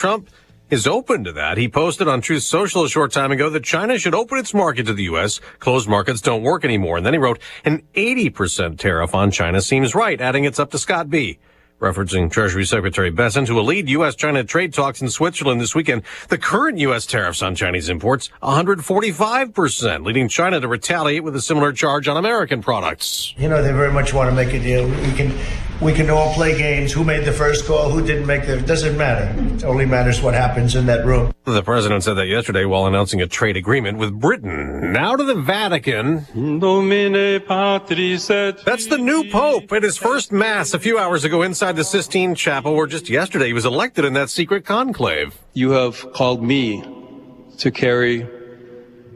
Trump is open to that. He posted on Truth Social a short time ago that China should open its market to the U.S. Closed markets don't work anymore. And then he wrote, an 80% tariff on China seems right, adding it's up to Scott B. Referencing Treasury Secretary Bessent, who will lead U.S.-China trade talks in Switzerland this weekend. The current U.S. tariffs on Chinese imports, 145%, leading China to retaliate with a similar charge on American products. You know, they very much want to make a deal. We can all play games. Who made the first call? Who didn't make the... It doesn't matter. It only matters what happens in that room. The president said that yesterday while announcing a trade agreement with Britain. Now to the Vatican. That's the new pope at his first mass a few hours ago inside the Sistine Chapel, where just yesterday he was elected in that secret conclave. You have called me to carry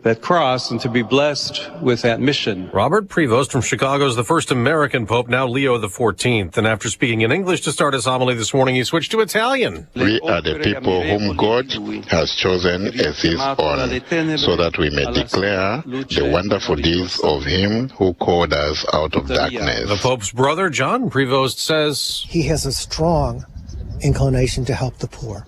that cross and to be blessed with that mission. Robert Prevost from Chicago is the first American pope, now Leo XIV. And after speaking in English to start his homily this morning, he switched to Italian. We are the people whom God has chosen as his own, so that we may declare the wonderful deeds of him who called us out of darkness. The Pope's brother, John Prevost, says he has a strong inclination to help the poor,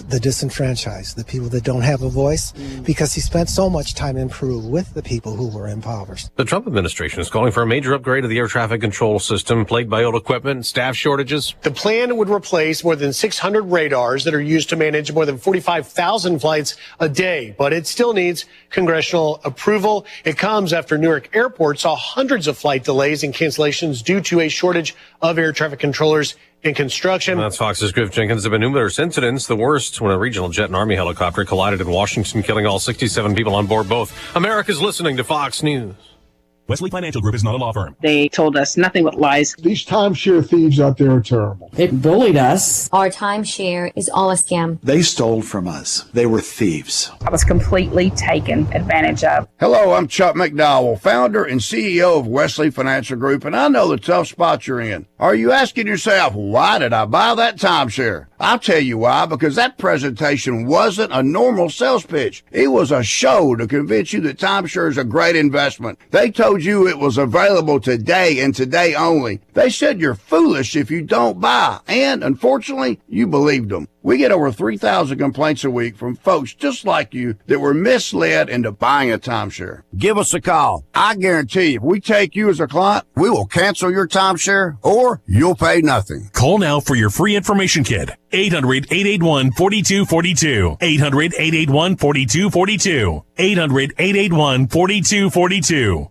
the disenfranchised, the people that don't have a voice, because he spent so much time in Peru with the people who were impoverished. The Trump administration is calling for a major upgrade of the air traffic control system, plagued by old equipment and staff shortages. The plan would replace more than 600 radars that are used to manage more than 45,000 flights a day, but it still needs congressional approval. It comes after Newark Airport saw hundreds of flight delays and cancellations due to a shortage of air traffic controllers in construction. That's Fox's Griff Jenkins. There have been numerous incidents, the worst when a regional jet and Army helicopter collided in Washington, killing all 67 people on board both. America's listening to Fox News. Wesley Financial Group is not a law firm. They told us nothing but lies. These timeshare thieves out there are terrible. They bullied us. Our timeshare is all a scam. They stole from us. They were thieves. I was completely taken advantage of. Hello, I'm Chuck McDowell, founder and CEO of Wesley Financial Group, and I know the tough spot you're in. Are you asking yourself, why did I buy that timeshare? I'll tell you why, because that presentation wasn't a normal sales pitch. It was a show to convince you that timeshare is a great investment. They told you it was available today and today only. They said you're foolish if you don't buy, and unfortunately, you believed them. We get over 3,000 complaints a week from folks just like you that were misled into buying a timeshare. Give us a call. I guarantee if we take you as a client, we will cancel your timeshare or you'll pay nothing. Call now for your free information kit. 800-881-4242. 800-881-4242. 800-881-4242.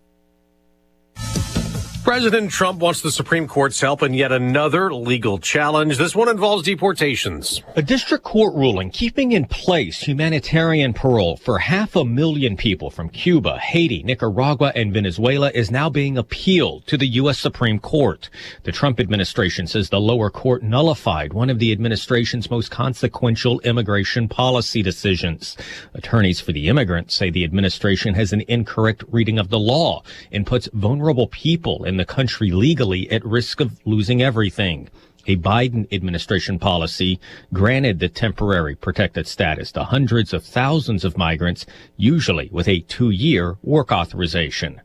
President Trump wants the Supreme Court's help in yet another legal challenge. This one involves deportations. A district court ruling keeping in place humanitarian parole for 500,000 people from Cuba, Haiti, Nicaragua, and Venezuela is now being appealed to the U.S. Supreme Court. The Trump administration says the lower court nullified one of the administration's most consequential immigration policy decisions. Attorneys for the immigrants say the administration has an incorrect reading of the law and puts vulnerable people in the country legally at risk of losing everything. A Biden administration policy granted the temporary protected status to hundreds of thousands of migrants, usually with a 2-year work authorization.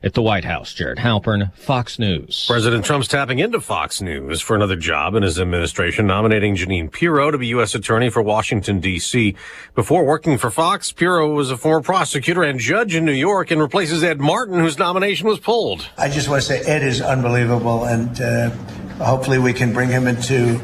At the White House, Jared Halpern, Fox News. President Trump's tapping into Fox News for another job in his administration, nominating Jeanine Pirro to be U.S. Attorney for Washington, D.C. Before working for Fox, Pirro was a former prosecutor and judge in New York and replaces Ed Martin, whose nomination was pulled. I just want to say Ed is unbelievable, and hopefully we can bring him into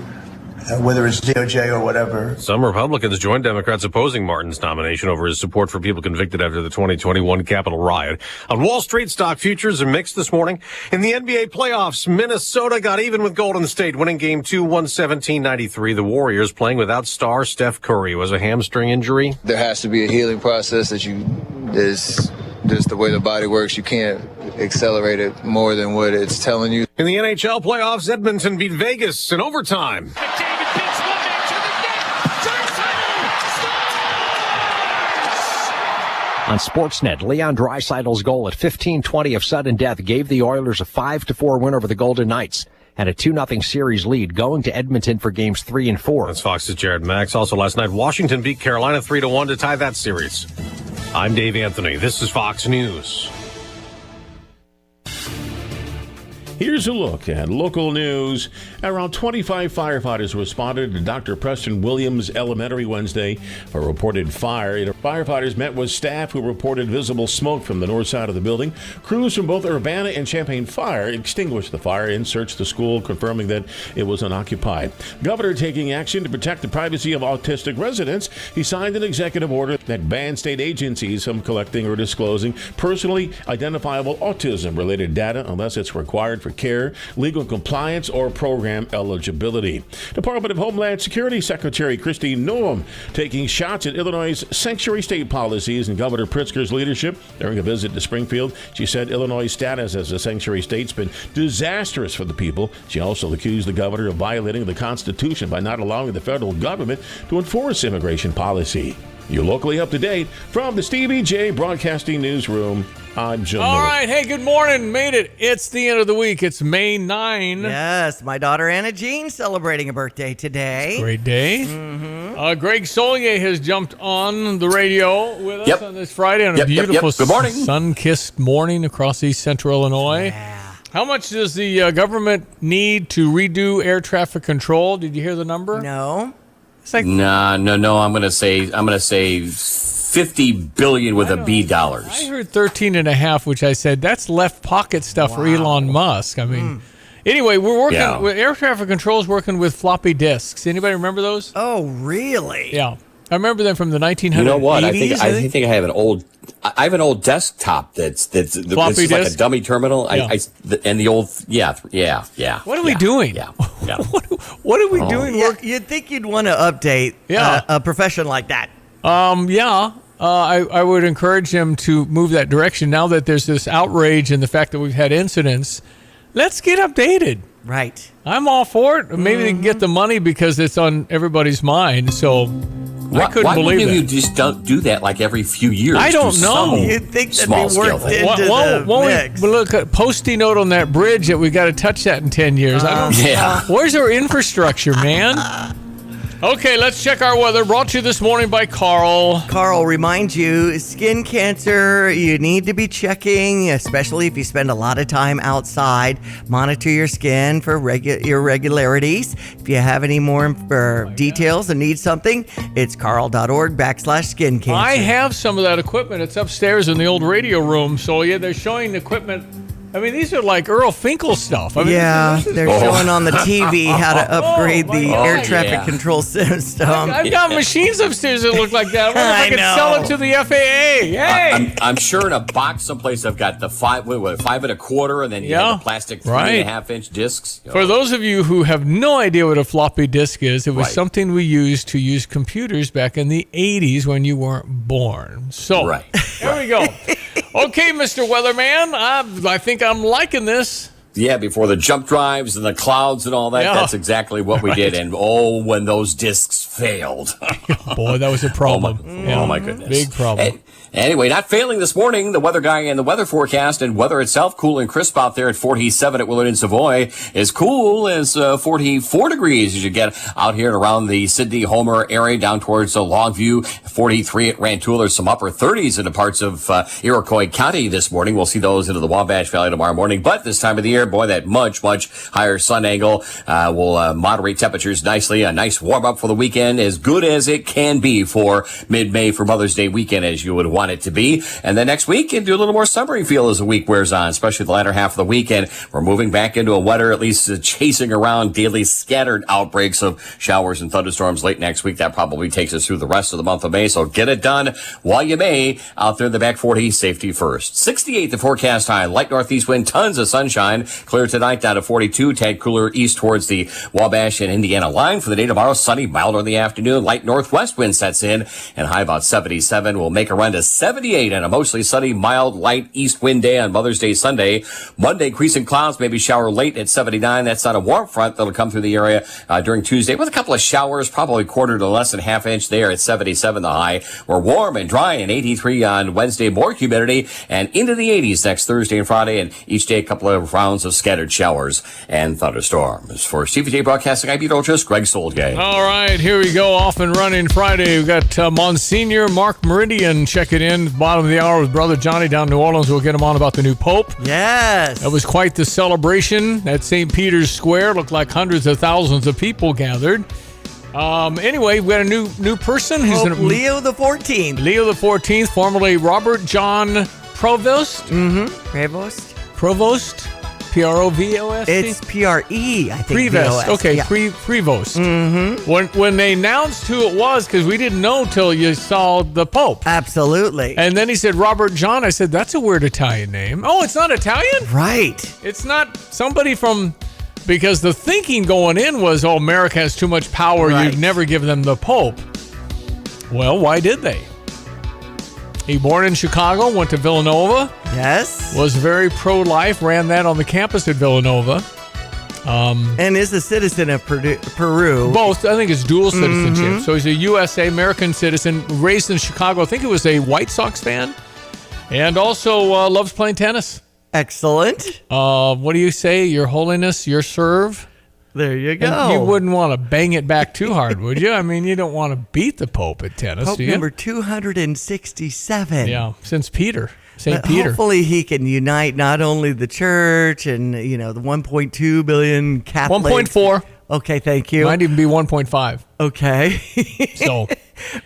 whether it's DOJ or whatever. Some Republicans joined Democrats opposing Martin's nomination over his support for people convicted after the 2021 Capitol riot. On Wall Street, stock futures are mixed this morning. In the NBA playoffs, Minnesota got even with Golden State, winning Game 2, 117-93. The Warriors, playing without star Steph Curry, was a hamstring injury. There has to be a healing process that is just the way the body works. You can't accelerate it more than what it's telling you. In the NHL playoffs, Edmonton beat Vegas in overtime. On Sportsnet, Leon Draisaitl's goal at 15:20 of sudden death gave the Oilers a 5-4 win over the Golden Knights and a 2-0 series lead going to Edmonton for games 3 and 4. That's Fox's Jared Max. Also last night, Washington beat Carolina 3-1 to tie that series. I'm Dave Anthony. This is Fox News. Here's a look at local news. Around 25 firefighters responded to Dr. Preston Williams Elementary Wednesday for a reported fire. Firefighters met with staff who reported visible smoke from the north side of the building. Crews from both Urbana and Champaign Fire extinguished the fire and searched the school, confirming that it was unoccupied. Governor taking action to protect the privacy of autistic residents. He signed an executive order that bans state agencies from collecting or disclosing personally identifiable autism-related data unless it's required for care, legal compliance, or program eligibility. Department of Homeland Security Secretary Kristi Noem taking shots at Illinois' sanctuary state policies and Governor Pritzker's leadership during a visit to Springfield. She said Illinois' status as a sanctuary state's been disastrous for the people. She also accused the governor of violating the Constitution by not allowing the federal government to enforce immigration policy. You're locally up to date from the Stevie J Broadcasting Newsroom. I'm Jim All Miller. right. Hey, good morning. Made it. It's the end of the week. It's May 9. Yes, my daughter Anna Jean celebrating a birthday today. Great day. Greg Solier has jumped on the radio with us on this Friday on a beautiful Good morning. sun-kissed morning across East Central Illinois. Yeah. How much does the government need to redo air traffic control? Did you hear the number? No. It's like No. I'm going to say 50 billion with a B dollars. I heard 13 and a half, which I said that's left pocket stuff for Elon Musk. I mean, anyway, we're working with air traffic control is working with floppy disks. Anybody remember those? Oh, really? Yeah, I remember them from the 1980s. You know what? I think I have an old. I have an old desktop that's Floppy like a disk? dummy terminal. Yeah. And the old yeah. What are we doing? Yeah. What are we doing? Yeah, you'd think you'd want to update a profession like that. I would encourage him to move that direction. Now that there's this outrage and the fact that we've had incidents, let's get updated. Right. I'm all for it. Maybe they can get the money because it's on everybody's mind. So I couldn't believe why it. you just don't do that like every few years? I don't know. You'd think that'd small be scale worked thing. into the mix. We look at Posty note on that bridge that we got to touch that in 10 years. Where's our infrastructure, man? Okay, let's check our weather. Brought to you this morning by Carl. Carl reminds you, skin cancer, you need to be checking, especially if you spend a lot of time outside. Monitor your skin for irregularities. If you have any more details and need something, it's carl.org/skin cancer. I have some of that equipment. It's upstairs in the old radio room. So, yeah, they're showing the equipment. I mean, these are like Earl Finkel stuff. I mean, they're showing on the TV how to upgrade the air traffic control system. I've got machines upstairs that look like that. I wonder if I could sell it to the FAA. Hey! I'm sure in a box someplace I've got the 5 1/4, and then you have the plastic 3.5-inch discs. For those of you who have no idea what a floppy disk is, it was something we used to use computers back in the 80s when you weren't born. So, there we go. Okay, Mr. Weatherman, I think I'm liking this. Yeah, before the jump drives and the clouds and all that, that's exactly what we did. And when those discs failed. Boy, that was a problem. Oh, my goodness. Big problem. Anyway, not failing this morning, the weather guy and the weather forecast and weather itself cool and crisp out there at 47 at Willard and Savoy. As cool as 44 degrees as you get out here and around the Sydney Homer area down towards Longview. 43 at Rantoul. There's some upper 30s in the parts of Iroquois County this morning. We'll see those into the Wabash Valley tomorrow morning. But this time of the year, boy, that much higher sun angle will moderate temperatures nicely. A nice warm up for the weekend, as good as it can be for mid-May for Mother's Day weekend, as you would want it to be. And then next week, into a little more summery feel as the week wears on, especially the latter half of the weekend. We're moving back into a wetter, at least chasing around daily scattered outbreaks of showers and thunderstorms late next week. That probably takes us through the rest of the month of May. So get it done while you may out there in the back 40s, safety first. 68 the forecast high, light northeast wind, tons of sunshine. Clear tonight down to 42, tad cooler east towards the Wabash and Indiana line. For the day tomorrow, sunny, milder in the afternoon. Light northwest wind sets in and high about 77. We'll make a run to 78 and a mostly sunny, mild, light east wind day on Mother's Day Sunday. Monday, increasing clouds, maybe shower late at 79. That's not a warm front that'll come through the area during Tuesday with a couple of showers, probably quarter to less than half inch there at 77 the high. We're warm and dry and 83 on Wednesday, more humidity and into the 80s next Thursday and Friday, and each day a couple of rounds chance of scattered showers and thunderstorms. For CVJ Broadcasting, I'm meteorologist Greg Soldgay. All right, here we go. Off and running Friday. We've got Monsignor Mark Meridian checking in. Bottom of the hour with Brother Johnny down in New Orleans. We'll get him on about the new Pope. Yes. That was quite the celebration at St. Peter's Square. Looked like hundreds of thousands of people gathered. Anyway, we got a new person. Who's Leo the 14th. Leo the 14th, formerly Robert John Provost. Provost. Provost. It's P-R-E, I think. Prevost. Okay, yeah. Prevost. When they announced who it was, because we didn't know till you saw the Pope. Absolutely. And then he said Robert John. I said, that's a weird Italian name. Oh, it's not Italian? Right. It's not somebody from... Because the thinking going in was, oh, America has too much power. Right. You'd never give them the Pope. Well, why did they? He born in Chicago, went to Villanova. Yes. Was very pro-life, ran that on the campus at Villanova. And is a citizen of Peru. Both. I think it's dual citizenship. So he's a USA, American citizen, raised in Chicago. I think he was a White Sox fan. And also loves playing tennis. Excellent. What do you say? Your Holiness, your serve? There you go. And you wouldn't want to bang it back too hard, would you? I mean, you don't want to beat the Pope at tennis, Pope do you? number 267. Yeah, since Peter. St. Peter. Hopefully he can unite not only the church and, the 1.2 billion Catholics. 1.4. Okay, thank you. Might even be 1.5. Okay. So...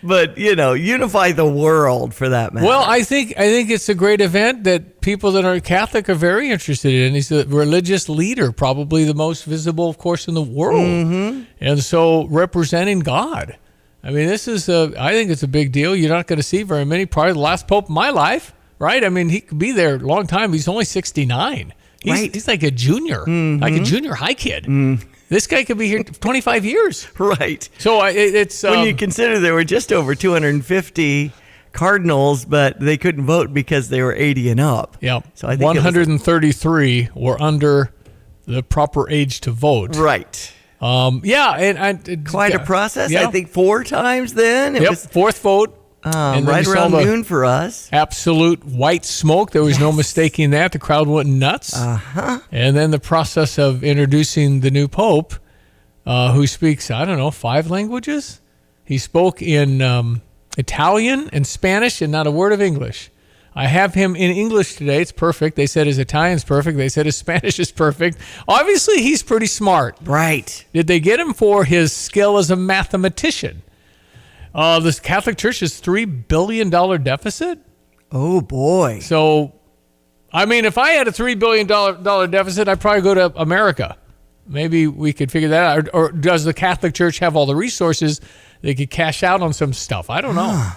But, unify the world for that matter. Well, I think it's a great event that people that are Catholic are very interested in. He's a religious leader, probably the most visible, of course, in the world. And so representing God. I mean, I think it's a big deal. You're not going to see very many. Probably the last Pope in my life, right? I mean, he could be there a long time. He's only 69. He's like a junior, like a junior high kid. This guy could be here 25 years. Right. So it's... when you consider there were just over 250 cardinals, but they couldn't vote because they were 80 and up. Yeah. So I think 133 were under the proper age to vote. Right. And quite a process. Yeah. I think 4 times then. It was fourth vote. And right around noon for us. Absolute white smoke. There was no mistaking that. The crowd went nuts. And then the process of introducing the new Pope, who speaks, 5 languages. He spoke in Italian and Spanish and not a word of English. I have him in English today. It's perfect. They said his Italian's perfect. They said his Spanish is perfect. Obviously, he's pretty smart. Right. Did they get him for his skill as a mathematician? The Catholic Church is $3 billion deficit. Oh, boy. So, I mean, if I had a $3 billion deficit, I'd probably go to America. Maybe we could figure that out. Or does the Catholic Church have all the resources they could cash out on some stuff? I don't know.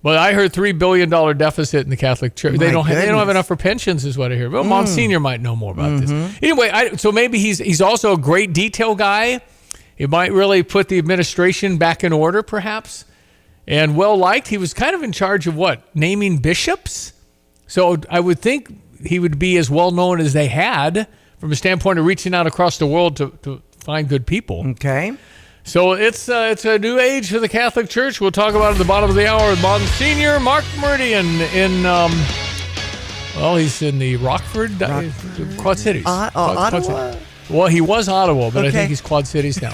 But I heard $3 billion deficit in the Catholic Church. They don't have enough for pensions, is what I hear. Well, Monsignor might know more about this. Anyway, so maybe he's also a great detail guy. He might really put the administration back in order, perhaps. And well-liked. He was kind of in charge of naming bishops. So I would think he would be as well-known as they had from a standpoint of reaching out across the world to find good people. Okay. So it's a new age for the Catholic Church. We'll talk about it at the bottom of the hour with Monsignor Mark Meridian in, he's in the Rockford. Quad Cities. Ottawa? Well, he was Ottawa, but I think he's Quad Cities now.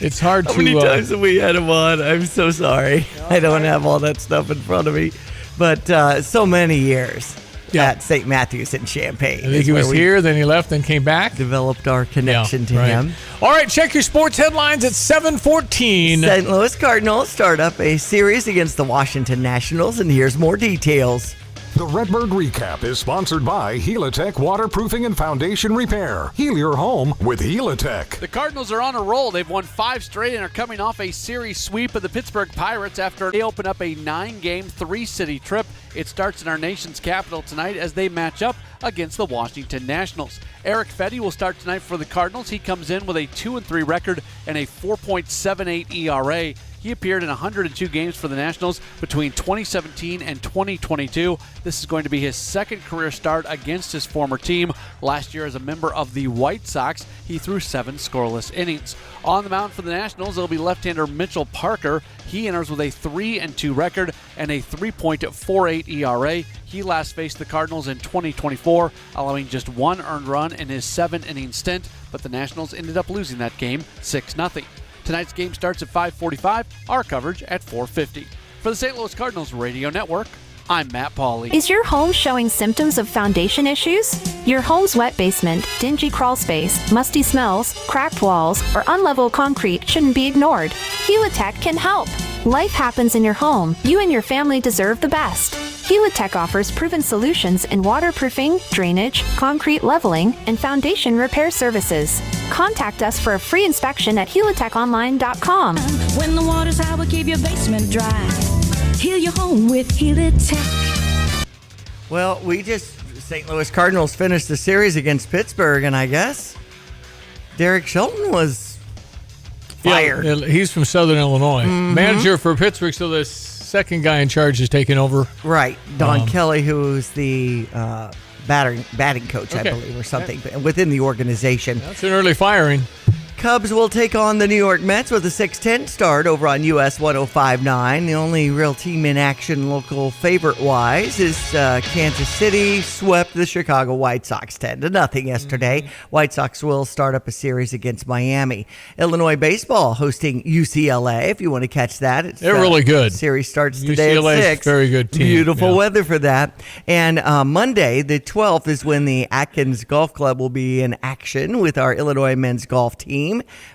It's hard to... How many times have we had him on? I'm so sorry. I don't have all that stuff in front of me. But so many years at St. Matthew's in Champaign. I think he was here, then he left, then came back. Developed our connection to him. All right, check your sports headlines at 7:14. St. Louis Cardinals start up a series against the Washington Nationals, and here's more details. The Redbird Recap is sponsored by Helitech Waterproofing and Foundation Repair. Heal your home with Helitech. The Cardinals are on a roll. They've won 5 straight and are coming off a series sweep of the Pittsburgh Pirates after they open up a 9-game, 3-city trip. It starts in our nation's capital tonight as they match up against the Washington Nationals. Eric Fetty will start tonight for the Cardinals. He comes in with a 2-3 record and a 4.78 ERA. He appeared in 102 games for the Nationals between 2017 and 2022. This is going to be his second career start against his former team. Last year as a member of the White Sox, he threw 7 scoreless innings. On the mound for the Nationals, it'll be left-hander Mitchell Parker. He enters with a 3-2 record and a 3.48 ERA. He last faced the Cardinals in 2024, allowing just 1 earned run in his 7-inning stint, but the Nationals ended up losing that game 6-0. Tonight's game starts at 5:45, our coverage at 4:50. For the St. Louis Cardinals Radio Network, I'm Matt Pauley. Is your home showing symptoms of foundation issues? Your home's wet basement, dingy crawl space, musty smells, cracked walls, or unlevel concrete shouldn't be ignored. Helitech can help. Life happens in your home. You and your family deserve the best. Helitech offers proven solutions in waterproofing, drainage, concrete leveling, and foundation repair services. Contact us for a free inspection at helitechonline.com. When the water's high, we'll keep your basement dry. Heal your home with Helitech. Well, St. Louis Cardinals finished the series against Pittsburgh, and I guess Derek Shelton was fired. Yeah, he's from Southern Illinois. Mm-hmm. Manager for Pittsburgh, so the second guy in charge is taking over. Right. Don Kelly, who's the batting coach, I believe, or something, within the organization. That's an early firing. Cubs will take on the New York Mets with a 6:10 start over on US 105.9. The only real team in action local favorite-wise is Kansas City swept the Chicago White Sox 10-0 yesterday. White Sox will start up a series against Miami. Illinois baseball hosting UCLA, if you want to catch that. They're really good. Series starts today UCLA at 6. Very good team. Beautiful weather for that. And Monday, the 12th, is when the Atkins Golf Club will be in action with our Illinois men's golf team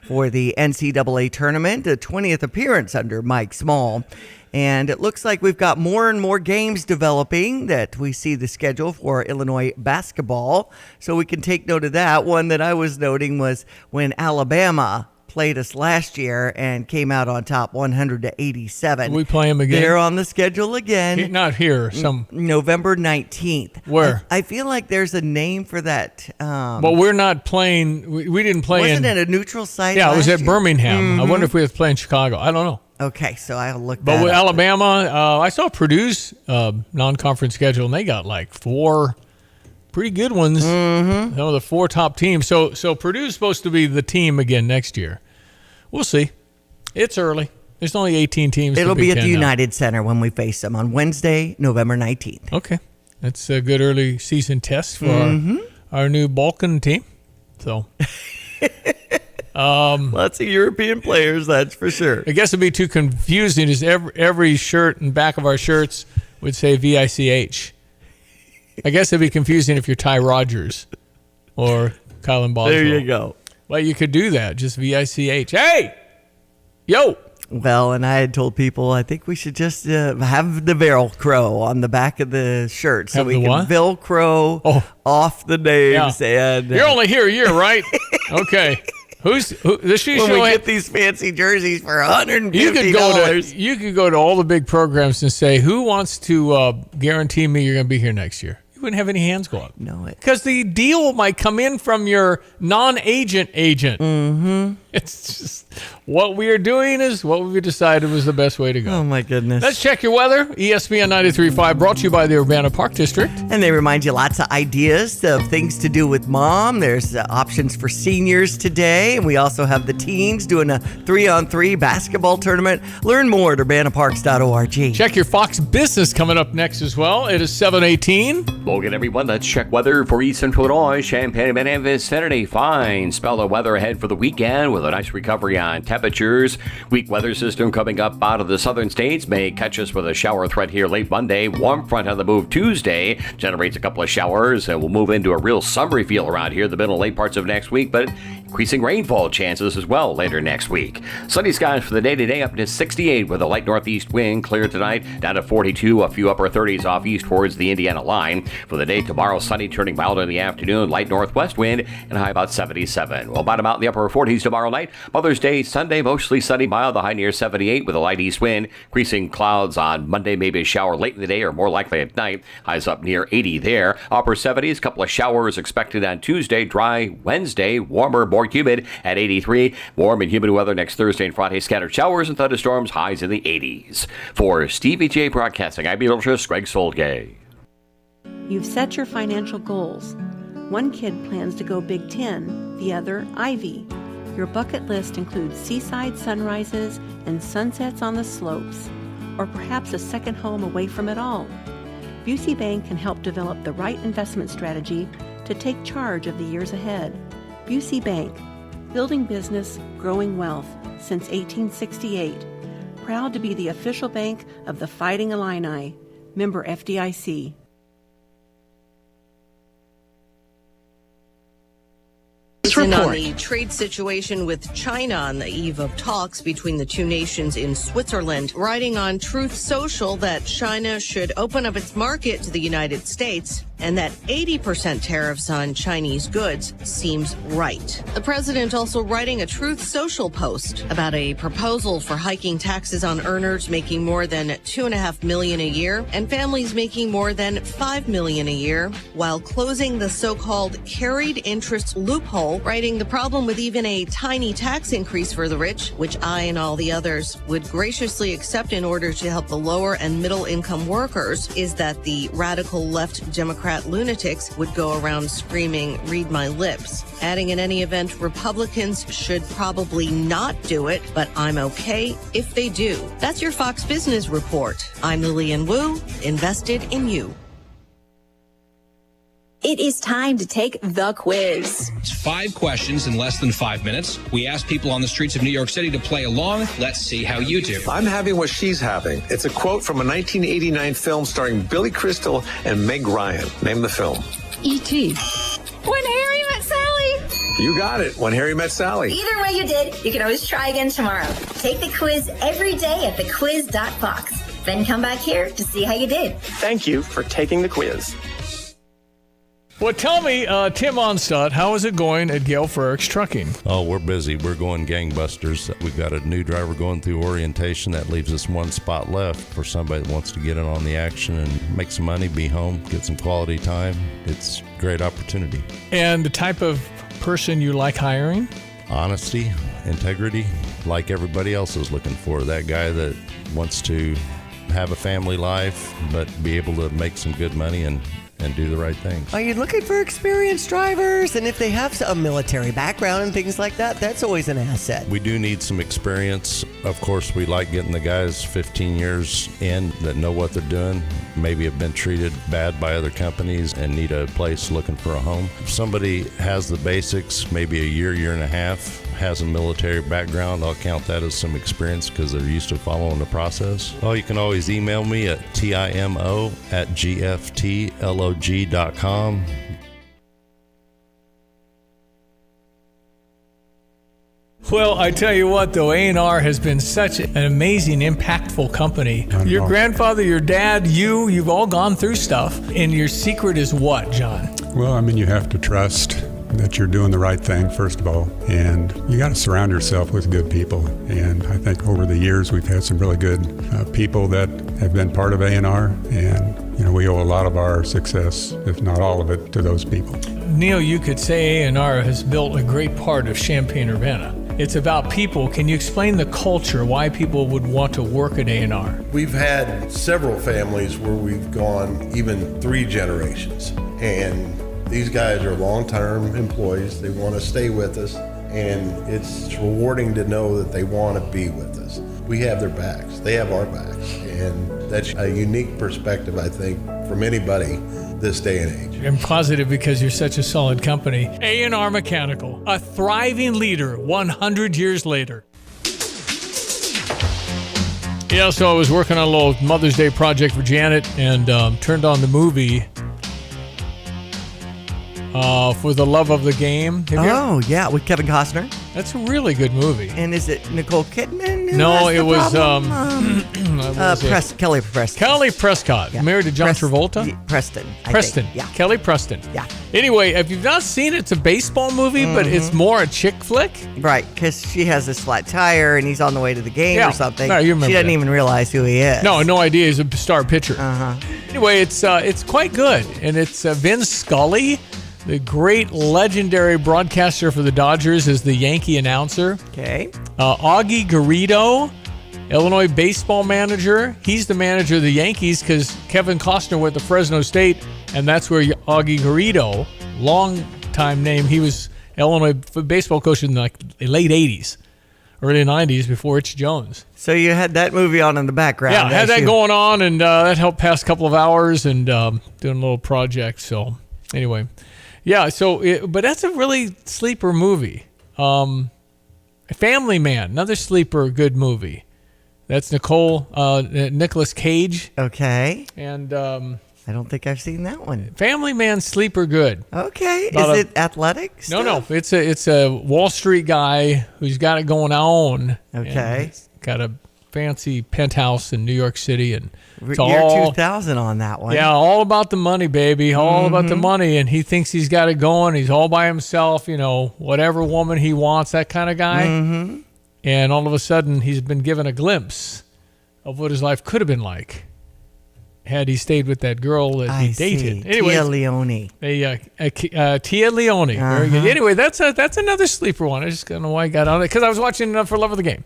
for the NCAA tournament, the 20th appearance under Mike Small. And it looks like we've got more and more games developing that we see the schedule for Illinois basketball. So we can take note of that. One that I was noting was when Alabama played us last year and came out on top 100-87. We play them again? They're on the schedule again. Not here. November 19th. Where? I feel like there's a name for that. Well, we're not playing. We didn't play Wasn't it a neutral site? Yeah, it was at year? Birmingham. Mm-hmm. I wonder if we have to play in Chicago. I don't know. Okay, so I'll look But that with up. Alabama, I saw Purdue's non-conference schedule, and they got like 4 pretty good ones. Mm-hmm. Some of the 4 top teams. So Purdue's supposed to be the team again next year. We'll see. It's early. There's only 18 teams. It'll be at the now. United Center when we face them on Wednesday, November 19th. Okay. That's a good early season test for our new Balkan team. So, lots of European players, that's for sure. I guess it'd be too confusing. Is every shirt and back of our shirts would say VICH. I guess it'd be confusing if you're Ty Rogers or Kylan Boswell. There you go. Well, you could do that. Just VICH. Hey! Yo! Well, and I had told people I think we should just have the Velcro on the back of the shirt so Have we the can what? Velcro off the names. Yeah. And You're only here a year, right? Okay. Who? The shoe when show we get these fancy jerseys for $150. You could go to all the big programs and say, who wants to guarantee me you're going to be here next year? You wouldn't have any hands go up. No. Because the deal might come in from your non-agent agent. Mm-hmm. It's just what we are doing is what we decided was the best way to go. Oh, my goodness. Let's check your weather. ESPN 93.5 brought to you by the Urbana Park District. And they remind you lots of ideas of things to do with mom. There's options for seniors today. And we also have the teens doing a 3-on-3 basketball tournament. Learn more at urbanaparks.org. Check your Fox Business coming up next as well. It is 7:18. Well, good, everyone. Let's check weather for East Central Illinois, Champaign and vicinity. Fine spell of weather ahead for the weekend with a nice recovery on temperatures. Weak weather system coming up out of the southern states may catch us with a shower threat here late Monday. Warm front on the move Tuesday generates a couple of showers, and we'll move into a real summery feel around here the middle and late parts of next week, but increasing rainfall chances as well later next week. Sunny skies for the day today up to 68 with a light northeast wind. Clear tonight down to 42, a few upper 30s off east towards the Indiana line. For the day tomorrow, sunny turning mild in the afternoon, light northwest wind, and high about 77. We'll bottom out in the upper 40s tomorrow night. night. Mother's Day Sunday, mostly sunny, mild, the high near 78 with a light east wind. Increasing clouds on Monday, maybe a shower late in the day or more likely at night. Highs up near 80 there. Upper 70s, couple of showers expected on Tuesday. Dry Wednesday, warmer, more humid at 83. Warm and humid weather next Thursday and Friday. Scattered showers and thunderstorms, highs in the 80s. For Stevie J Broadcasting, I'm meteorologist Greg Solgay. You've set your financial goals. One kid plans to go Big Ten, the other Ivy. Your bucket list includes seaside sunrises and sunsets on the slopes, or perhaps a second home away from it all. Busey Bank can help develop the right investment strategy to take charge of the years ahead. Busey Bank, building business, growing wealth since 1868. Proud to be the official bank of the Fighting Illini. Member FDIC. On the trade situation with China on the eve of talks between the two nations in Switzerland, writing on Truth Social that China should open up its market to the United States and that 80% tariffs on Chinese goods seems right. The president also writing a Truth Social post about a proposal for hiking taxes on earners making more than $2.5 million a year and families making more than $5 million a year, while closing the so-called carried interest loophole, writing the problem with even a tiny tax increase for the rich, which I and all the others would graciously accept in order to help the lower and middle income workers, is that the radical left Democrat lunatics would go around screaming, "Read my lips." Adding, in any event, Republicans should probably not do it, but I'm okay if they do. That's your Fox Business Report. I'm Lillian Wu, invested in you. It is time to take the quiz. It's 5 questions in less than 5 minutes. We ask people on the streets of New York City to play along. Let's see how you do. I'm having what she's having. It's a quote from a 1989 film starring Billy Crystal and Meg Ryan. Name the film. E.T. When Harry Met Sally. You got it. When Harry Met Sally. Either way you did, you can always try again tomorrow. Take the quiz every day at thequiz.fox. Then come back here to see how you did. Thank you for taking the quiz. Well, tell me, Tim Onstadt, how is it going at Gale Frericks Trucking? Oh, we're busy. We're going gangbusters. We've got a new driver going through orientation. That leaves us one spot left for somebody that wants to get in on the action and make some money, be home, get some quality time. It's a great opportunity. And the type of person you like hiring? Honesty, integrity, like everybody else is looking for. That guy that wants to have a family life, but be able to make some good money and do the right things. Are you looking for experienced drivers? And if they have a military background and things like that, that's always an asset. We do need some experience. Of course, we like getting the guys 15 years in that know what they're doing, maybe have been treated bad by other companies and need a place looking for a home. If somebody has the basics, maybe a year and a half, has a military background, I'll count that as some experience because they're used to following the process. Oh, you can always email me at timo@gftlog.com. Well, I tell you what, though, A&R has been such an amazing, impactful company. Your grandfather, your dad, you've all gone through stuff. And your secret is what, John? Well, I mean, you have to trust that you're doing the right thing, first of all, and you got to surround yourself with good people. And I think over the years we've had some really good people that have been part of A&R, and we owe a lot of our success, if not all of it, to those people. Neil, you could say A&R has built a great part of Champaign-Urbana. It's about people. Can you explain the culture, why people would want to work at A&R? We've had several families where we've gone even 3 generations, and these guys are long-term employees. They want to stay with us, and it's rewarding to know that they want to be with us. We have their backs. They have our backs, and that's a unique perspective, I think, from anybody this day and age. I'm positive because you're such a solid company. A&R Mechanical, a thriving leader 100 years later. Yeah, so I was working on a little Mother's Day project for Janet and turned on the movie For the Love of the Game. Yeah, with Kevin Costner. That's a really good movie. And is it Nicole Kidman? No, it was Kelly Preston. Kelly Prescott, married to John Travolta. Preston. Preston. Yeah. Kelly Preston. Yeah. Anyway, if you've not seen it, it's a baseball movie, but it's more a chick flick. Right, because she has this flat tire and he's on the way to the game or something. No, you remember she doesn't that. even realize who he is. No idea. He's a star pitcher. Anyway, it's quite good, and it's Vin Scully, the great legendary broadcaster for the Dodgers, is the Yankee announcer. Okay. Augie Garrido, Illinois baseball manager. He's the manager of the Yankees because Kevin Costner went to Fresno State, and that's where Augie Garrido, long time name, he was Illinois baseball coach in the late 80s, early 90s before Rich Jones. So you had that movie on in the background. Yeah, I had that going on, and that helped pass a couple of hours and doing a little project. So anyway, yeah, but that's a really sleeper movie. Family Man, another sleeper good movie. That's Nicolas Cage. Okay. And I don't think I've seen that one. Family Man, sleeper good. Okay. Is it athletic stuff? No. It's a Wall Street guy who's got it going on. Okay. Got a fancy penthouse in New York City, and it's Year all 2000 on that one. Yeah, all about the money, baby. All about the money, and he thinks he's got it going. He's all by himself, whatever woman he wants, that kind of guy. Mm-hmm. And all of a sudden, he's been given a glimpse of what his life could have been like had he stayed with that girl that he dated. See. Anyways, Tia Leone. Tia Leone. Very good. Anyway, that's another sleeper one. I just don't know why I got on it, because I was watching For Love of the Game.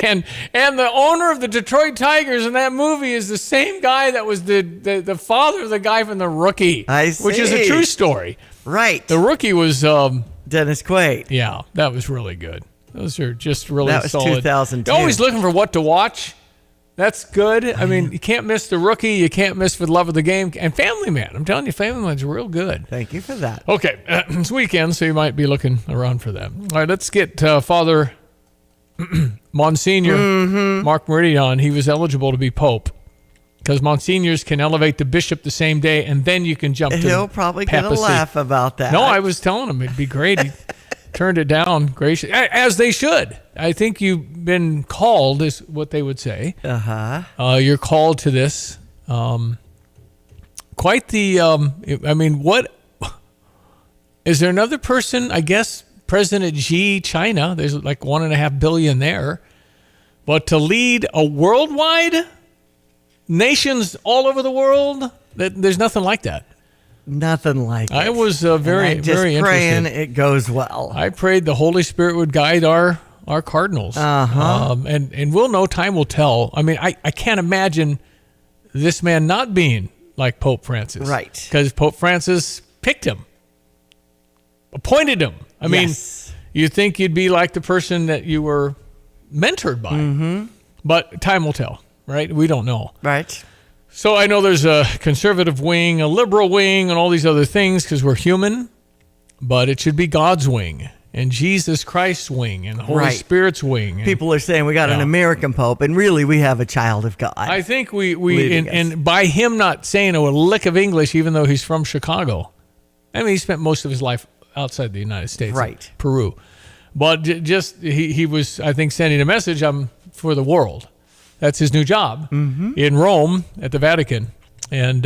And the owner of the Detroit Tigers in that movie is the same guy that was the father of the guy from The Rookie. I see. Which is a true story. Right. The Rookie was Dennis Quaid. Yeah, that was really good. Those are just really that was solid. 2002. You're always looking for what to watch. That's good. I mean, you can't miss The Rookie. You can't miss For the Love of the Game. And Family Man. I'm telling you, Family Man's real good. Thank you for that. Okay. It's weekend, so you might be looking around for that. All right, let's get Father Monsignor Mark Meridian. He was eligible to be Pope because Monsignors can elevate the bishop the same day, and then you can jump to He'll probably papacy. get a laugh about that. No, I was telling him it'd be great. He turned it down graciously, as they should. I think you've been called, is what they would say. You're called to this. Quite the, what, is there another person, I guess, President Xi, China, there's like 1.5 billion there, but to lead a worldwide, nations all over the world, there's nothing like that. Nothing like it. I was very praying interested. it goes well. I prayed the Holy Spirit would guide our cardinals. And we'll know, time will tell. I mean, I can't imagine this man not being like Pope Francis. Right. Because Pope Francis picked him, appointed him. I mean, you think you'd be like the person that you were mentored by. But time will tell, right? We don't know. Right. So I know there's a conservative wing, a liberal wing, and all these other things because we're human, but it should be God's wing and Jesus Christ's wing and the Holy Spirit's wing. People are saying we got an American Pope, and really we have a child of God. I think and by him not saying a lick of English, even though he's from Chicago. I mean, he spent most of his life outside the United States, right? Peru, but just he was, I think, sending a message. I'm for the world. That's his new job in Rome at the Vatican, and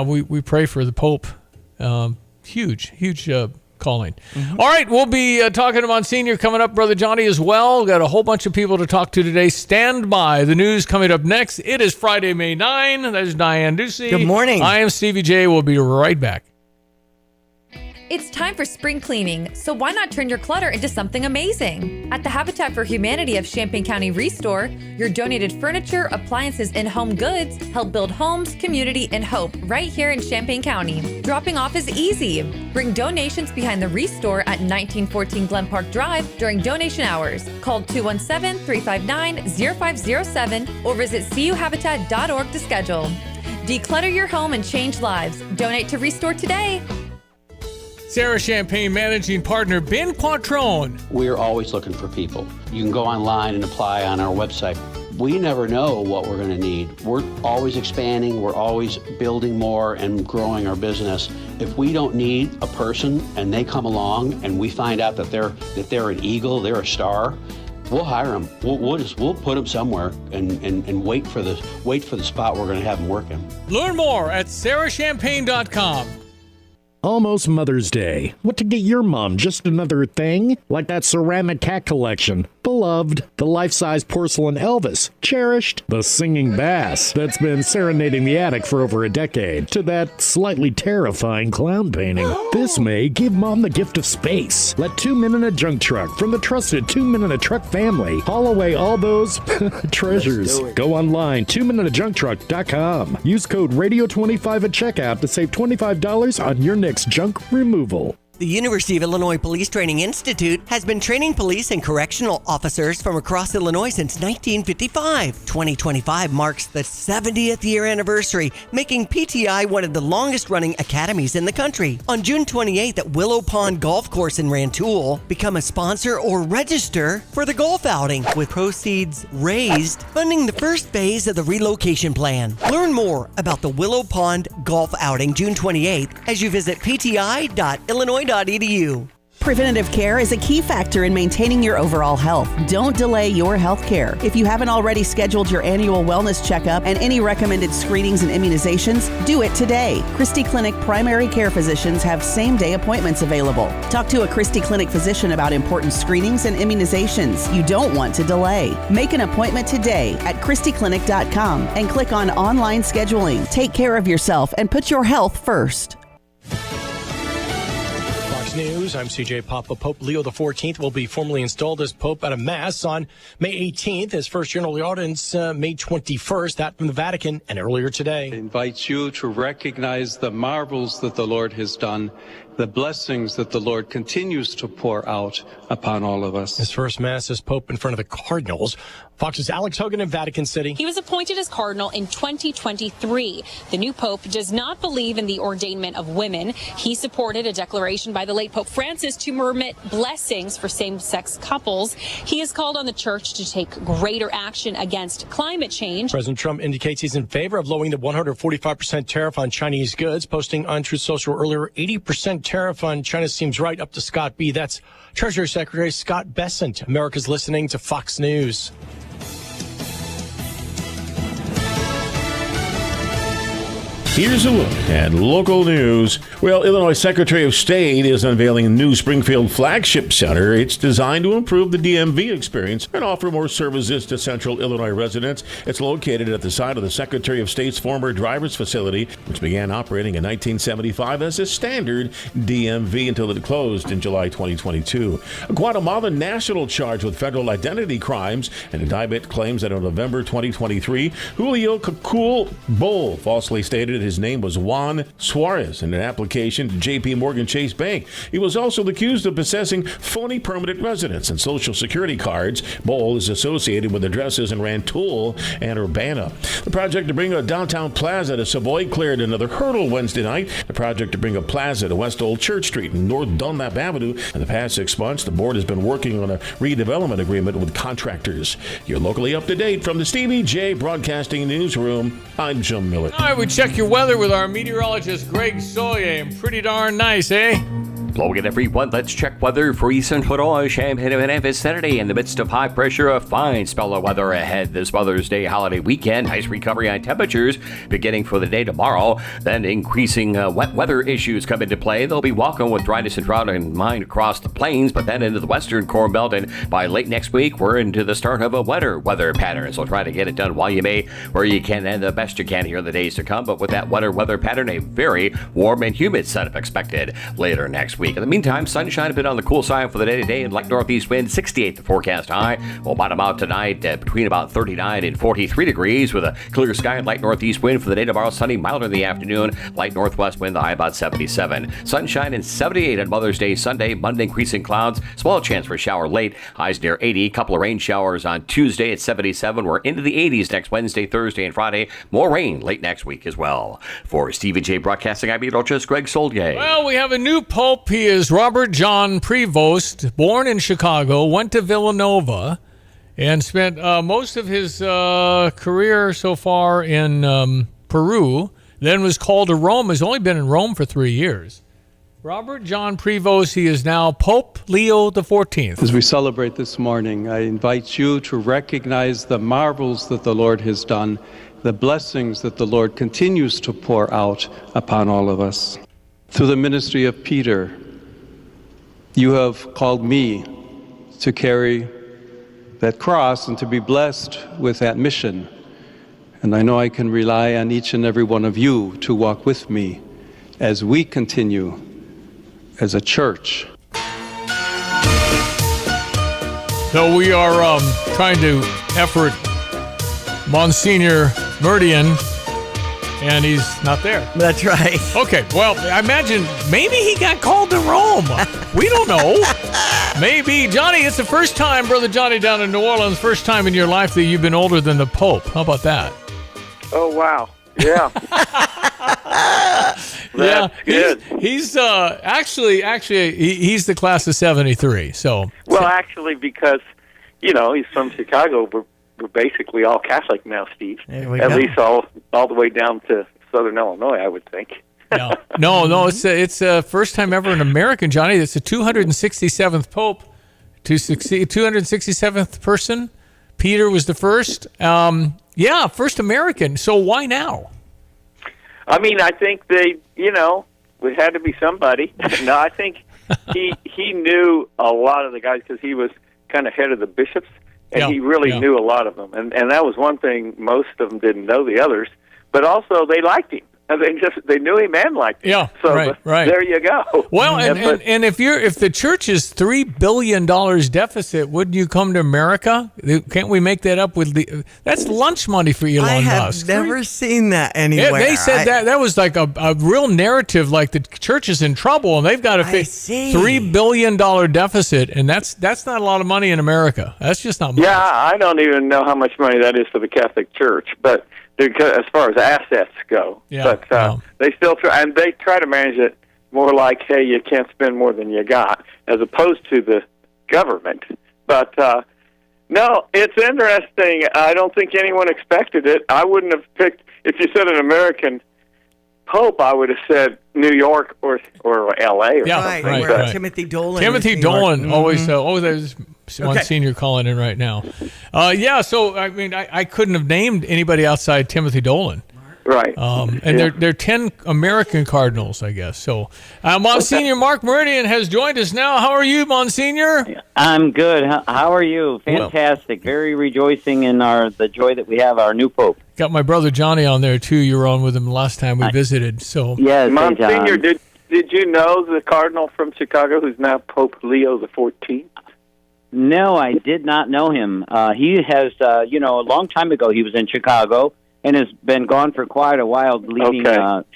we pray for the Pope. Huge calling. All right, we'll be talking to Monsignor coming up, Brother Johnny, as well. We've got a whole bunch of people to talk to today. Stand by. The news coming up next. It is Friday, May 9. There's Diane Ducey. Good morning. I am Stevie J. We'll be right back. It's time for spring cleaning, so why not turn your clutter into something amazing? At the Habitat for Humanity of Champaign County Restore, your donated furniture, appliances, and home goods help build homes, community, and hope right here in Champaign County. Dropping off is easy. Bring donations behind the Restore at 1914 Glen Park Drive during donation hours. Call 217-359-0507 or visit cuhabitat.org to schedule. Declutter your home and change lives. Donate to Restore today. Sarah Champagne Managing Partner Ben Quattrone. We're always looking for people. You can go online and apply on our website. We never know what we're going to need. We're always expanding. We're always building more and growing our business. If we don't need a person and they come along and we find out that they're an eagle, they're a star, we'll hire them. We'll put them somewhere and wait for the spot we're going to have them working. Learn more at sarahchampagne.com. Almost Mother's Day. What to get your mom? Just another thing? Like that ceramic cat collection. Beloved. The life-size porcelain Elvis. Cherished. The singing bass that's been serenading the attic for over a decade. To that slightly terrifying clown painting. This May, give Mom the gift of space. Let 2 Men in a Junk Truck from the trusted 2 Men in a Truck family haul away all those treasures. Go online, 2meninajunktruck.com. Use code RADIO25 at checkout to save $25 on your next junk removal. The University of Illinois Police Training Institute has been training police and correctional officers from across Illinois since 1955. 2025 marks the 70th year anniversary, making PTI one of the longest-running academies in the country. On June 28th at Willow Pond Golf Course in Rantoul, become a sponsor or register for the golf outing, with proceeds raised funding the first phase of the relocation plan. Learn more about the Willow Pond Golf Outing June 28th as you visit pti.illinois.edu. Preventative care is a key factor in maintaining your overall health. Don't delay your health care. If you haven't already scheduled your annual wellness checkup and any recommended screenings and immunizations, do it today. Christie Clinic primary care physicians have same-day appointments available. Talk to a Christie Clinic physician about important screenings and immunizations. You don't want to delay. Make an appointment today at ChristieClinic.com and click on online scheduling. Take care of yourself and put your health first. News. I'm CJ Papa. Pope Leo XIV will be formally installed as Pope at a Mass on May 18th. His first general audience May 21st. That from the Vatican and earlier today. I invite you to recognize the marvels that the Lord has done, the blessings that the Lord continues to pour out upon all of us. His first Mass as Pope in front of the Cardinals. Fox's Alex Hogan in Vatican City. He was appointed as Cardinal in 2023. The new Pope does not believe in the ordainment of women. He supported a declaration by the late Pope Francis to permit blessings for same-sex couples. He has called on the church to take greater action against climate change. President Trump indicates he's in favor of lowering the 145% tariff on Chinese goods, posting on Truth Social earlier 80% tariff on China seems right, up to Scott B. That's Treasury Secretary Scott Bessent. America's listening to Fox News. Here's a look at local news. Well, Illinois Secretary of State is unveiling a new Springfield flagship center. It's designed to improve the DMV experience and offer more services to central Illinois residents. It's located at the site of the Secretary of State's former driver's facility, which began operating in 1975 as a standard DMV until it closed in July 2022. A Guatemalan national charged with federal identity crimes and indictment claims that in November 2023, Julio Cacul Bol falsely stated his name was Juan Suarez in an application to J.P. Morgan Chase Bank. He was also accused of possessing phony permanent residence and Social Security cards. Bol is associated with addresses in Rantoul and Urbana. The project to bring a downtown plaza to Savoy cleared another hurdle Wednesday night. The project to bring a plaza to West Old Church Street and North Dunlap Avenue. In the past 6 months, the board has been working on a redevelopment agreement with contractors. You're locally up to date from the Stevie J Broadcasting Newsroom. I'm Jim Miller. All right, we check your weather with our meteorologist Greg Soye. Pretty darn nice, eh? Hello again, everyone. Let's check weather for Eastern Illinois, Champaign and Memphis Saturday. In the midst of high pressure, a fine spell of weather ahead this Mother's Day holiday weekend. Nice recovery on temperatures beginning for the day tomorrow. Then increasing wet weather issues come into play. They'll be welcome with dryness and drought in mind across the plains, but then into the western Corn Belt. And by late next week, we're into the start of a wetter weather pattern. So try to get it done while you may, where you can, and the best you can here in the days to come. But with that wetter weather pattern, a very warm and humid setup expected later next week. In the meantime, sunshine a bit on the cool side for the day today, and light northeast wind, 68 the forecast high. We'll bottom out tonight between about 39 and 43 degrees with a clear sky and light northeast wind for the day tomorrow. Sunny, milder in the afternoon. Light northwest wind, the high about 77. Sunshine and 78 on Mother's Day Sunday. Monday, increasing clouds. Small chance for a shower late. Highs near 80. Couple of rain showers on Tuesday at 77. We're into the 80s next Wednesday, Thursday, and Friday. More rain late next week as well. For Stephen J. Broadcasting, I'm meteorologist Greg Soldier. Well, we have a new pope. He is Robert John Prevost, born in Chicago, went to Villanova, and spent most of his career so far in Peru, then was called to Rome, has only been in Rome for 3 years. Robert John Prevost. He is now Pope Leo XIV. As we celebrate this morning, I invite you to recognize the marvels that the Lord has done, the blessings that the Lord continues to pour out upon all of us. Through the ministry of Peter, you have called me to carry that cross and to be blessed with that mission. And I know I can rely on each and every one of you to walk with me as we continue as a church. So we are trying to effort Monsignor Meridian, and he's not there. That's right. Okay, well, I imagine maybe he got called to Rome. We don't know. Maybe. Johnny, it's the first time, Brother Johnny, down in New Orleans, first time in your life that you've been older than the Pope. How about that? Oh, wow. Yeah. Yeah, good. He's actually he's the class of 73. So Well, actually, because, he's from Chicago, we're basically all Catholic now, Steve. At least all the way down to Southern Illinois, I would think. Yeah. No, it's first time ever in American, Johnny. It's the 267th Pope to succeed, 267th person. Peter was the first. First American. So why now? I mean, I think it had to be somebody. No, I think he knew a lot of the guys because he was kind of head of the bishops, and he really knew a lot of them. And that was one thing most of them didn't know the others, but also they liked him. And they knew him and liked him. Yeah, so right. There you go. Well, and if the church is $3 billion deficit, wouldn't you come to America? Can't we make that up with that's lunch money for Elon Musk? I have never seen that anywhere. They said that was like a real narrative, like the church is in trouble and they've got to face $3 billion deficit, and that's not a lot of money in America. That's just not much. Yeah, I don't even know how much money that is for the Catholic Church, but as far as assets go. But they still try, and they try to manage it more like, hey, you can't spend more than you got, as opposed to the government. But no, it's interesting. I don't think anyone expected it. I wouldn't have picked, if you said an American Pope, I would have said New York or L.A. or something. Right. Timothy Dolan. Timothy Dolan, always there's one senior calling in right now. So I mean, I couldn't have named anybody outside Timothy Dolan. Right. And they're 10 American Cardinals, I guess. So Monsignor Mark Meridian has joined us now. How are you, Monsignor? I'm good. How are you? Fantastic. Very rejoicing in the joy that we have, our new Pope. Got my brother Johnny on there, too. You were on with him last time we visited. So yes, Monsignor, did you know the Cardinal from Chicago who's now Pope Leo XIV? No, I did not know him. He has, a long time ago he was in Chicago and has been gone for quite a while, leaving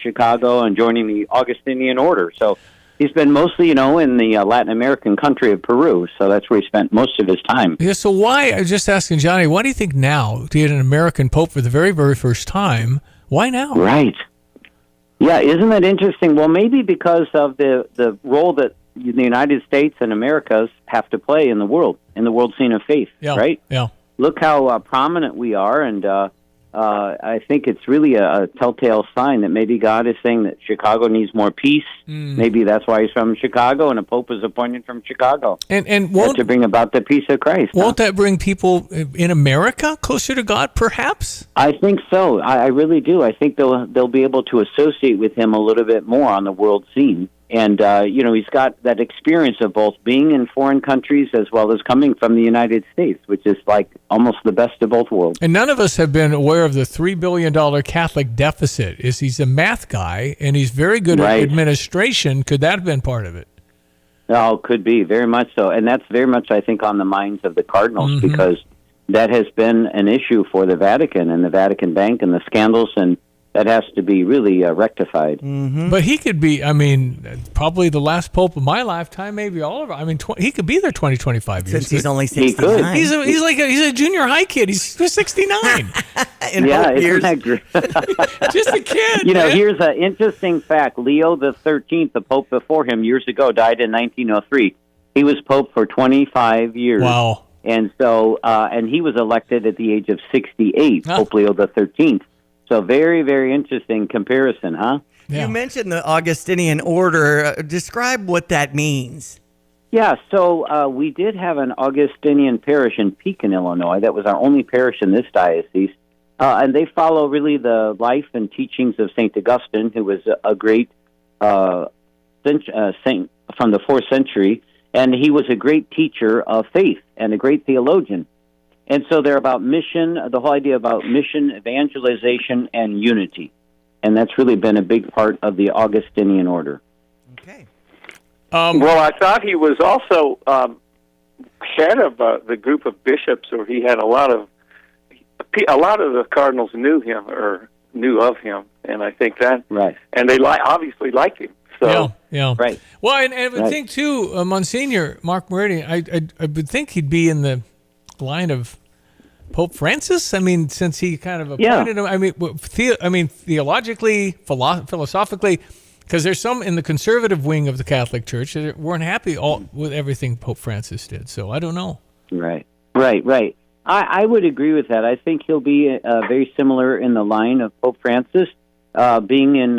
Chicago and joining the Augustinian order. So he's been mostly, in the Latin American country of Peru. So that's where he spent most of his time. Yeah, so why, I was just asking Johnny, why do you think now, to get an American Pope for the very, very first time, why now? Right. Yeah, isn't that interesting? Well, maybe because of the role that the United States and Americas have to play in the world scene of faith, right? Yeah. Look how prominent we are, and I think it's really a telltale sign that maybe God is saying that Chicago needs more peace. Maybe that's why he's from Chicago, and a pope is appointed from Chicago. And to bring about the peace of Christ. Won't that bring people in America closer to God, perhaps? I think so. I really do. I think they'll be able to associate with him a little bit more on the world scene. And, he's got that experience of both being in foreign countries as well as coming from the United States, which is like almost the best of both worlds. And none of us have been aware of the $3 billion Catholic deficit. He's a math guy, and he's very good at administration. Could that have been part of it? Oh, could be, very much so. And that's very much, I think, on the minds of the cardinals, because that has been an issue for the Vatican and the Vatican Bank and the scandals, and that has to be really rectified. But he could be, probably the last pope of my lifetime, maybe all of it. He could be there 20, 25 years. Since he's only 69. He's a junior high kid. He's 69. Isn't that great? Just a kid. Here's an interesting fact. Leo XIII, the pope before him years ago, died in 1903. He was pope for 25 years. Wow. And so, and he was elected at the age of 68, Pope Leo XIII. So very, very interesting comparison, huh? You mentioned the Augustinian order. Describe what that means. Yeah, so we did have an Augustinian parish in Pekin, Illinois. That was our only parish in this diocese. And they follow really the life and teachings of St. Augustine, who was a great saint from the 4th century. And he was a great teacher of faith and a great theologian. And so they're about mission, the whole idea about mission, evangelization, and unity. And that's really been a big part of the Augustinian order. Okay. Well, I thought he was also head of the group of bishops, or he had a lot of the cardinals knew him or knew of him, and I think that right. And they obviously liked him. So yeah, right. Well, and I would think too, Monsignor Mark Moretti, I would think he'd be in the line of Pope Francis. I mean, since he kind of appointed him. I mean, theologically, philosophically, because there's some in the conservative wing of the Catholic Church that weren't happy with everything Pope Francis did. So I don't know. Right. I would agree with that. I think he'll be very similar in the line of Pope Francis, being in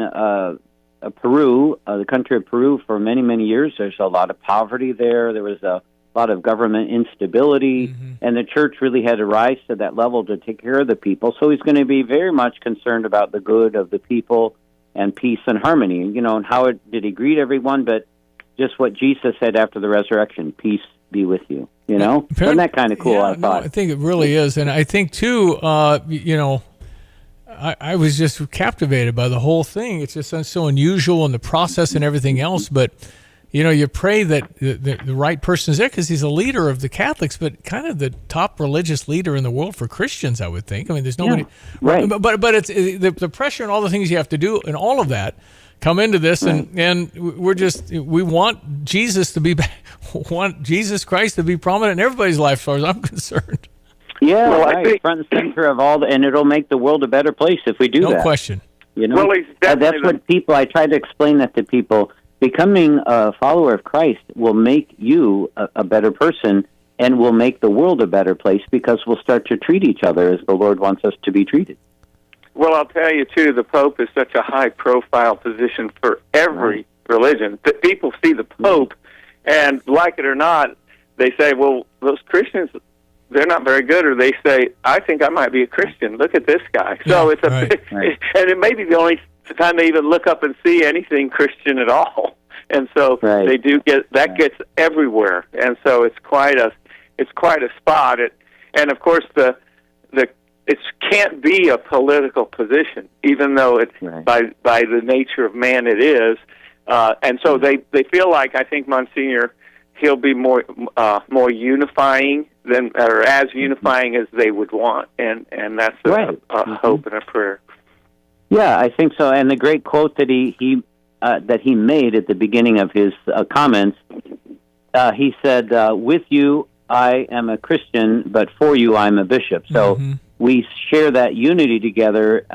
Peru, the country of Peru, for many, many years. There's a lot of poverty there. There was a lot of government instability, and the church really had to rise to that level to take care of the people. So he's going to be very much concerned about the good of the people and peace and harmony. And how did he greet everyone? But just what Jesus said after the resurrection, peace be with you. Isn't that kind of cool? Yeah, I thought. I think it really is, and I think too. I was just captivated by the whole thing. It's just so unusual in the process and everything else. But you pray that the right person is there because he's a leader of the Catholics, but kind of the top religious leader in the world for Christians, I would think. I mean, there's nobody. Yeah, right. But it's the pressure and all the things you have to do and all of that come into this, and we want Jesus Christ to be prominent in everybody's life, as far as I'm concerned. Yeah, I think front and center of all, and it'll make the world a better place if we do that. No question. Well, that's what people. I try to explain that to people. Becoming a follower of Christ will make you a better person, and will make the world a better place because we'll start to treat each other as the Lord wants us to be treated. Well, I'll tell you, too, the Pope is such a high-profile position for every religion that people see the Pope, and like it or not, they say, well, those Christians, they're not very good, or they say, I think I might be a Christian. Look at this guy. So it's and it may be the only time they even look up and see anything Christian at all. And so they do gets everywhere. And so it's quite a spot. And of course it can't be a political position, even though it's by the nature of man it is. And so they feel like, I think Monsignor, he'll be more unifying or as unifying as they would want, and that's a hope and a prayer. Yeah, I think so. And the great quote that he made at the beginning of his comments, he said, "With you, I am a Christian, but for you, I'm a bishop." So we share that unity together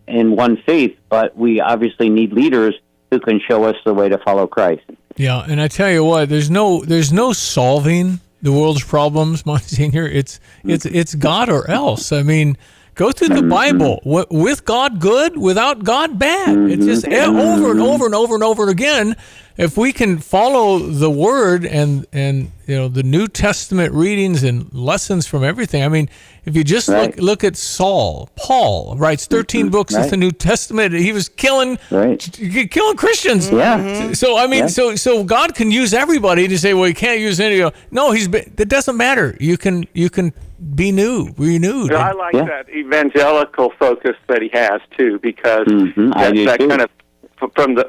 in one faith, but we obviously need leaders who can show us the way to follow Christ. Yeah, and I tell you what, there's no solving the world's problems, Monsignor. It's God or else. I mean, go through the Bible. With God, good. Without God, bad. It's just over and over and over and over again. If we can follow the Word and the New Testament readings and lessons from everything. I mean, if you just look at Paul writes 13 books of the New Testament. He was killing Christians. Yeah. So I mean, so God can use everybody to say, well, you can't use any. No, that doesn't matter. You can be renewed. I like that evangelical focus that he has too, because that kind of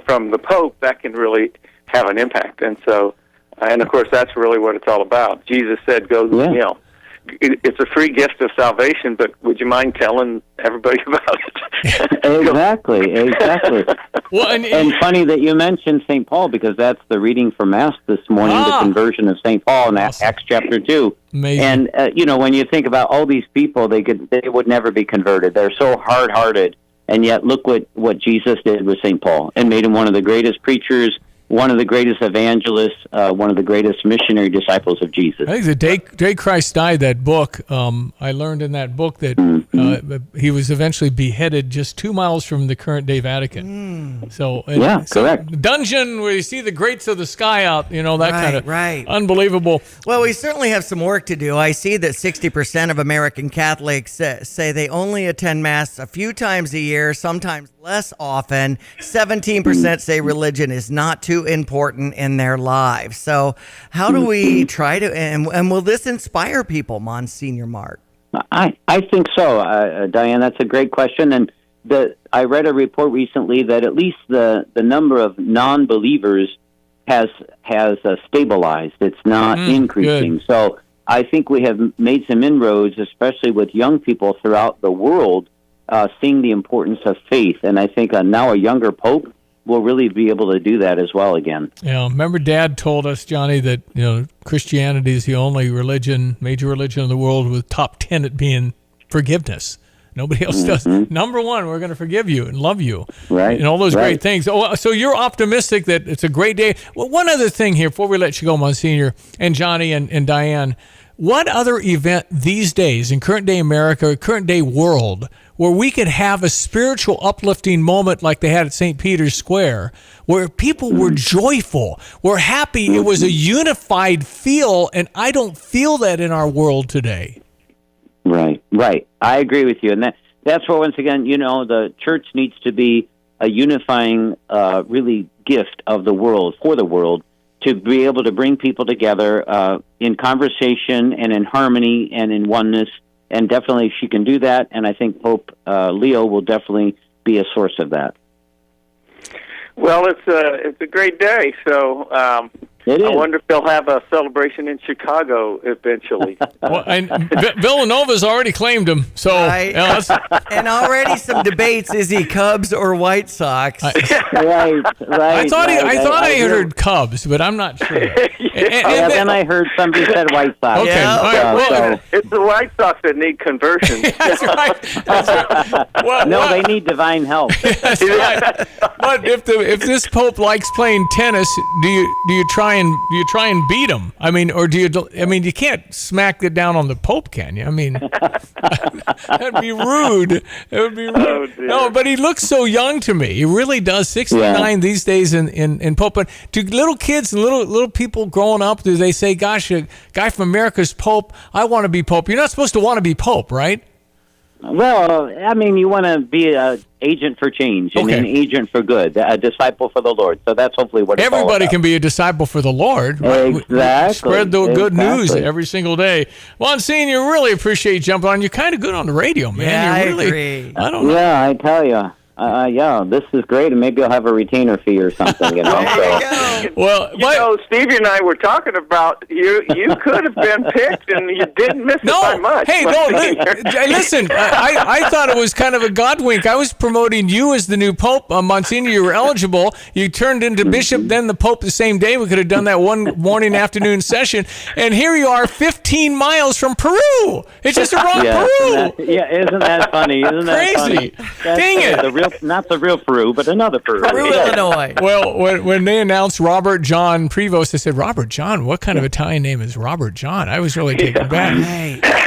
from the Pope that can really have an impact, and so and of course that's really what it's all about. Jesus said, "Go, it's a free gift of salvation, but would you mind telling everybody about it?" Exactly. Well, and funny that you mentioned St. Paul, because that's the reading for Mass this morning, the conversion of St. Paul in Acts chapter 2. Amazing. And when you think about all these people, they would never be converted. They're so hard-hearted, and yet look what Jesus did with St. Paul, and made him one of the greatest preachers one of the greatest evangelists, one of the greatest missionary disciples of Jesus. I think the day Christ died, that book, I learned in that book that he was eventually beheaded just 2 miles from the current day Vatican. So correct. Dungeon where you see the grates of the sky out, that kind of right. unbelievable. Well, we certainly have some work to do. I see that 60% of American Catholics say they only attend Mass a few times a year, sometimes less often. 17% say religion is not too important in their lives. So how do we try to, and will this inspire people, Monsignor Mark? I think so, Diane. That's a great question. And I read a report recently that at least the number of non-believers has stabilized. It's not increasing. Good. So I think we have made some inroads, especially with young people throughout the world, seeing the importance of faith. And I think now a younger pope will really be able to do that as well again. Yeah, remember Dad told us, Johnny, that Christianity is the only major religion in the world with top 10 at being forgiveness. Nobody else does. Number one, we're going to forgive you and love you. Right. And all those great things. Oh, so you're optimistic that it's a great day. Well, one other thing here before we let you go, Monsignor, and Johnny and Diane, what other event these days in current day America, current day world, where we could have a spiritual uplifting moment like they had at St. Peter's Square, where people were joyful, were happy, it was a unified feel, and I don't feel that in our world today. Right. I agree with you. And that's where, once again, the church needs to be a unifying, really gift of the world, for the world, to be able to bring people together in conversation and in harmony and in oneness. And definitely she can do that. And I think Pope Leo will definitely be a source of that. Well, it's a great day. So it is. I wonder if they'll have a celebration in Chicago eventually. Well, and Villanova's already claimed him. So right. And already some debates: is he Cubs or White Sox? Right. I thought I heard Cubs, but I'm not sure. And then I heard somebody said White Sox. Okay, yeah. It's the White Sox that need conversion. That's right. Well, they need divine help. That's right. But if this Pope likes playing tennis, do you try and beat him? I mean, or do you? I mean, you can't smack it down on the Pope, can you? I mean, that'd be rude. It would be rude. Oh, no, but he looks so young to me. He really does. 69 these days in Pope. But do little kids and little people growing up, do they say, "Gosh, a guy from America's Pope, I want to be Pope"? You're not supposed to want to be Pope, right? Well, I mean, you want to be an agent for change and an agent for good, a disciple for the Lord. So that's hopefully what it's all everybody about. can be a disciple for the Lord. Right? Exactly. We spread the good news every single day. Monsignor, really appreciate you jumping on. You're kind of good on the radio, man. Yeah, You're really, I agree. I don't know. Yeah, I tell you. This is great, and maybe I'll have a retainer fee or something. Well, Stevie and I were talking about you could have been picked, and you didn't miss it by much. Hey, listen, I thought it was kind of a God wink. I was promoting you as the new Pope. Monsignor, you were eligible. You turned into Bishop, then the Pope the same day. We could have done that one morning, afternoon session. And here you are 15 miles from Peru. It's just around Peru. Isn't that funny? Isn't that crazy? Funny? Dang it. Not the real Peru, but another Peru. Illinois. Well, when they announced Robert John Prevost, I said, Robert John? What kind of Italian name is Robert John? I was really taken back.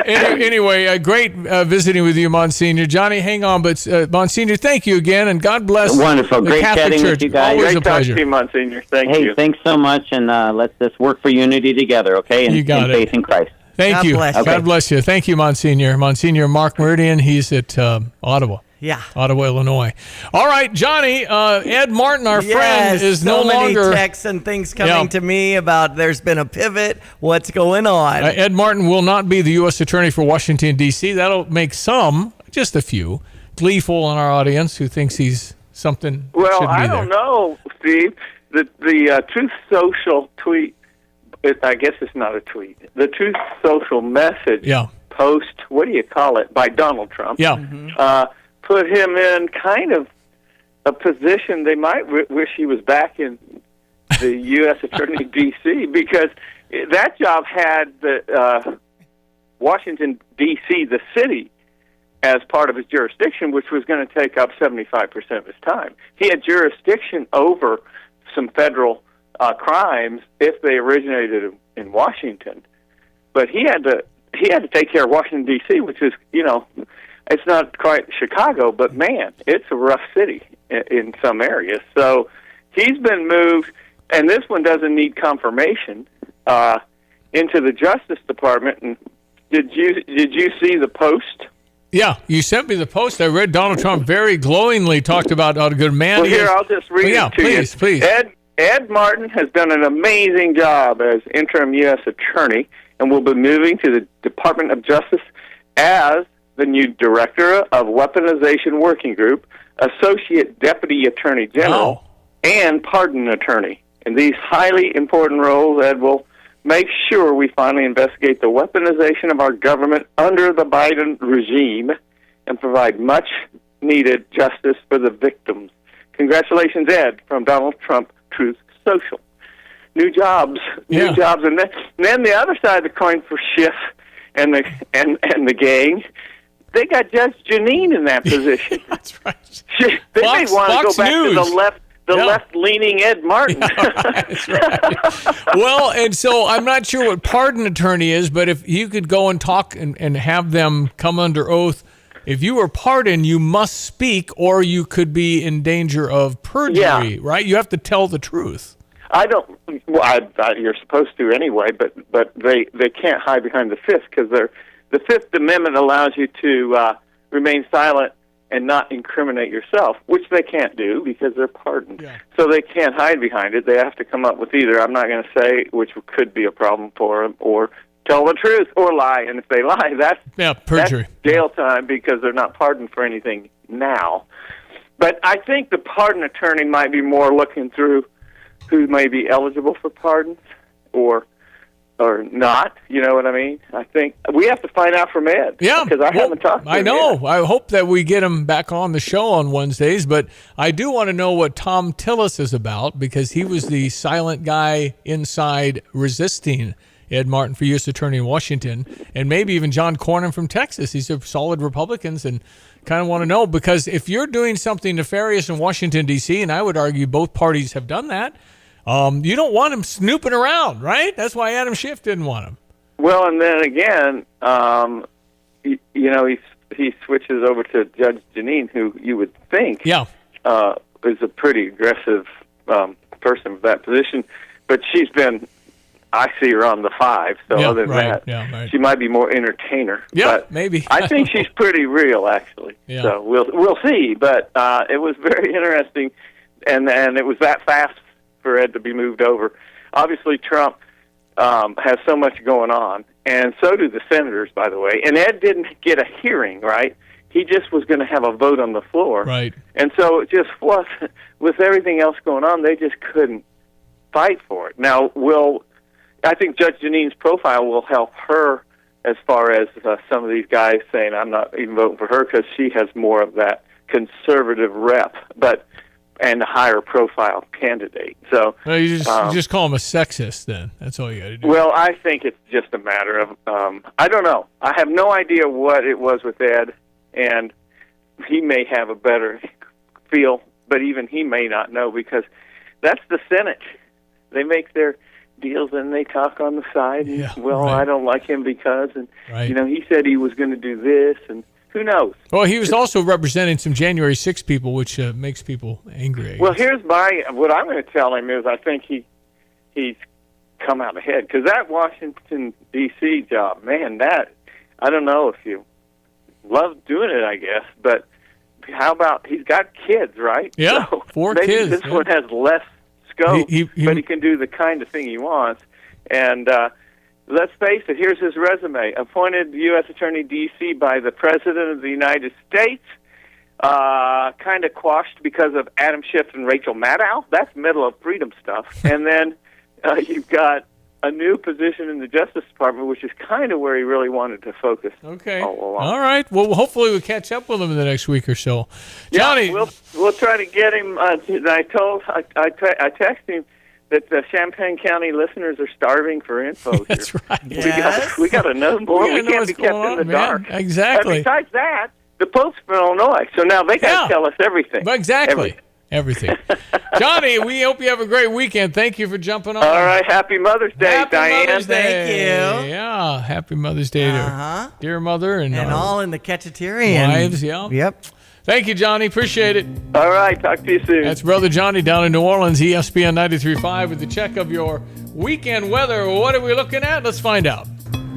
Anyway, great visiting with you, Monsignor. Johnny, hang on, but Monsignor, thank you again, and God bless Wonderful. the Great Catholic chatting Church. with you guys. Always Great a pleasure. talking to you, Monsignor. Thank you. Hey, thanks so much, and let's just work for unity together, okay? And You got in it. faith in Christ. Thank you. bless you. God bless you. Thank you, Monsignor. Monsignor Mark Meridian, he's at Ottawa. Yeah. Ottawa, Illinois. All right, Johnny, Ed Martin, our friend, is no longer... so many texts and things coming to me about there's been a pivot. What's going on? Ed Martin will not be the U.S. Attorney for Washington, D.C. That'll make some, just a few, gleeful in our audience who thinks he's something Well, shouldn't be I don't there. know, Steve. The Truth Social tweet, I guess it's not a tweet, the Truth Social message post, what do you call it, by Donald Trump. Yeah. Put him in kind of a position they might wish he was back in the U.S. Attorney D.C. because that job had the Washington, D.C., the city, as part of his jurisdiction, which was going to take up 75% of his time. He had jurisdiction over some federal crimes if they originated in Washington. But he had to take care of Washington, D.C., which is, it's not quite Chicago, but, man, it's a rough city in some areas. So he's been moved, and this one doesn't need confirmation, into the Justice Department. And did you see the post? Yeah, you sent me the post. I read Donald Trump very glowingly talked about how good man he is. Well, here, I'll just read it to you. Please. Ed Martin has done an amazing job as interim U.S. attorney and will be moving to the Department of Justice as the new director of Weaponization Working Group, Associate Deputy Attorney General, and Pardon Attorney. In these highly important roles, Ed will make sure we finally investigate the weaponization of our government under the Biden regime and provide much-needed justice for the victims. Congratulations, Ed, from Donald Trump Truth Social. New jobs, and then the other side of the coin for Schiff and the gang, they got Judge Janine in that position. That's right. They may want to go back to the left-leaning Ed Martin. That's right. Well, and so I'm not sure what pardon attorney is, but if you could go and talk and have them come under oath, if you were pardoned, you must speak, or you could be in danger of perjury, right? You have to tell the truth. You're supposed to anyway, but they can't hide behind the Fifth, because the Fifth Amendment allows you to remain silent and not incriminate yourself, which they can't do because they're pardoned. Yeah. So they can't hide behind it. They have to come up with either, I'm not going to say, which could be a problem for them, or tell the truth or lie. And if they lie, that's perjury. That's jail time, because they're not pardoned for anything now. But I think the pardon attorney might be more looking through who may be eligible for pardons or not, you know what I mean? I think we have to find out from Ed. Yeah. Because I haven't talked to him. I know. Yet. I hope that we get him back on the show on Wednesdays, but I do want to know what Tom Tillis is about, because he was the silent guy inside resisting Ed Martin for U.S. Attorney in Washington, and maybe even John Cornyn from Texas. These are solid Republicans, and kind of want to know, because if you're doing something nefarious in Washington, D.C., and I would argue both parties have done that, you don't want him snooping around, right? That's why Adam Schiff didn't want him. Well, and then again, he switches over to Judge Janine, who you would think is a pretty aggressive person for that position, but I see her on the 5, so other than that, she might be more entertainer. Yeah, but maybe. I think she's pretty real, actually. Yeah. So we'll see, but it was very interesting, and it was that fast for Ed to be moved over. Obviously, Trump has so much going on, and so do the senators, by the way. And Ed didn't get a hearing, right? He just was going to have a vote on the floor. Right. And so it just was, with everything else going on, they just couldn't fight for it. Now, I think Judge Janine's profile will help her as far as some of these guys saying, I'm not even voting for her, because she has more of that conservative rep, and a higher profile candidate. So you just call him a sexist then. That's all you got to do. Well, I think it's just a matter of, I don't know. I have no idea what it was with Ed, and he may have a better feel, but even he may not know, because that's the Senate. They make their deals and they talk on the side. And, I don't like him because, and he said he was going to do this, and who knows? Well, he was also representing some January 6 people, which makes people angry. Well, here's what I'm going to tell him is I think he's come out ahead, because that Washington, D.C. job, man, I don't know if you love doing it, I guess, but how about he's got kids, right? Yeah, so 4 maybe kids. This one has less scope, but he can do the kind of thing he wants. And let's face it, here's his resume. Appointed U.S. Attorney D.C. by the President of the United States, kind of quashed because of Adam Schiff and Rachel Maddow. That's middle of freedom stuff. And then you've got a new position in the Justice Department, which is kind of where he really wanted to focus. Okay. All along. All right. Well, hopefully we'll catch up with him in the next week or so. Johnny. Yeah, we'll try to get him. I texted him that the Champaign County listeners are starving for info. That's here. right. Yes. We got to know more. We can't be kept in the dark. Exactly. And besides that, the Pope's from Illinois, so now they got to tell us everything. Exactly. Everything. Johnny, we hope you have a great weekend. Thank you for jumping on. All right. Happy Mother's Day, Happy Diane. Mother's Day. Thank you. Yeah. Happy Mother's Day to dear mother and all in the Cachetarian. Wives. Yeah. Yep. Thank you, Johnny. Appreciate it. All right. Talk to you soon. That's Brother Johnny down in New Orleans, ESPN 93.5 with the check of your weekend weather. What are we looking at? Let's find out.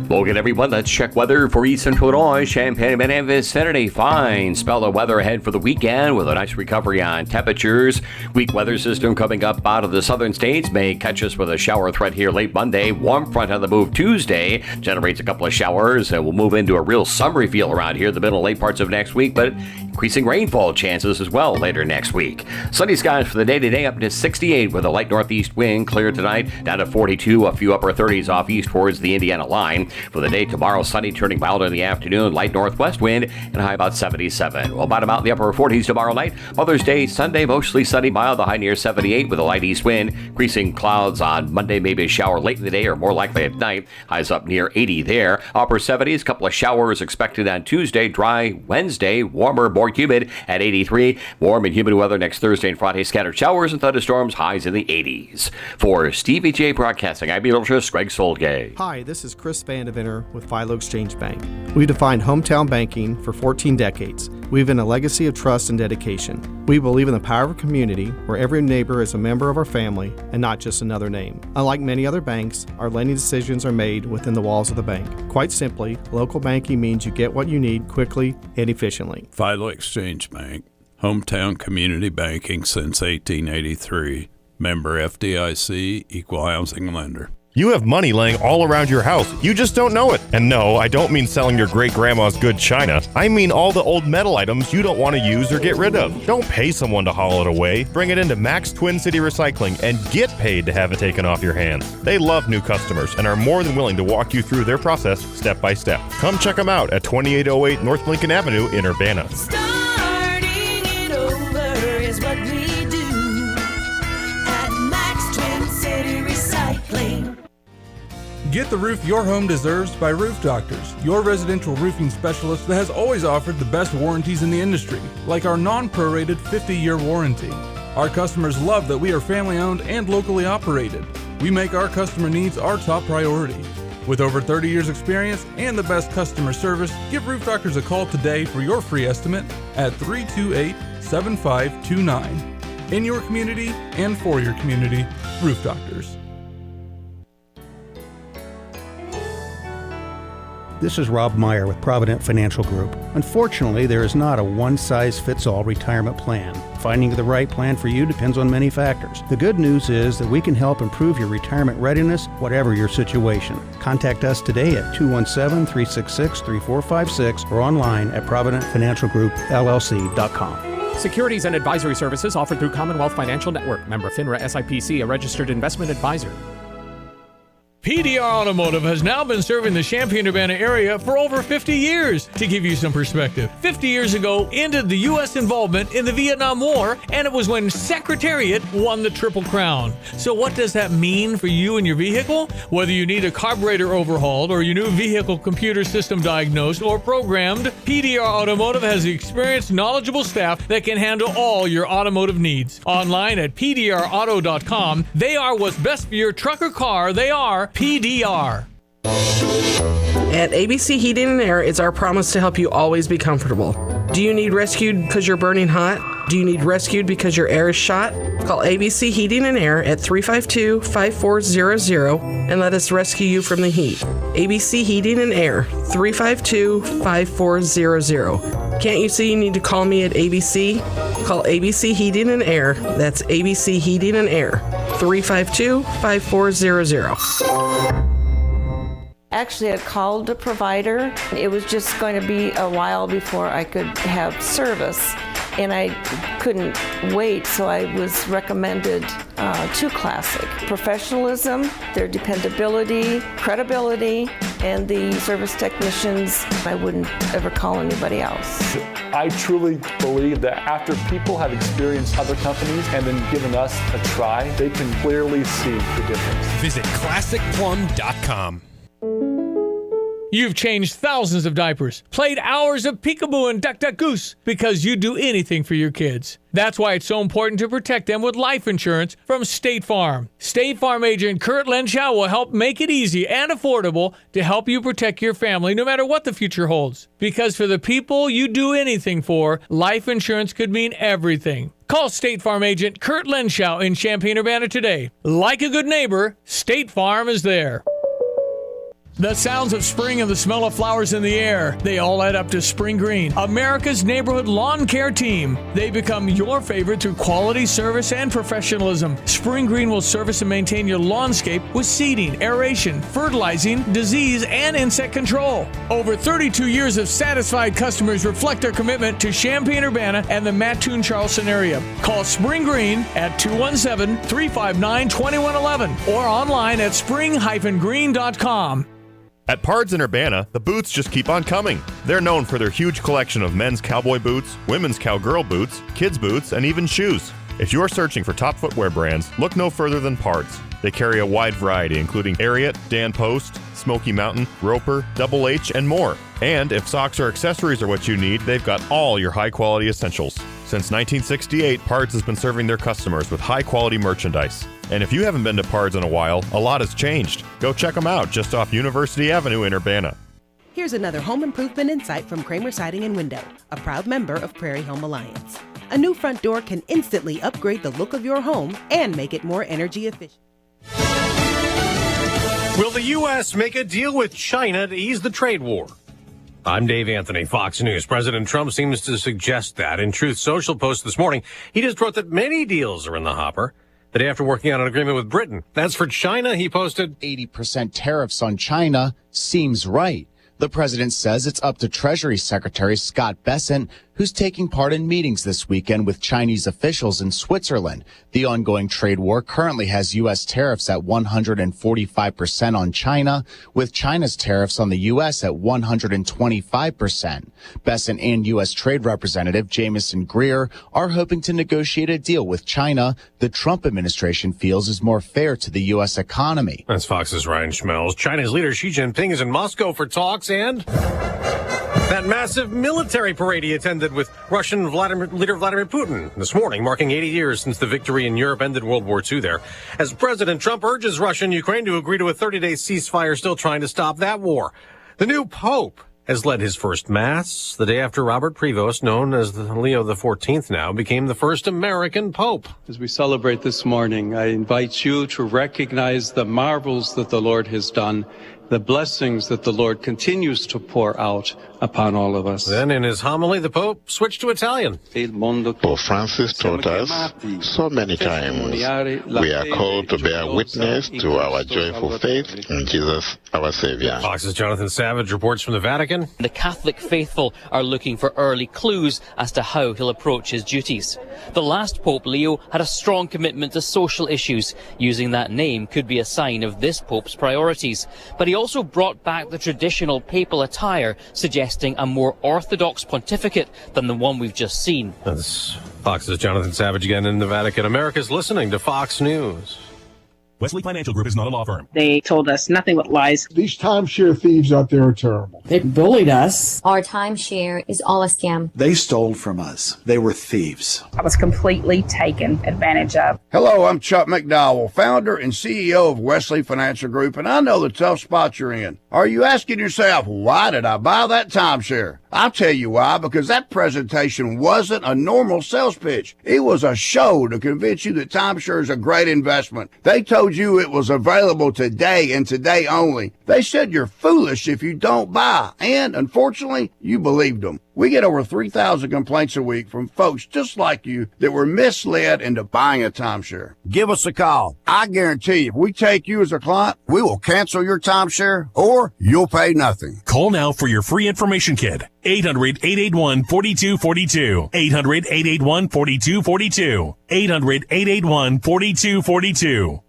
Well, good everyone. Let's check weather for East Central Illinois, Champaign and vicinity. Fine spell of weather ahead for the weekend with a nice recovery on temperatures. Weak weather system coming up out of the southern states may catch us with a shower threat here late Monday. Warm front on the move Tuesday generates a couple of showers and we'll move into a real summery feel around here the middle late parts of next week, but increasing rainfall chances as well later next week. Sunny skies for the day today up to 68 with a light northeast wind. Clear tonight down to 42, a few upper 30s off east towards the Indiana line. For the day tomorrow, sunny turning mild in the afternoon, light northwest wind, and high about 77. We'll bottom out in the upper 40s tomorrow night. Mother's Day Sunday, mostly sunny mild, the high near 78 with a light east wind. Increasing clouds on Monday, maybe a shower late in the day or more likely at night. Highs up near 80 there. Upper 70s, couple of showers expected on Tuesday. Dry Wednesday, warmer, more humid at 83. Warm and humid weather next Thursday and Friday. Scattered showers and thunderstorms, highs in the 80s. For Stevie J Broadcasting, I'm Beatrice Greg Solgay. Hi, this is Chris Vandeventer with Philo Exchange Bank. We've defined hometown banking for 14 decades. We have been a legacy of trust and dedication. We believe in the power of a community where every neighbor is a member of our family and not just another name. Unlike many other banks, our lending decisions are made within the walls of the bank. Quite simply, local banking means you get what you need quickly and efficiently. Philo Exchange Bank, hometown community banking since 1883. Member FDIC, equal housing lender. You have money laying all around your house. You just don't know it. And no, I don't mean selling your great-grandma's good china. I mean all the old metal items you don't want to use or get rid of. Don't pay someone to haul it away. Bring it into Max Twin City Recycling and get paid to have it taken off your hands. They love new customers and are more than willing to walk you through their process step by step. Come check them out at 2808 North Lincoln Avenue in Urbana. Starting it over is what we do at Max Twin City Recycling. Get the roof your home deserves by Roof Doctors, your residential roofing specialist that has always offered the best warranties in the industry, like our non-prorated 50-year warranty. Our customers love that we are family-owned and locally operated. We make our customer needs our top priority. With over 30 years experience and the best customer service, give Roof Doctors a call today for your free estimate at 328-7529. In your community and for your community, Roof Doctors. This is Rob Meyer with Provident Financial Group. Unfortunately, there is not a one-size-fits-all retirement plan. Finding the right plan for you depends on many factors. The good news is that we can help improve your retirement readiness, whatever your situation. Contact us today at 217-366-3456 or online at ProvidentFinancialGroupLLC.com. Securities and advisory services offered through Commonwealth Financial Network. Member FINRA SIPC, a registered investment advisor. PDR Automotive has now been serving the Champaign-Urbana area for over 50 years. To give you some perspective, 50 years ago ended the U.S. involvement in the Vietnam War, and it was when Secretariat won the Triple Crown. So what does that mean for you and your vehicle? Whether you need a carburetor overhauled or your new vehicle computer system diagnosed or programmed, PDR Automotive has the experienced, knowledgeable staff that can handle all your automotive needs. Online at pdrauto.com, they are what's best for your truck or car. They are PDR. At ABC Heating and Air, it's our promise to help you always be comfortable. Do you need rescued because you're burning hot? Do you need rescued because your air is shot? Call ABC Heating and Air at 352-5400 and let us rescue you from the heat. ABC Heating and Air, 352-5400. Can't you see you need to call me at ABC? Call ABC Heating and Air. That's ABC Heating and Air, 352-5400. Actually, I called the provider. It was just going to be a while before I could have service, and I couldn't wait, so I was recommended to Classic. Professionalism, their dependability, credibility, and the service technicians, I wouldn't ever call anybody else. I truly believe that after people have experienced other companies and then given us a try, they can clearly see the difference. Visit ClassicPlum.com. You've changed thousands of diapers, played hours of peekaboo and duck duck goose because you do anything for your kids. That's why it's so important to protect them with life insurance from State Farm. State Farm agent Kurt Lenschow will help make it easy and affordable to help you protect your family no matter what the future holds. Because for the people you do anything for, life insurance could mean everything. Call State Farm agent Kurt Lenschow in Champaign-Urbana today. Like a good neighbor, State Farm is there. The sounds of spring and the smell of flowers in the air, they all add up to Spring Green, America's neighborhood lawn care team. They become your favorite through quality service and professionalism. Spring Green will service and maintain your lawnscape with seeding, aeration, fertilizing, disease, and insect control. Over 32 years of satisfied customers reflect their commitment to Champaign-Urbana and the Mattoon-Charleston area. Call Spring Green at 217-359-2111 or online at spring-green.com. At Pards in Urbana, the boots just keep on coming. They're known for their huge collection of men's cowboy boots, women's cowgirl boots, kids' boots, and even shoes. If you're searching for top footwear brands, look no further than Pards. They carry a wide variety, including Ariat, Dan Post, Smoky Mountain, Roper, Double H, and more. And if socks or accessories are what you need, they've got all your high-quality essentials. Since 1968, Pards has been serving their customers with high-quality merchandise. And if you haven't been to Pards in a while, a lot has changed. Go check them out just off University Avenue in Urbana. Here's another home improvement insight from Kramer Siding and Window, a proud member of Prairie Home Alliance. A new front door can instantly upgrade the look of your home and make it more energy efficient. Will the U.S. make a deal with China to ease the trade war? I'm Dave Anthony, Fox News. President Trump seems to suggest that. In Truth Social post this morning, he just wrote that many deals are in the hopper the day after working out an agreement with Britain. As for China, he posted 80% tariffs on China seems right. The president says it's up to Treasury Secretary Scott Bessent, who's taking part in meetings this weekend with Chinese officials in Switzerland. The ongoing trade war currently has U.S. tariffs at 145% on China, with China's tariffs on the U.S. at 125%. Bessent and U.S. Trade Representative Jamieson Greer are hoping to negotiate a deal with China the Trump administration feels is more fair to the U.S. economy. That's Fox's Ryan Schmelz. China's leader Xi Jinping is in Moscow for talks, and that massive military parade he attended with Russian leader Vladimir Putin this morning, marking 80 years since the victory in Europe ended World War II there. As President Trump urges Russia and Ukraine to agree to a 30-day ceasefire, still trying to stop that war. The new Pope has led his first Mass the day after Robert Prevost, known as Leo XIV now, became the first American Pope. As we celebrate this morning, I invite you to recognize the marvels that the Lord has done, the blessings that the Lord continues to pour out upon all of us. Then in his homily, the Pope switched to Italian. Pope Francis taught us so many times we are called to bear witness to our joyful faith in Jesus, our Savior. Fox's Jonathan Savage reports from the Vatican. The Catholic faithful are looking for early clues as to how he'll approach his duties. The last Pope, Leo, had a strong commitment to social issues. Using that name could be a sign of this Pope's priorities. But he also brought back the traditional papal attire, suggesting a more orthodox pontificate than the one we've just seen. That's Fox's Jonathan Savage again in the Vatican. America's listening to Fox News. Wesley Financial Group is not a law firm. They told us nothing but lies. These timeshare thieves out there are terrible. They bullied us. Our timeshare is all a scam. They stole from us. They were thieves. I was completely taken advantage of. Hello, I'm Chuck McDowell, founder and CEO of Wesley Financial Group, and I know the tough spot you're in. Are you asking yourself, why did I buy that timeshare? I'll tell you why, because that presentation wasn't a normal sales pitch. It was a show to convince you that timeshare is a great investment. They told you it was available today and today only. They said you're foolish if you don't buy, and unfortunately, you believed them. We get over 3,000 complaints a week from folks just like you that were misled into buying a timeshare. Give us a call. I guarantee if we take you as a client, we will cancel your timeshare or you'll pay nothing. Call now for your free information kit. 800-881-4242. 800-881-4242. 800-881-4242.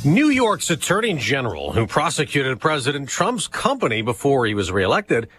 New York's Attorney General, who prosecuted President Trump's company before he was reelected,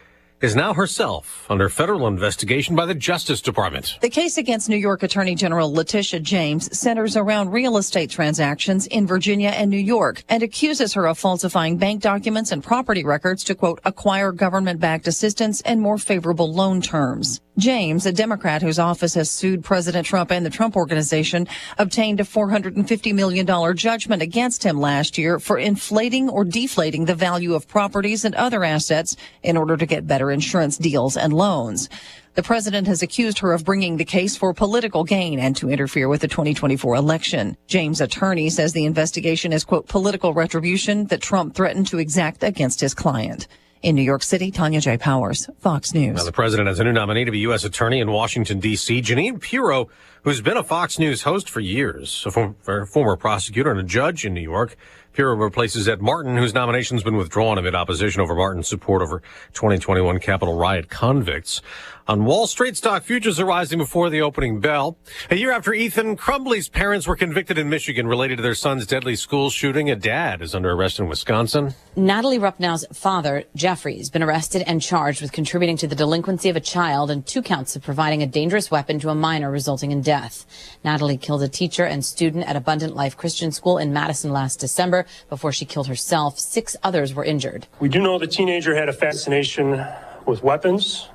is now herself under federal investigation by the Justice Department. The case against New York Attorney General Letitia James centers around real estate transactions in Virginia and New York and accuses her of falsifying bank documents and property records to, quote, acquire government-backed assistance and more favorable loan terms. James, a Democrat whose office has sued President Trump and the Trump Organization, obtained a $450 million judgment against him last year for inflating or deflating the value of properties and other assets in order to get better insurance deals and loans. The president has accused her of bringing the case for political gain and to interfere with the 2024 election. James' attorney says the investigation is, quote, political retribution that Trump threatened to exact against his client. In New York City, Tanya J. Powers, Fox News. Now, the president has a new nominee to be U.S. Attorney in Washington, D.C., Jeanine Pirro, who's been a Fox News host for years, a former prosecutor and a judge in New York. Pirro replaces Ed Martin, whose nomination's been withdrawn amid opposition over Martin's support over 2021 Capitol riot convicts. On Wall Street, stock futures are rising before the opening bell. A year after Ethan Crumbley's parents were convicted in Michigan related to their son's deadly school shooting, a dad is under arrest in Wisconsin. Natalie Rupnow's father, Jeffrey, has been arrested and charged with contributing to the delinquency of a child and 2 counts of providing a dangerous weapon to a minor resulting in death. Natalie killed a teacher and student at Abundant Life Christian School in Madison last December before she killed herself. 6 others were injured. We do know the teenager had a fascination with weapons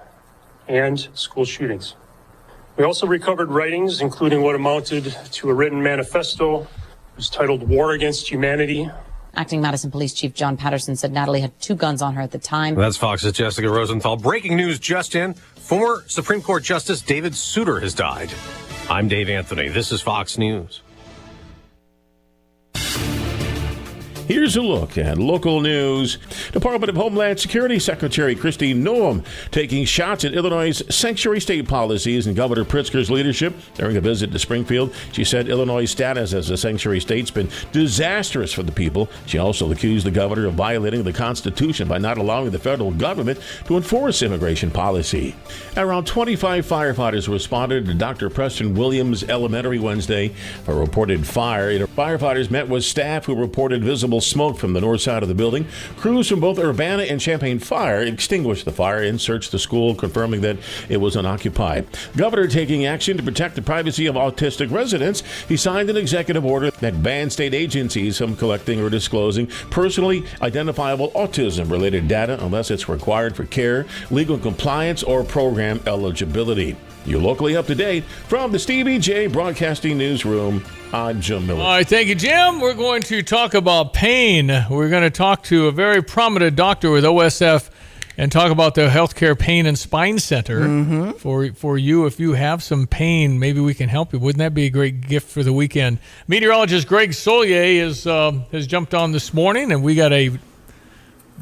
and school shootings. We also recovered writings, including what amounted to a written manifesto. It was titled War Against Humanity. Acting Madison Police Chief John Patterson said Natalie had 2 guns on her at the time. That's Fox's Jessica Rosenthal. Breaking news just in. Former Supreme Court Justice David Souter has died. I'm Dave Anthony. This is Fox News. Here's a look at local news. Department of Homeland Security Secretary Kristi Noem taking shots at Illinois' sanctuary state policies and Governor Pritzker's leadership during a visit to Springfield. She said Illinois' status as a sanctuary state's been disastrous for the people. She also accused the governor of violating the Constitution by not allowing the federal government to enforce immigration policy. Around 25 firefighters responded to Dr. Preston Williams Elementary Wednesday for a reported fire. Firefighters met with staff who reported visible smoke from the north side of the building. Crews from both Urbana and Champaign Fire extinguished the fire and searched the school, confirming that it was unoccupied. Governor taking action to protect the privacy of autistic residents. He signed an executive order that bans state agencies from collecting or disclosing personally identifiable autism-related data unless it's required for care, legal compliance, or program eligibility. You're locally up to date from the Stevie J Broadcasting Newsroom. I'm Jim Miller. All right, thank you, Jim. We're going to talk about pain. We're going to talk to a very prominent doctor with OSF and talk about the Healthcare Pain and Spine Center. For you, if you have some pain, maybe we can help you. Wouldn't that be a great gift for the weekend? Meteorologist Greg Solier has jumped on this morning, and we got a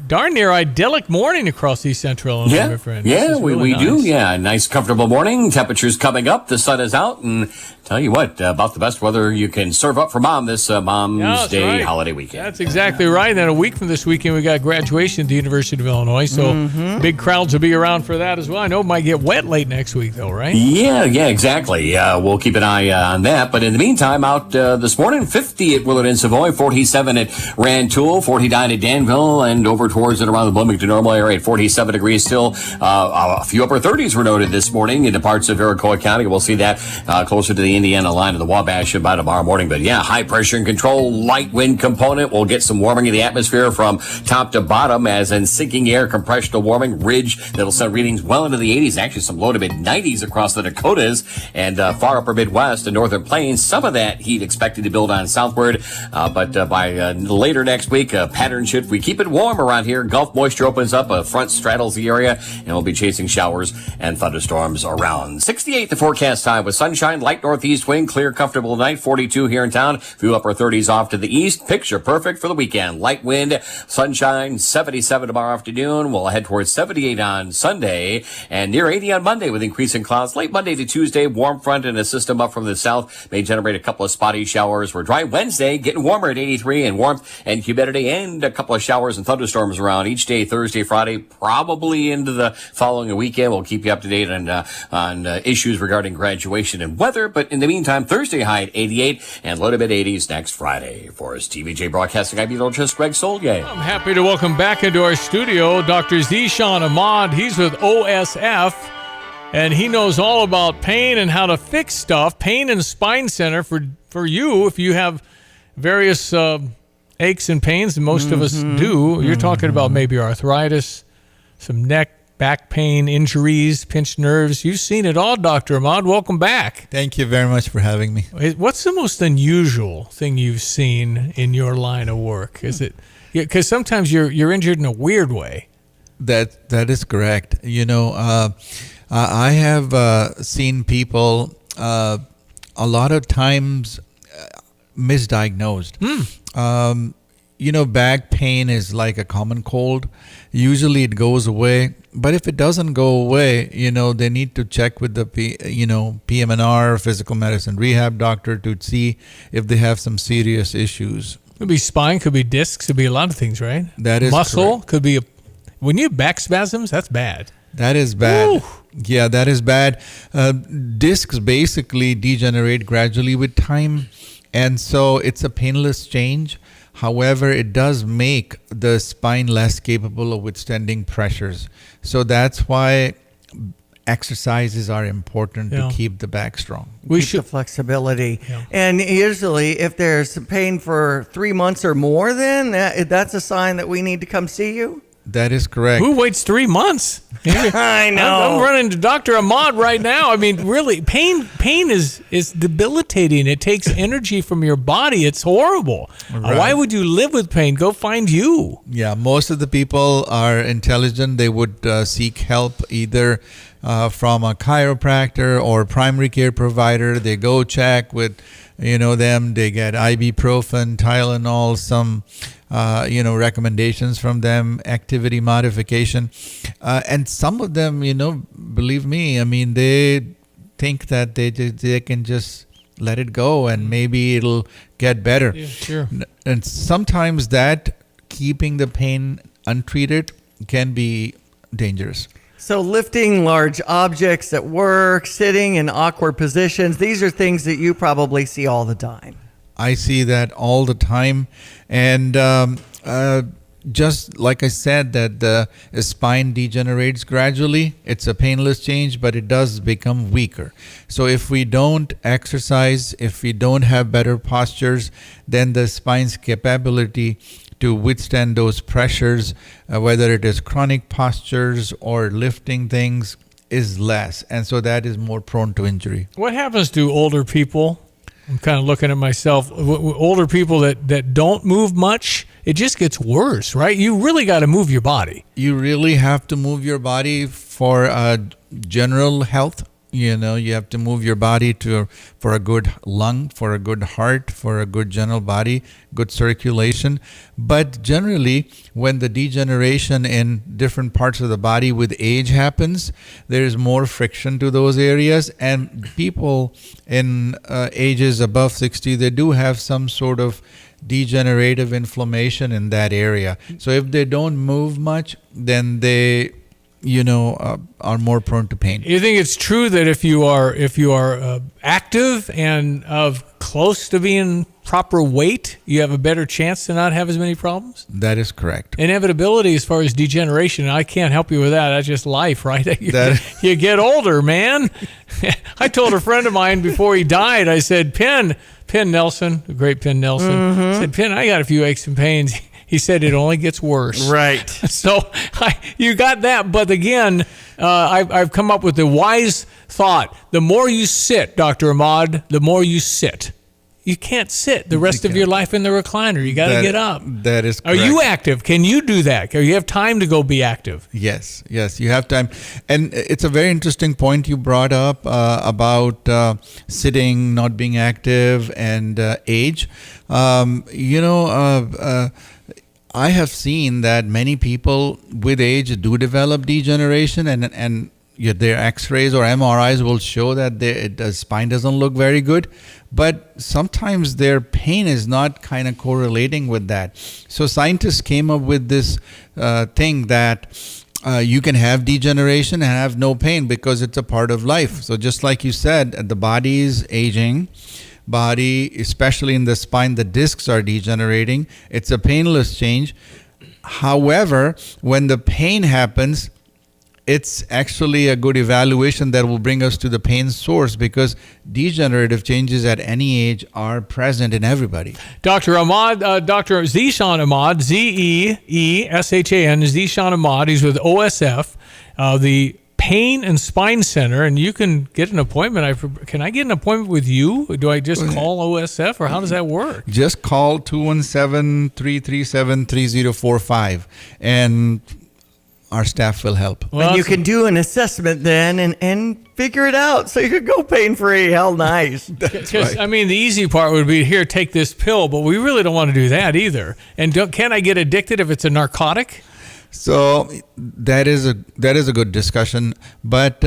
darn near idyllic morning across East Central Illinois, my friend. Yeah, really we nice. do. Yeah, nice, comfortable morning. Temperatures coming up. The sun is out. And tell you what, about the best weather you can serve up for Mom this Mom's Day holiday weekend. That's exactly right. And then a week from this weekend, we got graduation at the University of Illinois. So big crowds will be around for that as well. I know it might get wet late next week, though, right? Yeah, exactly. We'll keep an eye on that. But in the meantime, out this morning, 50 at Willard and Savoy, 47 at Rantoul, 49 at Danville, and over towards and around the Bloomington Normal area at 47 degrees still. A few upper 30s were noted this morning in the parts of Iroquois County. We'll see that closer to the Indiana line of the Wabash by tomorrow morning. But yeah, high pressure and control, light wind component. We'll get some warming of the atmosphere from top to bottom, as in sinking air, compressional warming, ridge that'll set readings well into the 80s. Actually, some low to mid 90s across the Dakotas and far upper Midwest and Northern Plains. Some of that heat expected to build on southward, but by later next week, pattern shift. We keep it warm around here. Gulf moisture opens up, a front straddles the area, and we'll be chasing showers and thunderstorms around. 68 the forecast time with sunshine, light northeast wind, clear, comfortable night. 42 here in town. Few upper 30s off to the east. Picture perfect for the weekend. Light wind, sunshine, 77 tomorrow afternoon. We'll head towards 78 on Sunday and near 80 on Monday with increasing clouds. Late Monday to Tuesday, warm front and a system up from the south may generate a couple of spotty showers. We're dry Wednesday, getting warmer at 83 and warmth and humidity and a couple of showers and thunderstorms thunderstorms around each day, Thursday, Friday, probably into the following weekend. We'll keep you up to date on issues regarding graduation and weather. But in the meantime, Thursday high at 88 and low to mid 80s next Friday. For his TVJ Broadcasting, I'm meteorologist Greg Solgay. I'm happy to welcome back into our studio Dr. Zishan Ahmad. He's with OSF. And he knows all about pain and how to fix stuff. Pain and Spine Center for you if you have various aches and pains, and most of us do. You're talking about maybe arthritis, some neck, back pain, injuries, pinched nerves. You've seen it all, Dr. Ahmad. Welcome back. Thank you very much for having me. What's the most unusual thing you've seen in your line of work? Is it because sometimes you're injured in a weird way? That is correct. I have seen people a lot of times misdiagnosed. Back pain is like a common cold. Usually it goes away. But if it doesn't go away, they need to check with the PM&R, physical medicine rehab doctor to see if they have some serious issues. Could be spine, could be discs, could be a lot of things, right? That is muscle, correct. Could be when you have back spasms, that's bad. That is bad. Ooh. Yeah, that is bad. Discs basically degenerate gradually with time, and so it's a painless change. However, it does make the spine less capable of withstanding pressures. So that's why exercises are important to keep the back strong. We keep the flexibility. Yeah. And usually if there's pain for 3 months or more, then that's a sign that we need to come see you. That is correct. Who waits 3 months? I know. I'm running to Dr. Ahmad right now. I mean, really, pain is debilitating. It takes energy from your body. It's horrible. Right. Why would you live with pain? Go find you. Yeah, most of the people are intelligent. They would seek help either from a chiropractor or primary care provider. They go check with them. They get ibuprofen, Tylenol, some recommendations from them, activity modification. And some of them, believe me, I mean, they think that they can just let it go and maybe it'll get better. Yeah, sure. And sometimes that keeping the pain untreated can be dangerous. So lifting large objects at work, sitting in awkward positions, these are things that you probably see all the time. I see that all the time. And just like I said, that the spine degenerates gradually. It's a painless change, but it does become weaker. So if we don't exercise, if we don't have better postures, then the spine's capability to withstand those pressures, whether it is chronic postures or lifting things, is less. And so that is more prone to injury. What happens to older people? I'm kind of looking at myself. Older people that don't move much, it just gets worse, right? You really got to move your body. You really have to move your body for general health. You have to move your body for a good lung, for a good heart, for a good general body, good circulation. But generally, when the degeneration in different parts of the body with age happens, there is more friction to those areas. And people in ages above 60, they do have some sort of degenerative inflammation in that area. So if they don't move much, then they are more prone to pain. You think it's true that if you are active and of close to being proper weight, you have a better chance to not have as many problems? That is correct. Inevitability as far as degeneration, I can't help you with that. That's just life, right? You get older, man. I told a friend of mine before he died, I said, Penn Nelson, the great Penn Nelson, I said, Penn, I got a few aches and pains. He said it only gets worse. Right. So you got that. But again, I've come up with the wise thought. The more you sit, Dr. Ahmad, the more you sit. You can't sit the rest of your life in the recliner. You got to get up. That is correct. Are you active? Can you do that? Or you have time to go be active? Yes, you have time. And it's a very interesting point you brought up about sitting, not being active, and age. I have seen that many people with age do develop degeneration, and their x-rays or MRIs will show that the spine doesn't look very good, but sometimes their pain is not kind of correlating with that. So scientists came up with this thing that you can have degeneration and have no pain because it's a part of life. So just like you said, the body is aging. Body, especially in the spine, the discs are degenerating. It's a painless change. However, when the pain happens, it's actually a good evaluation that will bring us to the pain source, because degenerative changes at any age are present in everybody. Dr. Ahmad, Dr. Zeeshan Ahmad, Zeeshan, Zeeshan Ahmad, he's with OSF, the Pain and Spine Center, and you can get an appointment. Can I get an appointment with you? Do I just call OSF, or how does that work? Just call 217-337-3045, and our staff will help. Well, and you can do an assessment then and figure it out, so you could go pain-free. Hell, nice. That's right. I mean, the easy part would be, here, take this pill, but we really don't want to do that either. And can I get addicted if it's a narcotic? So that is a good discussion, but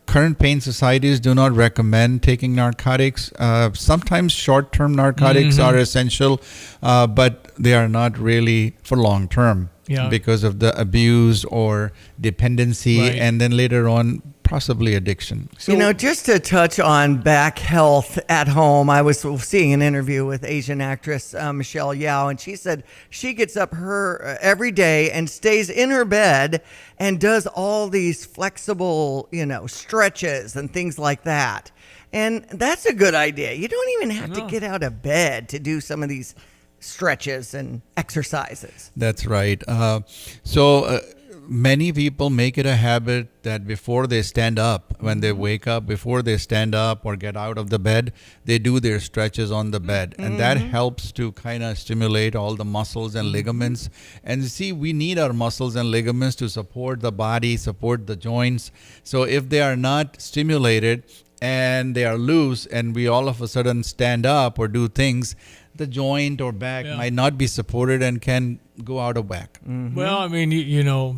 current pain societies do not recommend taking narcotics. Sometimes short-term narcotics are essential, but they are not really for long-term because of the abuse or dependency, and then later on possibly addiction. So, just to touch on back health at home, I was seeing an interview with Asian actress Michelle Yao, and she said she gets up every day and stays in her bed and does all these flexible, stretches and things like that. And that's a good idea. You don't even have to get out of bed to do some of these stretches and exercises. That's right. So many people make it a habit that before they stand up, when they wake up, before they stand up or get out of the bed, they do their stretches on the bed. And that helps to kind of stimulate all the muscles and ligaments. And see, we need our muscles and ligaments to support the body, support the joints. So if they are not stimulated and they are loose, and we all of a sudden stand up or do things, the joint or back might not be supported and can go out of whack. Well, I mean, you know,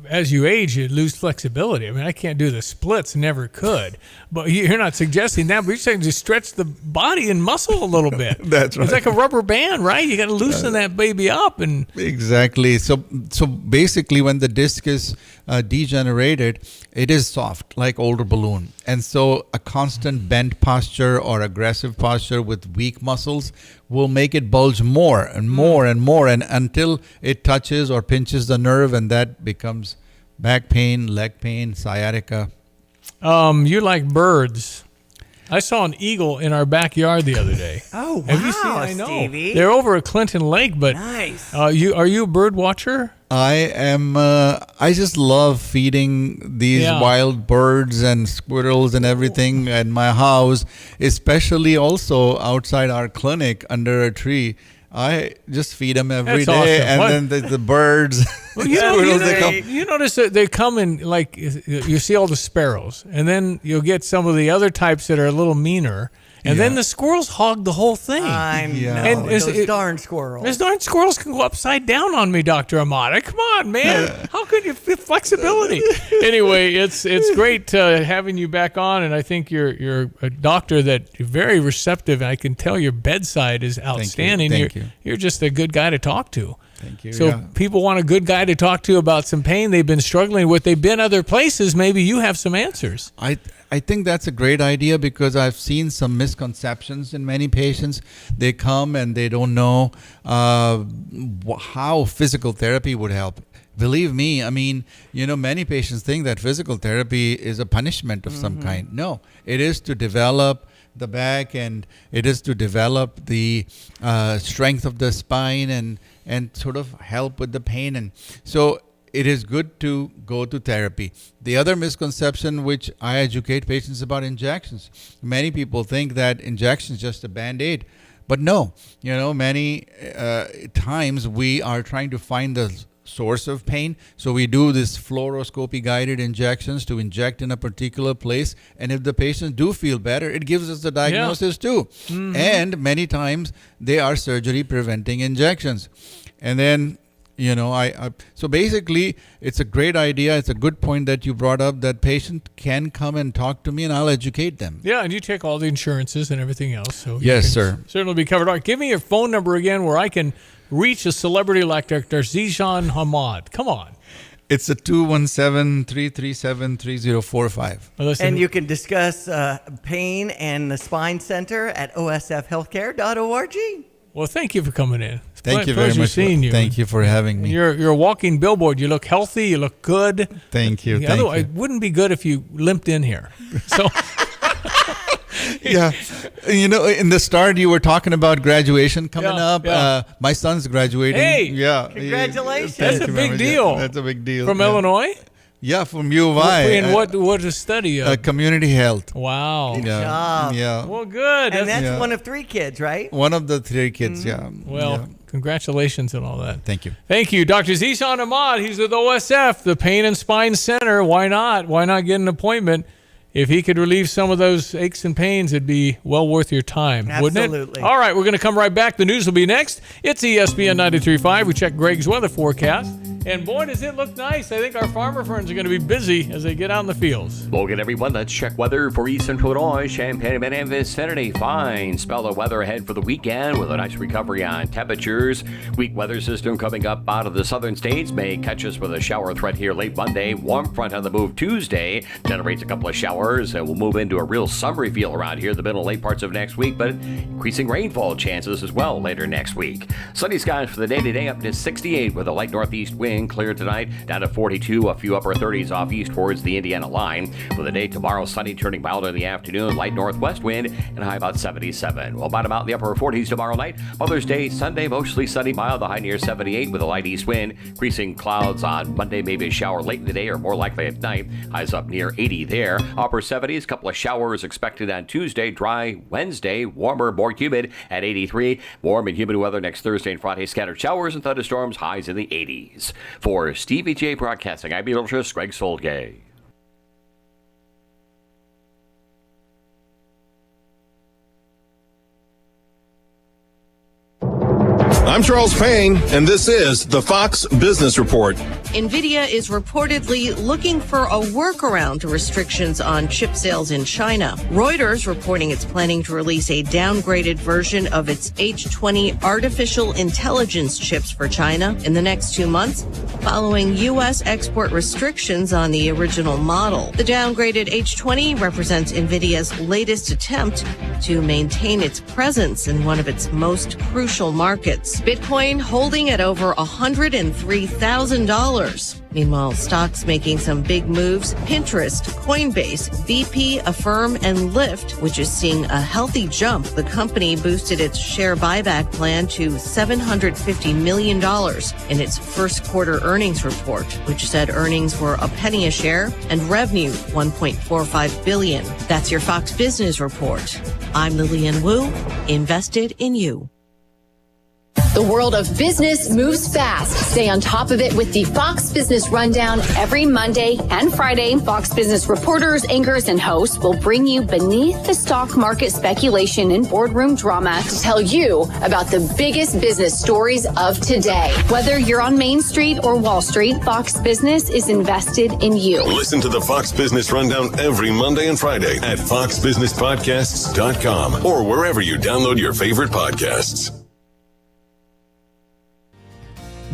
as you age, you lose flexibility. I mean, I can't do the splits, never could. But you're not suggesting that, but you're saying just stretch the body and muscle a little bit. That's right. It's like a rubber band, right? You got to loosen that baby up. And exactly. So basically, when the disc is degenerated, it is soft, like older balloon. And so a constant bent posture or aggressive posture with weak muscles will make it bulge more and more and more, and until it touches or pinches the nerve, and that becomes back pain, leg pain, sciatica. You like birds. I saw an eagle in our backyard the other day. Oh, wow, have you seen? I know. Stevie. They're over at Clinton Lake, but nice. Are you a bird watcher? I am. I just love feeding these wild birds and squirrels and everything at my house, especially also outside our clinic under a tree. I just feed them every day, and then the birds. Well, you notice that they come in, like, you see all the sparrows, and then you'll get some of the other types that are a little meaner. And then the squirrels hog the whole thing. I know. And those darn squirrels. Those darn squirrels can go upside down on me, Dr. Amata. Come on, man. How could you feel flexibility? Anyway, it's great having you back on, and I think you're a doctor that you're very receptive. And I can tell your bedside is outstanding. Thank you. You're just a good guy to talk to. Thank you. So if people want a good guy to talk to about some pain they've been struggling with, they've been other places, maybe you have some answers. I think that's a great idea, because I've seen some misconceptions in many patients. They come and they don't know how physical therapy would help. Believe me, I mean, many patients think that physical therapy is a punishment of some kind. No, it is to develop the back, and it is to develop the strength of the spine and sort of help with the pain. And so it is good to go to therapy. The other misconception which I educate patients about injections, many people think that injection is just a Band-Aid. But no, many times we are trying to find the source of pain. So we do this fluoroscopy guided injections to inject in a particular place. And if the patients do feel better, it gives us the diagnosis too. And many times they are surgery preventing injections. And then So basically, it's a great idea. It's a good point that you brought up, that patient can come and talk to me and I'll educate them. Yeah, and you take all the insurances and everything else. So yes, sir. Certainly be covered. All right, give me your phone number again where I can reach a celebrity like Dr. Zishan Hamad. Come on. It's a 217-337-3045. And you can discuss pain and the spine center at osfhealthcare.org. Well, thank you for coming in. Thank you very much. Seeing you. Thank you for having me. You're a walking billboard. You look healthy. You look good. Thank you. Otherwise, it wouldn't be good if you limped in here. So. Yeah. In the start, you were talking about graduation coming up. Yeah. My son's graduating. Hey! Yeah. Congratulations. That's a big deal. That's a big deal. From Illinois? Yeah, from U of I. And what to study? Community health. Wow. Good job. Yeah. Well, good. And that's one of 3 kids, right? One of the 3 kids, yeah. Well, congratulations and all that. Thank you. Thank you. Dr. Zishan Ahmad, he's with OSF, the Pain and Spine Center. Why not? Why not get an appointment? If he could relieve some of those aches and pains, it'd be well worth your time, wouldn't it? Absolutely. All right, we're going to come right back. The news will be next. It's ESPN 93.5. We check Greg's weather forecast. And boy, does it look nice. I think our farmer friends are going to be busy as they get out in the fields. Well, good, everyone. Let's check weather for East Central Illinois, Champaign and vicinity. Fine spell of weather ahead for the weekend with a nice recovery on temperatures. Weak weather system coming up out of the southern states may catch us with a shower threat here late Monday. Warm front on the move Tuesday generates a couple of showers, and we'll move into a real summery feel around here the middle and late parts of next week, but increasing rainfall chances as well later next week. Sunny skies for the day today up to 68 with a light northeast wind. Clear tonight down to 42, a few upper 30s off east towards the Indiana line. For the day tomorrow, sunny turning mild in the afternoon, light northwest wind, and high about 77. We'll bottom out in the upper 40s tomorrow night. Mother's Day Sunday, mostly sunny mild, the high near 78 with a light east wind. Increasing clouds on Monday, maybe a shower late in the day or more likely at night. Highs up near 80 there. Upper 70s, couple of showers expected on Tuesday. Dry Wednesday, warmer, more humid at 83. Warm and humid weather next Thursday and Friday. Scattered showers and thunderstorms, highs in the 80s. For Stevie J Broadcasting, I'm meteorologist Greg Solgay. I'm Charles Payne, and this is the Fox Business Report. NVIDIA is reportedly looking for a workaround to restrictions on chip sales in China. Reuters reporting it's planning to release a downgraded version of its H20 artificial intelligence chips for China in the next 2 months, following U.S. export restrictions on the original model. The downgraded H20 represents NVIDIA's latest attempt to maintain its presence in one of its most crucial markets. Bitcoin holding at over $103,000. Meanwhile, stocks making some big moves. Pinterest, Coinbase, BP, Affirm, and Lyft, which is seeing a healthy jump. The company boosted its share buyback plan to $750 million in its first quarter earnings report, which said earnings were a penny a share and revenue $1.45 billion. That's your Fox Business Report. I'm Lillian Wu, invested in you. The world of business moves fast. Stay on top of it with the Fox Business Rundown every Monday and Friday. Fox Business reporters, anchors, and hosts will bring you beneath the stock market speculation and boardroom drama to tell you about the biggest business stories of today. Whether you're on Main Street or Wall Street, Fox Business is invested in you. Listen to the Fox Business Rundown every Monday and Friday at foxbusinesspodcasts.com or wherever you download your favorite podcasts.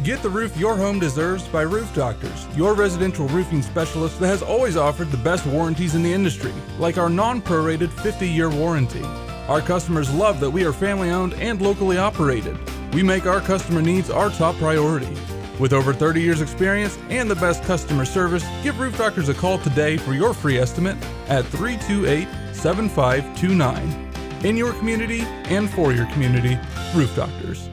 Get the roof your home deserves by Roof Doctors, your residential roofing specialist that has always offered the best warranties in the industry, like our non-prorated 50-year warranty. Our customers love that we are family-owned and locally operated. We make our customer needs our top priority. With over 30 years experience and the best customer service, give Roof Doctors a call today for your free estimate at 328-7529. In your community and for your community, Roof Doctors.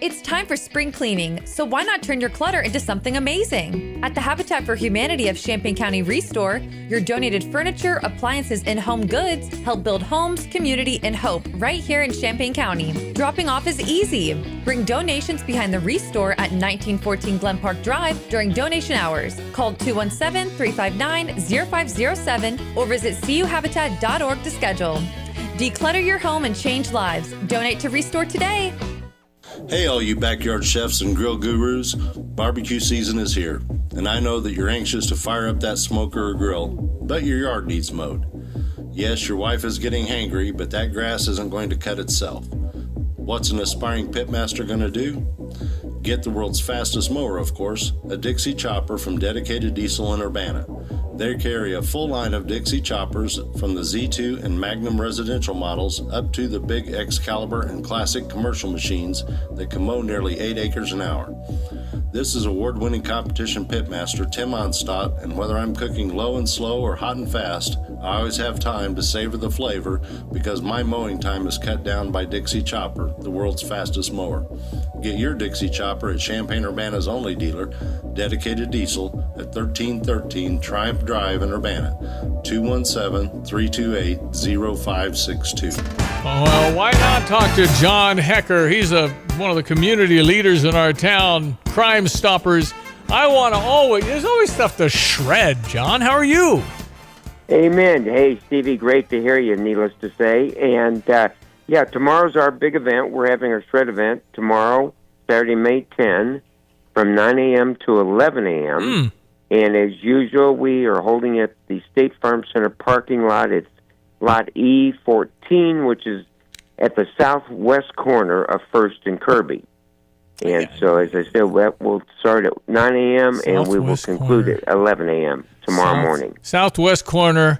It's time for spring cleaning, so why not turn your clutter into something amazing? At the Habitat for Humanity of Champaign County Restore, your donated furniture, appliances, and home goods help build homes, community, and hope right here in Champaign County. Dropping off is easy. Bring donations behind the Restore at 1914 Glen Park Drive during donation hours. Call 217-359-0507 or visit cuhabitat.org to schedule. Declutter your home and change lives. Donate to Restore today. Hey, all you backyard chefs and grill gurus, barbecue season is here, and I know that you're anxious to fire up that smoker or grill, but your yard needs mowed. Yes, your wife is getting hangry, but that grass isn't going to cut itself. What's an aspiring pitmaster going to do? Get the world's fastest mower, of course, a Dixie chopper from Dedicated Diesel in Urbana. They carry a full line of Dixie choppers from the Z2 and Magnum residential models up to the big Excalibur and classic commercial machines that can mow nearly 8 acres an hour. This is award-winning competition pitmaster Tim Onstadt, and whether I'm cooking low and slow or hot and fast, I always have time to savor the flavor because my mowing time is cut down by Dixie Chopper, the world's fastest mower. Get your Dixie Chopper at Champaign-Urbana's only dealer, Dedicated Diesel, at 1313 Triumph Drive in Urbana, 217-328-0562. Well, why not talk to John Hecker? He's one of the community leaders in our town, Crime Stoppers. There's always stuff to shred, John. How are you? Amen. Hey, Stevie, great to hear you, needless to say. And, tomorrow's our big event. We're having our shred event tomorrow, Saturday, May 10, from 9 a.m. to 11 a.m. And as usual, we are holding it at the State Farm Center parking lot. It's Lot E14, which is at the southwest corner of First and Kirby. And so, as I said, we'll start at 9 a.m. and we will conclude at 11 a.m. tomorrow morning. Southwest corner,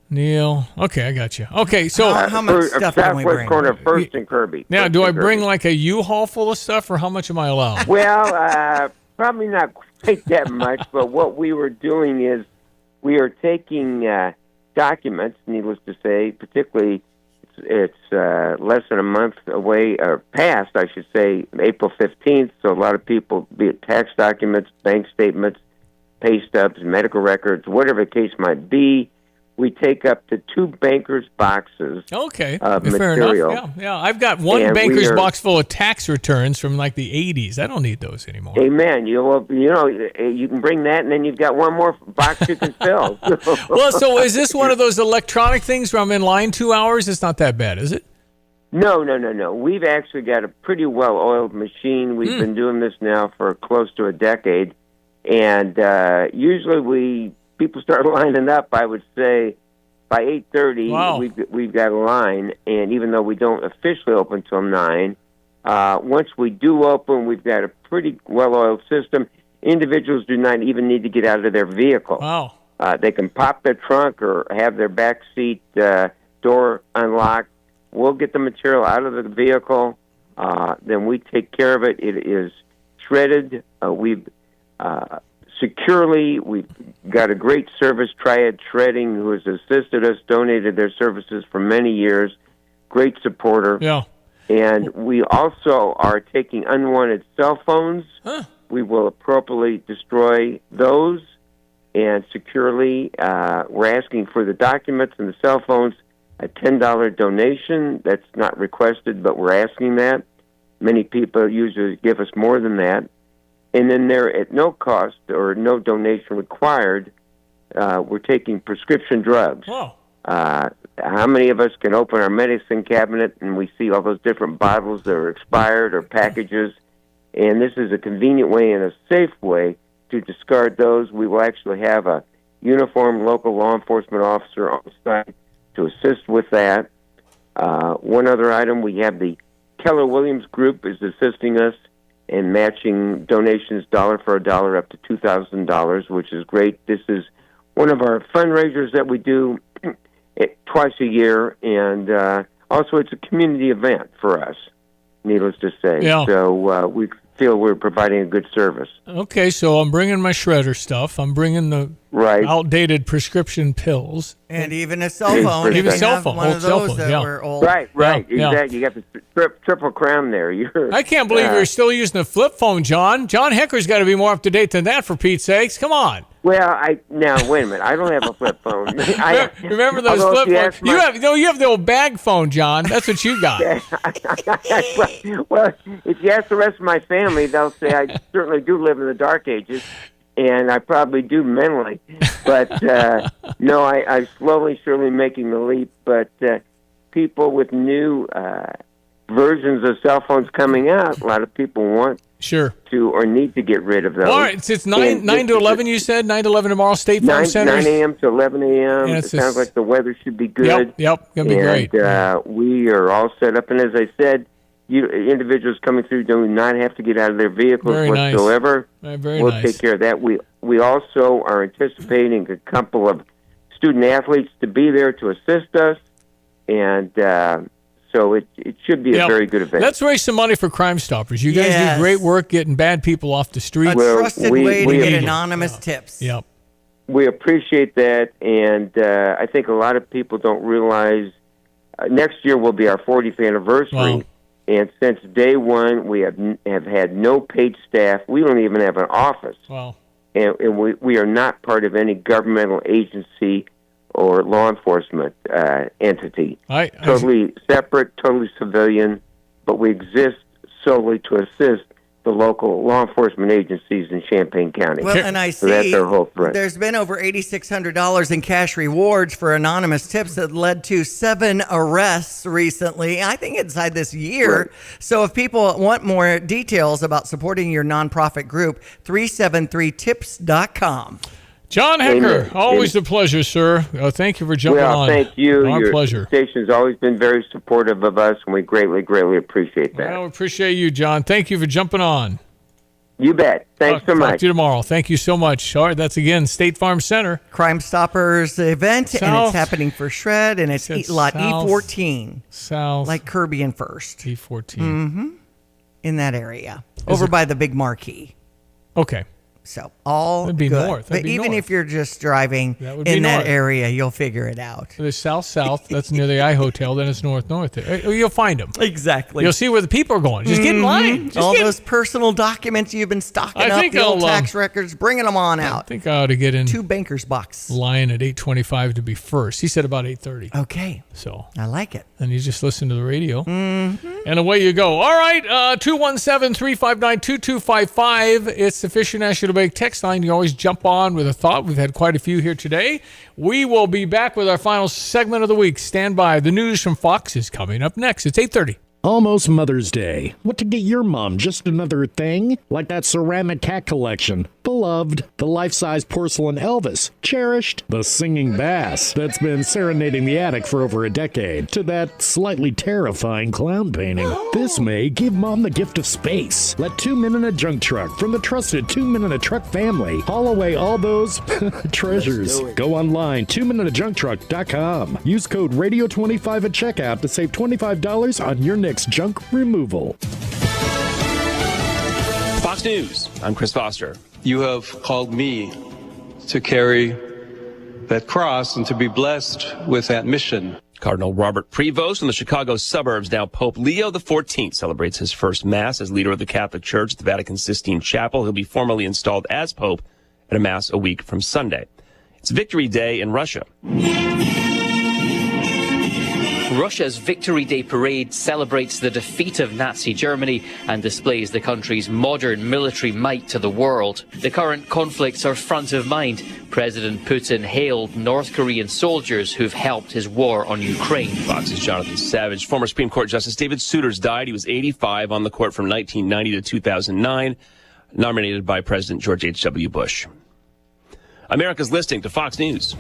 Neil. Okay, I got you. Okay, so how much stuff can we bring? Southwest corner of First and Kirby. Now, do I bring like a U-Haul full of stuff, or how much am I allowed? Well, probably not quite that much, but what we were doing is we are taking documents, needless to say, particularly it's less than a month away, or past, I should say, April 15th, so a lot of people, be it tax documents, bank statements, pay stubs, medical records, whatever the case might be, we take up to 2 bankers' boxes of fair material. Enough. Yeah, I've got one banker's box full of tax returns from like the 80s. I don't need those anymore. Amen. You can bring that, and then you've got one more box you can fill. Well, so is this one of those electronic things where I'm in line 2 hours? It's not that bad, is it? No. We've actually got a pretty well-oiled machine. We've been doing this now for close to a decade, and usually people start lining up, I would say, by 8:30. Wow. We've got a line, and even though we don't officially open till 9, once we do open, we've got a pretty well-oiled system. Individuals do not even need to get out of their vehicle. Wow. They can pop their trunk or have their back seat door unlocked. We'll get the material out of the vehicle. Then we take care of it. It is shredded. Securely. We've got a great service, Triad Shredding, who has assisted us, donated their services for many years. Great supporter. Yeah. And we also are taking unwanted cell phones. We will appropriately destroy those. And securely, we're asking for the documents and the cell phones, a $10 donation. That's not requested, but we're asking that. Many people usually give us more than that. And then they're at no cost or no donation required. We're taking prescription drugs. Wow. How many of us can open our medicine cabinet and we see all those different bottles that are expired or packages? And this is a convenient way and a safe way to discard those. We will actually have a uniformed local law enforcement officer on site to assist with that. One other item, we have the Keller Williams Group is assisting us and matching donations dollar for a dollar up to $2,000, which is great. This is one of our fundraisers that we do twice a year, and also it's a community event for us, needless to say. Yeah. So we feel we're providing a good service. Okay, so I'm bringing my shredder stuff. I'm bringing the outdated prescription pills. And even a cell phone. Even a cell phone. One of those that were old. Right, Yeah. exactly. You got the triple crown there. I can't believe you're still using a flip phone, John. John Hecker's got to be more up to date than that, for Pete's sakes. Come on. Well, now wait a minute. I don't have a flip phone. Remember those flip phones? You have the old bag phone, John. That's what you got. Well, if you ask the rest of my family, they'll say I certainly do live in the dark ages, and I probably do mentally. But no, I'm slowly, surely making the leap. But people with new versions of cell phones coming out, a lot of people want to or need to get rid of those. All right, it's 9 to 11, you said? 9 to 11 tomorrow, State Farm Center? 9 a.m. to 11 a.m. Yeah, it sounds like the weather should be good. Yep, going to be great. We are all set up. And as I said, individuals coming through do not have to get out of their vehicles whatsoever. We'll take care of that. We also are anticipating a couple of student-athletes to be there to assist us. And so it should be a very good event. Let's raise some money for Crime Stoppers. You guys do great work getting bad people off the street. A trusted way to get anonymous tips. Yep. We appreciate that, and I think a lot of people don't realize next year will be our 40th anniversary. Wow. And since day one, we have had no paid staff. We don't even have an office. Wow. And we are not part of any governmental agency or law enforcement entity. Totally separate, totally civilian, but we exist solely to assist the local law enforcement agencies in Champaign County. Well, and I see that's our whole threat. There's been over $8,600 in cash rewards for anonymous tips that led to 7 arrests recently, I think inside this year. Right. So if people want more details about supporting your nonprofit group, 373tips.com. John Hecker, always a pleasure, sir. Thank you for jumping on. Thank you. Our Your pleasure. Station's always been very supportive of us, and we greatly, greatly appreciate that. Well, we appreciate you, John. Thank you for jumping on. You bet. Thanks so much. Talk to you tomorrow. Thank you so much. All right, that's again State Farm Center. Crime Stoppers event, and it's happening for Shred, and it's lot E14. South. Like Kirby and First. E14. Mm-hmm. In that area. Over by the big marquee. Okay. So all That'd be good. north. But even if you're just driving in that area, you'll figure it out. There's south. That's near the I Hotel. Then it's north. You'll find them. Exactly. You'll see where the people are going. Just get in line. Those personal documents you've been stocking up, the old tax records, bringing them on out. I think I ought to get in 2 bankers box. Line at 8:25 to be first. He said about 8:30. Okay. So I like it. And you just listen to the radio. Mm-hmm. And away you go. All right. 217-359-2255. It's the Fisher National Bank text line. You always jump on with a thought. We've had quite a few here today. We will be back with our final segment of the week. Stand by. The news from Fox is coming up next. It's 8:30. Almost Mother's Day. What to get your mom? Just another thing? Like that ceramic cat collection. Beloved. The life-size porcelain Elvis. Cherished. The singing bass that's been serenading the attic for over a decade. To that slightly terrifying clown painting. This May, give Mom the gift of space. Let 2 Men in a Junk Truck from the trusted 2 Men in a Truck family haul away all those treasures. Go online, 2meninajunktruck.com. Use code RADIO25 at checkout to save $25 on your next junk removal. Fox News, I'm Chris Foster. You have called me to carry that cross and to be blessed with that mission. Cardinal Robert Prevost from the Chicago suburbs. Now Pope Leo XIV celebrates his first Mass as leader of the Catholic Church at the Vatican Sistine Chapel. He'll be formally installed as Pope at a Mass a week from Sunday. It's Victory Day in Russia. Russia's Victory Day parade celebrates the defeat of Nazi Germany and displays the country's modern military might to the world. The current conflicts are front of mind. President Putin hailed North Korean soldiers who've helped his war on Ukraine. Fox's Jonathan Savage. Former Supreme Court Justice David Souters died. He was 85, on the court from 1990 to 2009, nominated by President George H.W. Bush. America's listening to Fox News.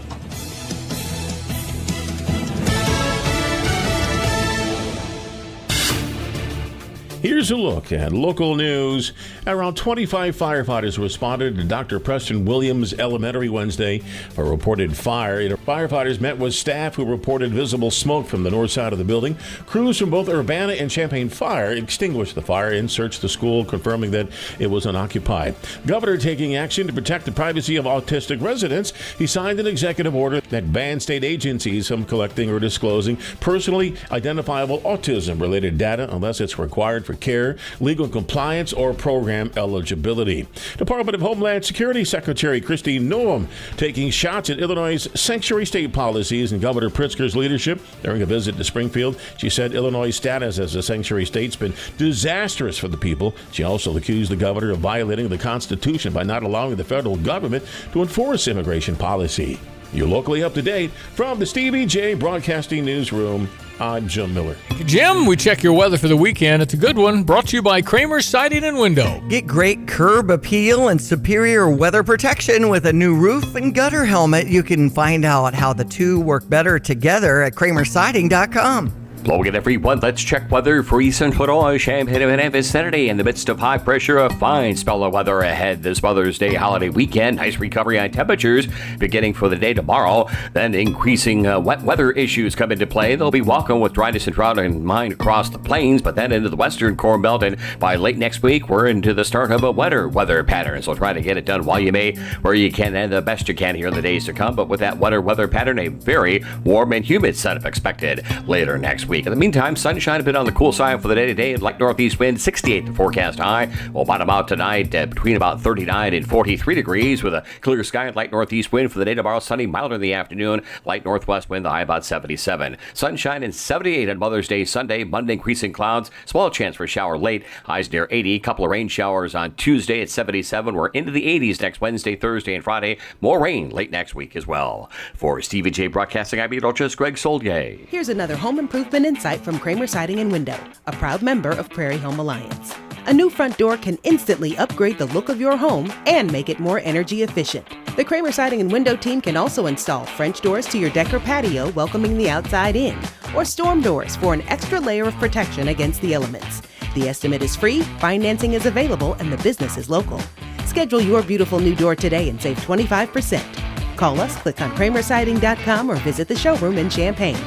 Here's a look at local news. Around 25 firefighters responded to Dr. Preston Williams Elementary Wednesday for a reported fire. Firefighters met with staff who reported visible smoke from the north side of the building. Crews from both Urbana and Champaign Fire extinguished the fire and searched the school, confirming that it was unoccupied. Governor taking action to protect the privacy of autistic residents. He signed an executive order that bans state agencies from collecting or disclosing personally identifiable autism-related data unless it's required for care, legal compliance, or program eligibility. Department of Homeland Security Secretary Kristi Noem taking shots at Illinois' sanctuary state policies and Governor Pritzker's leadership during a visit to Springfield. She said Illinois' status as a sanctuary state's been disastrous for the people. She also accused the governor of violating the Constitution by not allowing the federal government to enforce immigration policy. You're locally up to date from the Stevie J Broadcasting Newsroom. I'm Jim Miller. Jim, we check your weather for the weekend. It's a good one, brought to you by Kramer Siding and Window. Get great curb appeal and superior weather protection with a new roof and gutter helmet. You can find out how the two work better together at kramersiding.com. Logan, everyone, let's check weather for Eastern Illinois, Champaign and vicinity. In the midst of high pressure, a fine spell of weather ahead this Mother's Day holiday weekend. Nice recovery on temperatures beginning for the day tomorrow. Then increasing wet weather issues come into play. They'll be welcome with dryness and drought in mind across the plains, but then into the western Corn Belt. And by late next week, we're into the start of a wetter weather pattern. So try to get it done while you may, where you can, and the best you can here in the days to come. But with that wetter weather pattern, a very warm and humid setup expected later next week. In the meantime, sunshine a bit on the cool side for the day today. Light northeast wind, 68 the forecast high. We'll bottom out tonight between about 39 and 43 degrees with a clear sky and light northeast wind for the day tomorrow. Sunny, milder in the afternoon. Light northwest wind, the high about 77. Sunshine and 78 on Mother's Day Sunday. Monday, increasing clouds. Small chance for a shower late. Highs near 80. Couple of rain showers on Tuesday at 77. We're into the 80s next Wednesday, Thursday, and Friday. More rain late next week as well. For Stevie J Broadcasting, I'm meteorologist Greg Soldier. Here's another home improvement insight from Kramer Siding and Window, a proud member of Prairie Home Alliance. A new front door can instantly upgrade the look of your home and make it more energy efficient. The Kramer Siding and Window team can also install French doors to your deck or patio, welcoming the outside in, or storm doors for an extra layer of protection against the elements. The estimate is free, financing is available, and the business is local. Schedule your beautiful new door today and save 25%. Call us, click on kramersiding.com, or visit the showroom in Champaign.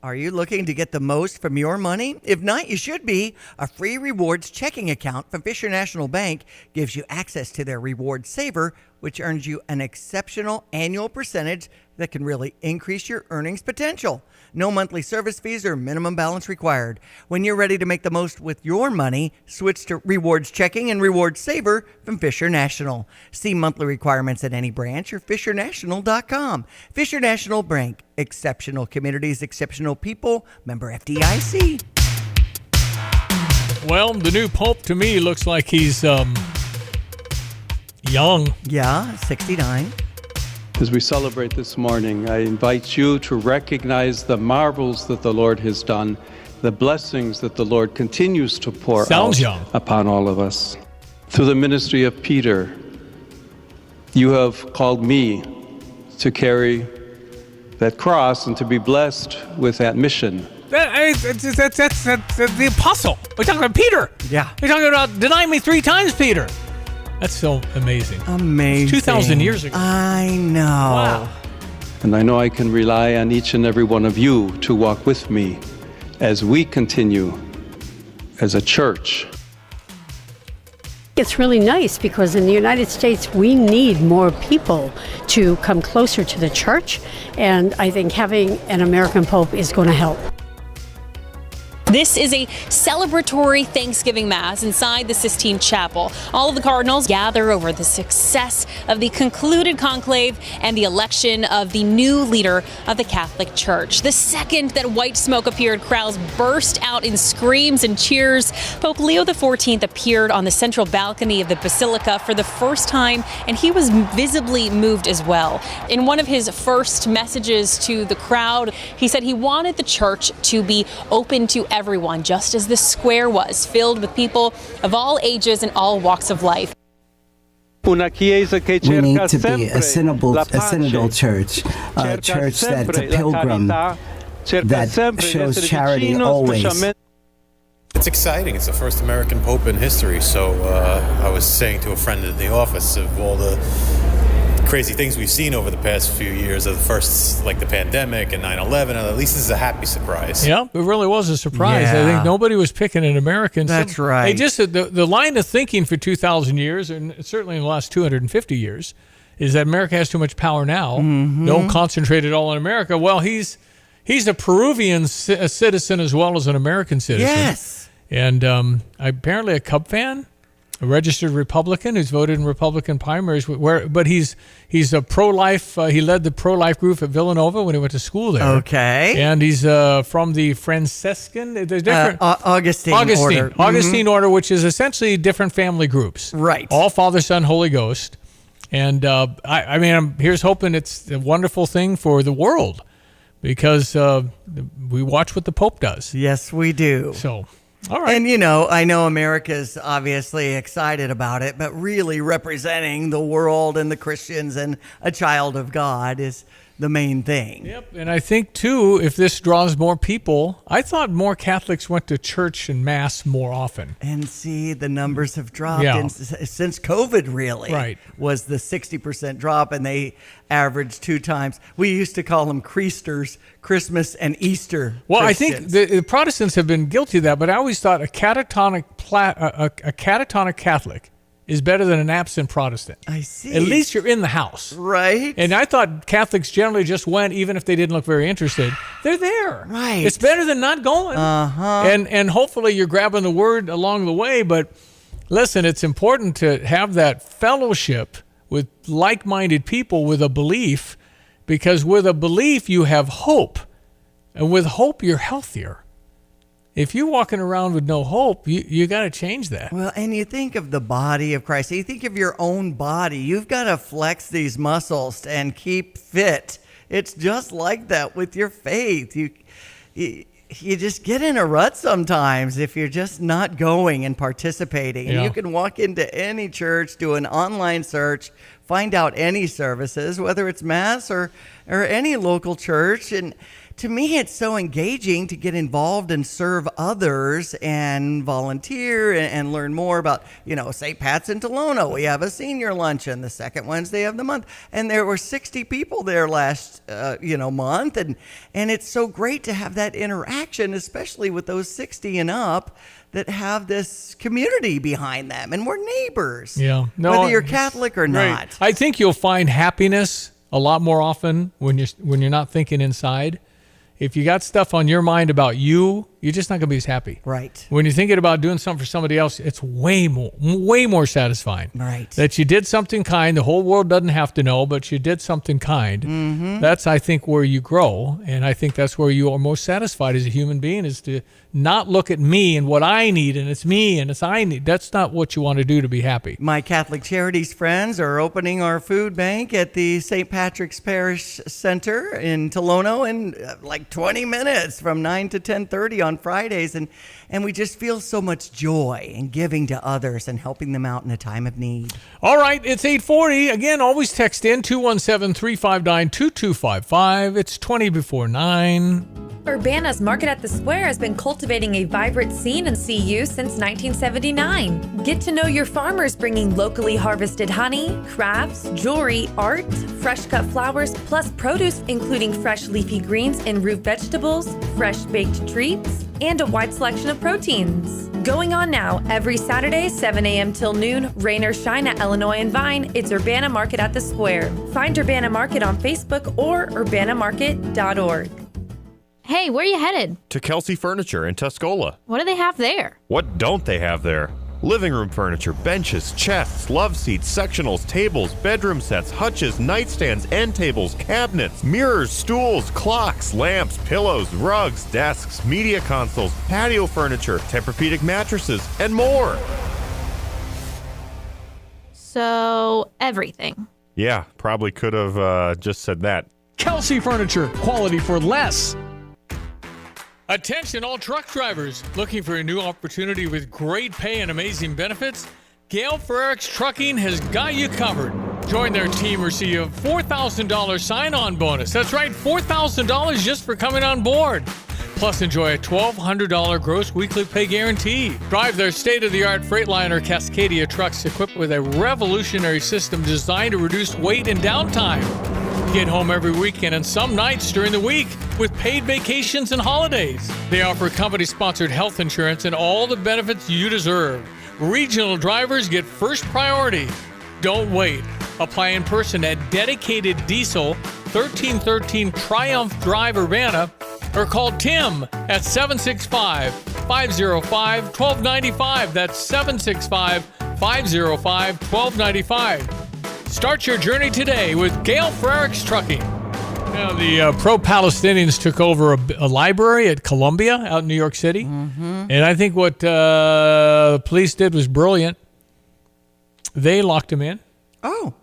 Are you looking to get the most from your money? If not, you should be. A free rewards checking account from Fisher National Bank gives you access to their Reward Saver, which earns you an exceptional annual percentage that can really increase your earnings potential. No monthly service fees or minimum balance required. When you're ready to make the most with your money, switch to Rewards Checking and Rewards Saver from Fisher National. See monthly requirements at any branch or fishernational.com. Fisher National Bank. Exceptional communities, exceptional people. Member FDIC. Well, the new pope to me looks like he's young. Yeah, 69. As we celebrate this morning, I invite you to recognize the marvels that the Lord has done, the blessings that the Lord continues to pour out upon all of us. Through the ministry of Peter, you have called me to carry that cross and to be blessed with that mission. That's the apostle. We're talking about Peter. Yeah. We're talking about deny me 3 times, Peter. That's so amazing. Amazing. 2,000 years ago. I know. Wow. And I know I can rely on each and every one of you to walk with me as we continue as a church. It's really nice because in the United States, we need more people to come closer to the church. And I think having an American Pope is going to help. This is a celebratory Thanksgiving Mass inside the Sistine Chapel. All of the cardinals gather over the success of the concluded conclave and the election of the new leader of the Catholic Church. The second that white smoke appeared, crowds burst out in screams and cheers. Pope Leo XIV appeared on the central balcony of the Basilica for the first time, and he was visibly moved as well. In one of his first messages to the crowd, he said he wanted the church to be open to everyone, just as the square was, filled with people of all ages and all walks of life. We need to be a synodal church, a church that's a pilgrim, that shows charity always. It's exciting. It's the first American Pope in history. So I was saying to a friend in the office of all the crazy things we've seen over the past few years, of the first, like the pandemic and 9/11, at least this is a happy surprise. Yeah, it really was a surprise. Yeah. I think nobody was picking an American. That's right. They just the line of thinking for 2,000 years, and certainly in the last 250 years, is that America has too much power now. Mm-hmm. Don't concentrate it all in America. Well, he's a Peruvian citizen as well as an American citizen. Yes. And apparently a Cub fan. A registered Republican who's voted in Republican primaries, but he's a pro-life. He led the pro-life group at Villanova when he went to school there. Okay, and he's from the Franciscan. There's different Augustine order. Augustine order, which is essentially different family groups. Right. All Father, Son, Holy Ghost, And here's hoping it's a wonderful thing for the world, because we watch what the Pope does. Yes, we do. So, all right. And, I know America's obviously excited about it, but really representing the world and the Christians and a child of God is the main thing. Yep. And I think, too, if this draws more people, I thought more Catholics went to church and Mass more often. And see, the numbers have dropped since COVID, really. Right. Was the 60% drop, and they averaged 2 times. We used to call them Creasters, Christmas and Easter Well, Christians. I think the Protestants have been guilty of that, but I always thought a catatonic Catholic is better than an absent Protestant. I see. At least you're in the house. Right. And I thought Catholics generally just went, even if they didn't look very interested. They're there. Right. It's better than not going. Uh-huh. And hopefully you're grabbing the word along the way. But listen, it's important to have that fellowship with like-minded people with a belief, because with a belief you have hope. And with hope, you're healthier. If you're walking around with no hope, you got to change that. Well, and you think of the body of Christ. You think of your own body. You've got to flex these muscles and keep fit. It's just like that with your faith. You just get in a rut sometimes if you're just not going and participating. And you can walk into any church, do an online search, find out any services, whether it's Mass or any local church. And to me, it's so engaging to get involved and serve others and volunteer and learn more about, St. Pat's in Tolono. We have a senior luncheon the second Wednesday of the month. And there were 60 people there last, month. And it's so great to have that interaction, especially with those 60 and up that have this community behind them. And we're neighbors. Yeah. Whether you're Catholic or not. Right. I think you'll find happiness a lot more often when you're not thinking inside. If you got stuff on your mind about you, you're just not going to be as happy. Right. When you're thinking about doing something for somebody else, it's way more satisfying. Right. That you did something kind. The whole world doesn't have to know, but you did something kind. Mm-hmm. That's, I think, where you grow. And I think that's where you are most satisfied as a human being, is to not look at me and what I need, and it's me and it's I need. That's not what you want to do to be happy. My Catholic Charities friends are opening our food bank at the St. Patrick's Parish Center in Tolono in like 20 minutes from 9 to 10:30 on Fridays. And we just feel so much joy in giving to others and helping them out in a time of need. All right, it's 8:40. Again, always text in 217-359-2255. It's 20 before 9. Urbana's Market at the Square has been cultivating a vibrant scene in CU since 1979. Get to know your farmers, bringing locally harvested honey, crafts, jewelry, art, fresh cut flowers, plus produce including fresh leafy greens and root vegetables, fresh baked treats, and a wide selection of proteins. Going on now, every Saturday, 7 a.m. till noon, rain or shine at Illinois and Vine, it's Urbana Market at the Square. Find Urbana Market on Facebook or urbanamarket.org. Hey, where are you headed? To Kelsey Furniture in Tuscola. What do they have there? What don't they have there? Living room furniture, benches, chests, love seats, sectionals, tables, bedroom sets, hutches, nightstands, end tables, cabinets, mirrors, stools, clocks, lamps, pillows, rugs, desks, media consoles, patio furniture, Tempur-Pedic mattresses, and more. So, everything. Yeah, probably could have just said that. Kelsey Furniture, quality for less. Attention all truck drivers looking for a new opportunity with great pay and amazing benefits. Gale Frericks Trucking has got you covered. Join their team, receive a $4,000 sign-on bonus. That's right, $4,000 just for coming on board. Plus, enjoy a $1,200 gross weekly pay guarantee. Drive their state-of-the-art Freightliner Cascadia trucks equipped with a revolutionary system designed to reduce weight and downtime. Get home every weekend and some nights during the week with paid vacations and holidays. They offer company-sponsored health insurance and all the benefits you deserve. Regional drivers get first priority. Don't wait. Apply in person at Dedicated Diesel, 1313 Triumph Drive, Urbana, or call Tim at 765-505-1295. That's 765-505-1295. Start your journey today with Gale Frericks Trucking. Now, the pro-Palestinians took over a library at Columbia out in New York City. Mm-hmm. And I think what the police did was brilliant. They locked him in. Oh.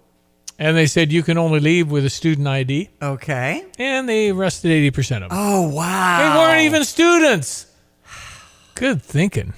And they said you can only leave with a student ID. Okay. And they arrested 80% of them. Oh, wow. They weren't even students. Good thinking.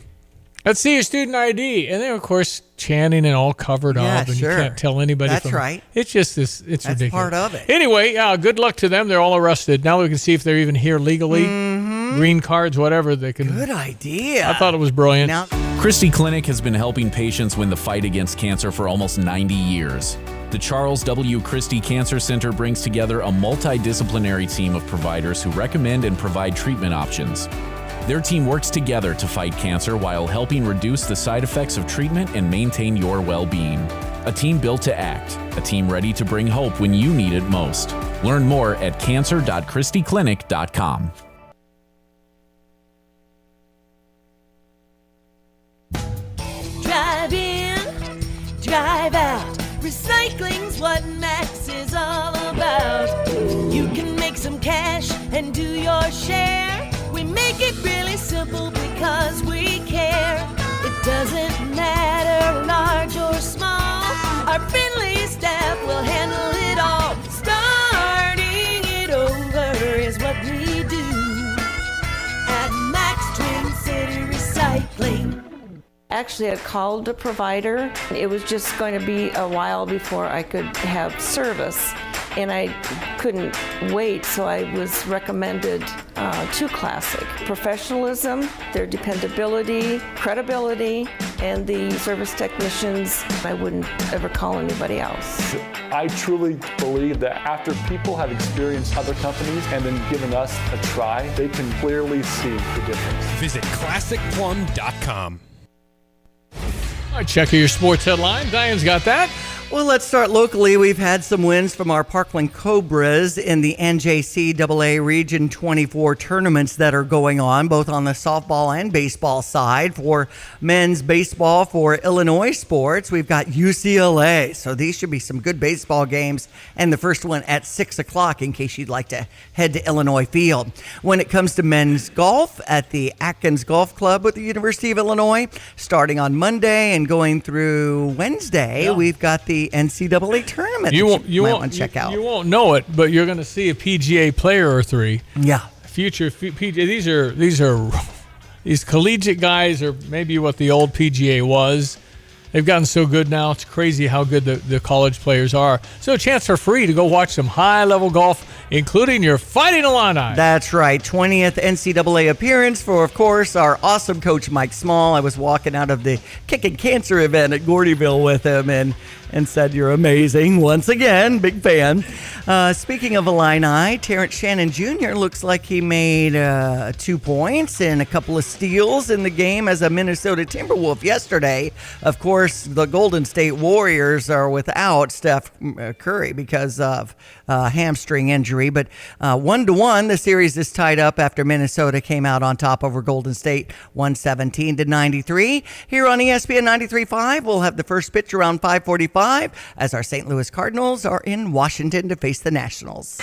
Let's see your student ID. And they're, of course, chanting and all covered up. And sure. you can't tell anybody. That's right. It's just this. It's That's ridiculous. part of it. Anyway, good luck to them. They're all arrested. Now we can see if they're even here legally. Green cards, whatever. They can. Good idea. I thought it was brilliant. Christie Clinic has been helping patients win the fight against cancer for almost 90 years. The Charles W. Christie Cancer Center brings together a multidisciplinary team of providers who recommend and provide treatment options. Their team works together to fight cancer while helping reduce the side effects of treatment and maintain your well-being. A team built to act, a team ready to bring hope when you need it most. Learn more at cancer.christieclinic.com. Drive in, drive out. Recycling's what Max is all about. You can make some cash and do your share. We make it really simple because we care. It doesn't matter large or small. Our friendly staff will handle it all. Starting it over is what we do at Max Twin City Recycling. Actually, I called a provider. It was just going to be a while before I could have service, and I couldn't wait, so I was recommended to Classic. Professionalism, their dependability, credibility, and the service technicians. I wouldn't ever call anybody else. I truly believe that after people have experienced other companies and then given us a try, they can clearly see the difference. Visit ClassicPlum.com. All right, check your sports headline. Diane's got that. Well, let's start locally. We've had some wins from our Parkland Cobras in the NJCAA Region 24 tournaments that are going on, both on the softball and baseball side. For men's baseball for Illinois sports, we've got UCLA. So these should be some good baseball games. And the first one at 6 o'clock in case you'd like to head to Illinois Field. When it comes to men's golf at the Atkins Golf Club with the University of Illinois, starting on Monday and going through Wednesday, we've got the NCAA tournament. You won't check out. You won't know it, but you're going to see a PGA player or three. Yeah. Future PGA. These collegiate guys are maybe what the old PGA was. They've gotten so good now. It's crazy how good the college players are. So a chance for free to go watch some high-level golf, including your Fighting Illini. That's right. 20th NCAA appearance for, of course, our awesome coach, Mike Small. I was walking out of the Kicking Cancer event at Gordyville with him and said, "You're amazing." Once again, big fan. Speaking of Illini, Terrence Shannon Jr. looks like he made 2 points and a couple of steals in the game as a Minnesota Timberwolf yesterday. Of course, the Golden State Warriors are without Steph Curry because of hamstring injury. But 1-1, the series is tied up after Minnesota came out on top over Golden State 117-93. Here on ESPN 93.5, we'll have the first pitch around 5:45 as our St. Louis Cardinals are in Washington to face the Nationals.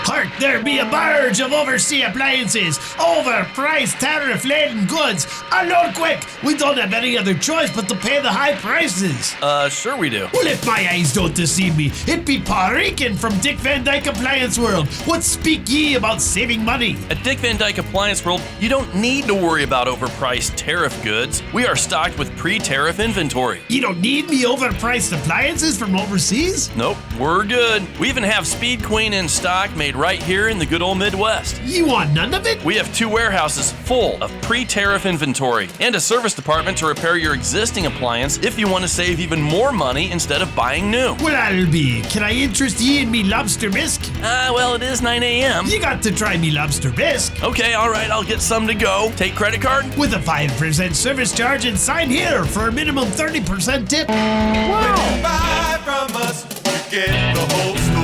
Hark, there be a barge of overseas appliances, overpriced tariff-laden goods. Unload quick! We don't have any other choice but to pay the high prices. Sure we do. Well, if my eyes don't deceive me, it be Paul Rican from Dick Van Dyke Appliance World. What speak ye about saving money? At Dick Van Dyke Appliance World, you don't need to worry about overpriced tariff goods. We are stocked with pre-tariff inventory. You don't need me overpriced appliances from overseas? Nope, we're good. We even have Speed Queen in stock made right here in the good old Midwest. You want none of it? We have 2 warehouses full of pre-tariff inventory and a service department to repair your existing appliance if you want to save even more money instead of buying new. Well, that'll be. Can I interest ye in me lobster bisque? Well, it is 9 a.m. You got to try me lobster bisque. Okay, all right, I'll get some to go. Take credit card? With a 5% service charge and sign here for a minimum 30% tip. Wow. When you buy from us, you get the whole store.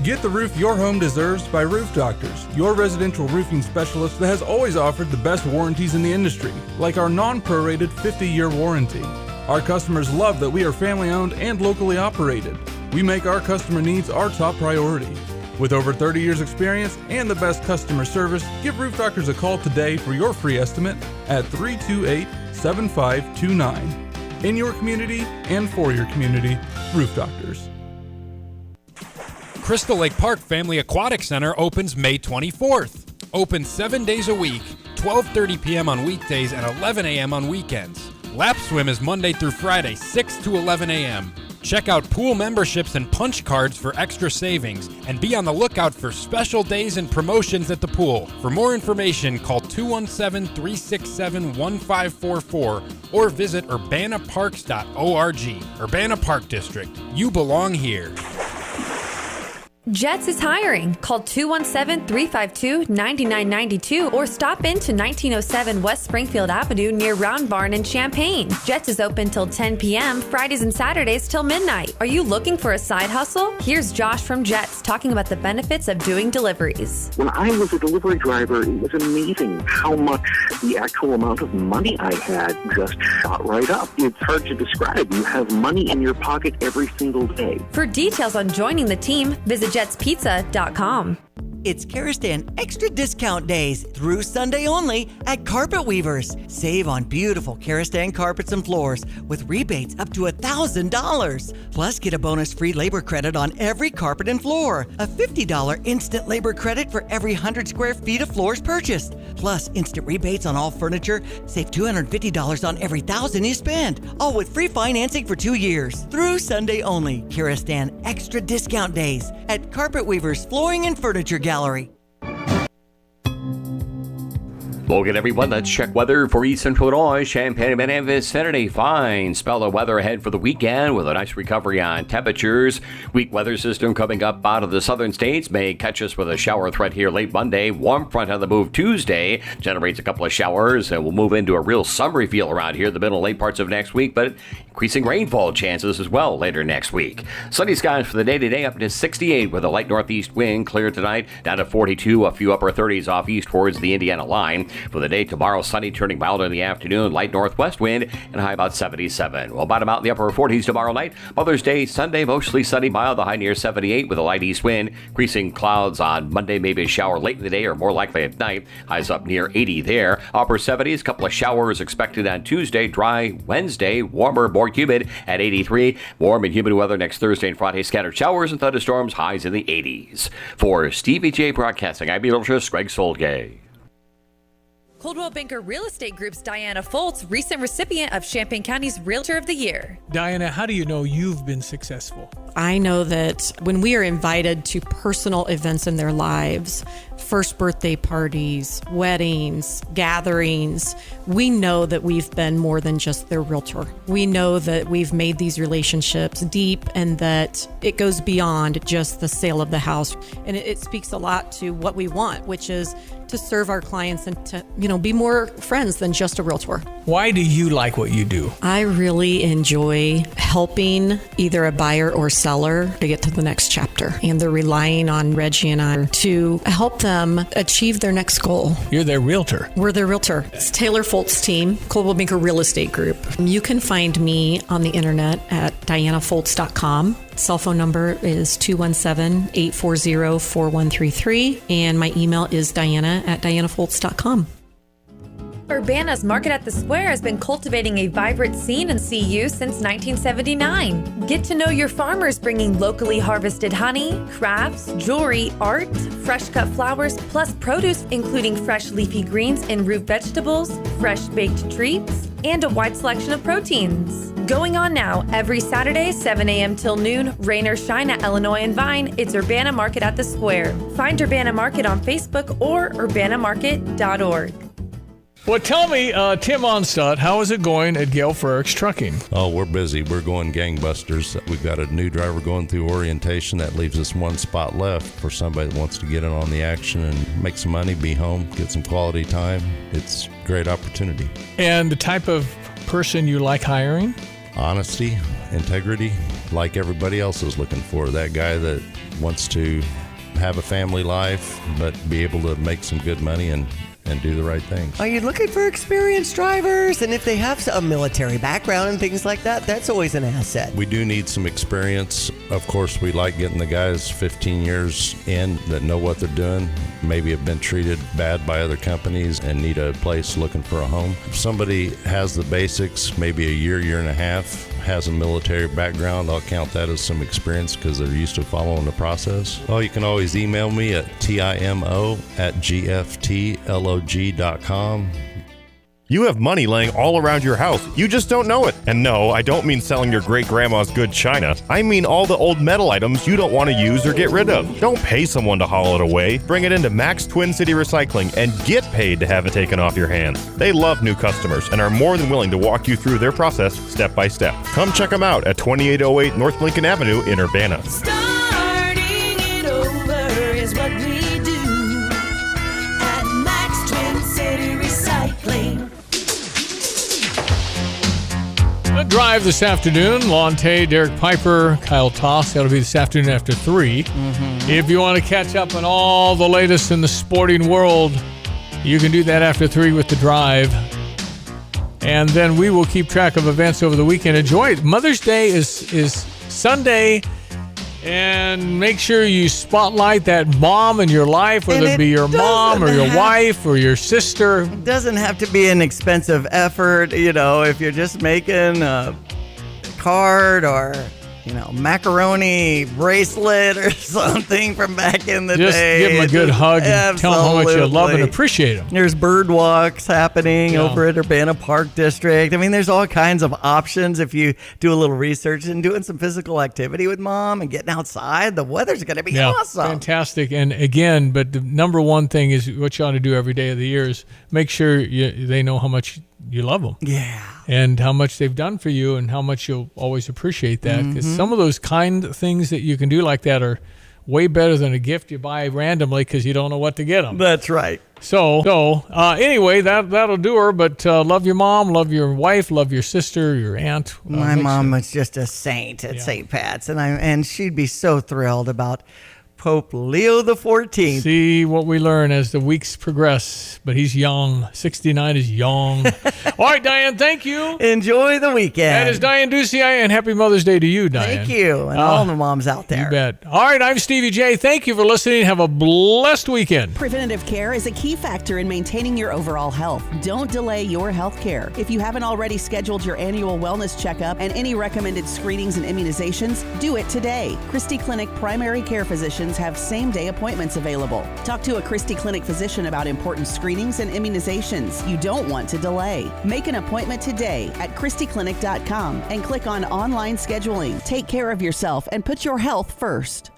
Get the roof your home deserves by Roof Doctors, your residential roofing specialist that has always offered the best warranties in the industry, like our non-prorated 50-year warranty. Our customers love that we are family-owned and locally operated. We make our customer needs our top priority. With over 30 years experience and the best customer service, give Roof Doctors a call today for your free estimate at 328-7529. In your community and for your community, Roof Doctors. Crystal Lake Park Family Aquatic Center opens May 24th. Open 7 days a week, 12:30 p.m. on weekdays and 11 a.m. on weekends. Lap swim is Monday through Friday, 6 to 11 a.m. Check out pool memberships and punch cards for extra savings, and be on the lookout for special days and promotions at the pool. For more information, call 217-367-1544 or visit urbanaparks.org. Urbana Park District. You belong here. Jets is hiring. Call 217-352-9992 or stop into 1907 West Springfield Avenue near Round Barn in Champaign. Jets is open till 10 p.m. Fridays and Saturdays till midnight. Are you looking for a side hustle? Here's Josh from Jets talking about the benefits of doing deliveries. When I was a delivery driver, it was amazing how much the actual amount of money I had just shot right up. It's hard to describe. You have money in your pocket every single day. For details on joining the team, visit jetspizza.com. It's Karistan Extra Discount Days through Sunday only at Carpet Weavers. Save on beautiful Karistan carpets and floors with rebates up to $1,000. Plus, get a bonus free labor credit on every carpet and floor. A $50 instant labor credit for every 100 square feet of floors purchased. Plus, instant rebates on all furniture. Save $250 on every $1,000 you spend. All with free financing for 2 years. Through Sunday only. Karistan Extra Discount Days at Carpet Weavers Flooring and Furniture Gallery. Well, good everyone. Let's check weather for East Central Illinois, Champaign and vicinity. Fine spell of weather ahead for the weekend with a nice recovery on temperatures. Weak weather system coming up out of the southern states may catch us with a shower threat here late Monday. Warm front on the move Tuesday generates a couple of showers and we'll move into a real summery feel around here the middle and late parts of next week, but increasing rainfall chances as well later next week. Sunny skies for the day today up to 68 with a light northeast wind. Clear tonight down to 42, a few upper 30s off east towards the Indiana line. For the day tomorrow, sunny turning mild in the afternoon, light northwest wind, and high about 77. We'll bottom out in the upper 40s tomorrow night. Mother's Day Sunday, mostly sunny, mild, the high near 78 with a light east wind. Increasing clouds on Monday, maybe a shower late in the day or more likely at night. Highs up near 80 there. Upper 70s, couple of showers expected on Tuesday. Dry Wednesday, warmer, more humid at 83. Warm and humid weather next Thursday and Friday. Scattered showers and thunderstorms, highs in the 80s. For Stevie J Broadcasting, I'm Beatrice Greg Solgay. Coldwell Banker Real Estate Group's Diana Foltz, recent recipient of Champaign County's Realtor of the Year. Diana, how do you know you've been successful? I know that when we are invited to personal events in their lives, first birthday parties, weddings, gatherings, we know that we've been more than just their realtor. We know that we've made these relationships deep and that it goes beyond just the sale of the house. And it speaks a lot to what we want, which is to serve our clients and to, be more friends than just a realtor. Why do you like what you do? I really enjoy helping either a buyer or seller to get to the next chapter. And they're relying on Reggie and I to help them achieve their next goal. You're their realtor. We're their realtor. It's Taylor Foltz team, Coldwell Banker Real Estate Group. You can find me on the internet at dianafoltz.com. Cell phone number is 217-840-4133. And my email is diana@dianafoltz.com. Urbana's Market at the Square has been cultivating a vibrant scene in CU since 1979. Get to know your farmers bringing locally harvested honey, crafts, jewelry, art, fresh cut flowers, plus produce including fresh leafy greens and root vegetables, fresh baked treats, and a wide selection of proteins. Going on now, every Saturday, 7 a.m. till noon, rain or shine at Illinois and Vine, it's Urbana Market at the Square. Find Urbana Market on Facebook or urbanamarket.org. Well, tell me, Tim Onstadt, how is it going at Gale Frericks Trucking? Oh, we're busy. We're going gangbusters. We've got a new driver going through orientation. That leaves us one spot left for somebody that wants to get in on the action and make some money, be home, get some quality time. It's a great opportunity. And the type of person you like hiring? Honesty, integrity, like everybody else is looking for. That guy that wants to have a family life, but be able to make some good money and and do the right things. Are you looking for experienced drivers? And if they have a military background and things like that, that's always an asset. We do need some experience. Of course, we like getting the guys 15 years in that know what they're doing, maybe have been treated bad by other companies and need a place looking for a home. If somebody has the basics, maybe a year and a half, has a military background, I'll count that as some experience because they're used to following the process. Well, you can always email me at timo@gftlog.com. You have money laying all around your house. You just don't know it. And no, I don't mean selling your great-grandma's good china. I mean all the old metal items you don't want to use or get rid of. Don't pay someone to haul it away. Bring it into Max Twin City Recycling and get paid to have it taken off your hands. They love new customers and are more than willing to walk you through their process step by step. Come check them out at 2808 North Lincoln Avenue in Urbana. Starting it over is what we do at Max Twin City Recycling. The drive this afternoon, Lonte, Derek Piper, Kyle Toss. That'll be this afternoon after 3. If you want to catch up on all the latest in the sporting world, you can do that after 3 with the drive. And then we will keep track of events over the weekend. Enjoy it. Mother's Day is Sunday. And make sure you spotlight that mom in your life, whether it be your mom or your wife or your sister. It doesn't have to be an expensive effort, if you're just making a card or, macaroni bracelet or something from back in the day. Just give them a good hug and tell them how much you love and appreciate them. There's bird walks happening over at Urbana Park District. I mean, there's all kinds of options if you do a little research and doing some physical activity with mom and getting outside. The weather's going to be awesome. Fantastic. And again, but the number one thing is what you ought to do every day of the year is make sure they know how much you love them. Yeah. And how much they've done for you and how much you'll always appreciate that. Because some of those kind things that you can do like that are way better than a gift you buy randomly because you don't know what to get them. That's right. So anyway, that'll do her. But love your mom, love your wife, love your sister, your aunt. My mom was just a saint at St. Pat's, and she'd be so thrilled about Pope Leo XIV. See what we learn as the weeks progress, but he's young. 69 is young. All right, Diane, thank you. Enjoy the weekend. That is Diane Ducey, and happy Mother's Day to you, Diane. Thank you, and all the moms out there. You bet. All right, I'm Stevie J. Thank you for listening. Have a blessed weekend. Preventative care is a key factor in maintaining your overall health. Don't delay your health care. If you haven't already scheduled your annual wellness checkup and any recommended screenings and immunizations, do it today. Christie Clinic primary care physicians have same-day appointments available. Talk to a Christie Clinic physician about important screenings and immunizations. You don't want to delay. Make an appointment today at ChristieClinic.com and click on online scheduling. Take care of yourself and put your health first.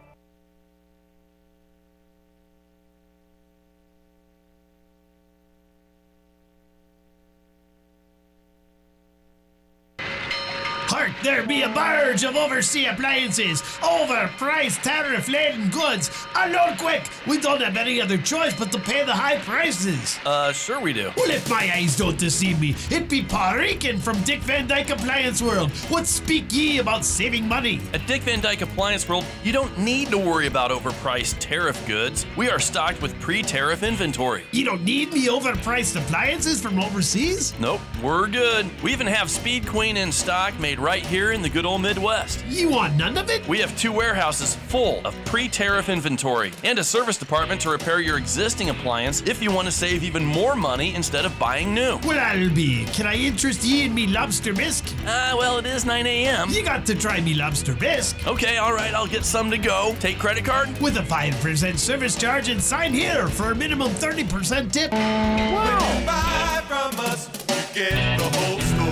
Hark, there be a barge of overseas appliances, overpriced tariff-laden goods. Unload quick! We don't have any other choice but to pay the high prices. Sure we do. Well, if my eyes don't deceive me, it be Paul Rican from Dick Van Dyke Appliance World. What speak ye about saving money? At Dick Van Dyke Appliance World, you don't need to worry about overpriced tariff goods. We are stocked with pre-tariff inventory. You don't need me overpriced appliances from overseas? Nope, we're good. We even have Speed Queen in stock made right here in the good old Midwest. You want none of it? We have 2 warehouses full of pre-tariff inventory and a service department to repair your existing appliance if you want to save even more money instead of buying new. Well, I'll be. Can I interest ye in me lobster bisque? Well, it is 9 a.m. You got to try me lobster bisque. Okay, all right, I'll get some to go. Take credit card? With a 5% service charge and sign here for a minimum 30% tip. Wow. When you buy from us, you get the whole store.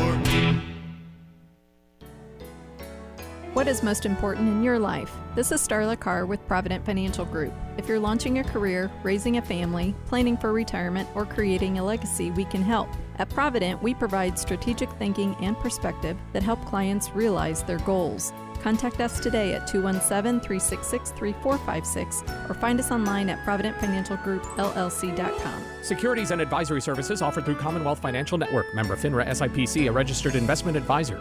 What is most important in your life? This is Starla Carr with Provident Financial Group. If you're launching a career, raising a family, planning for retirement, or creating a legacy, we can help. At Provident, we provide strategic thinking and perspective that help clients realize their goals. Contact us today at 217-366-3456 or find us online at providentfinancialgroupllc.com. Securities and advisory services offered through Commonwealth Financial Network. Member FINRA SIPC, a registered investment advisor.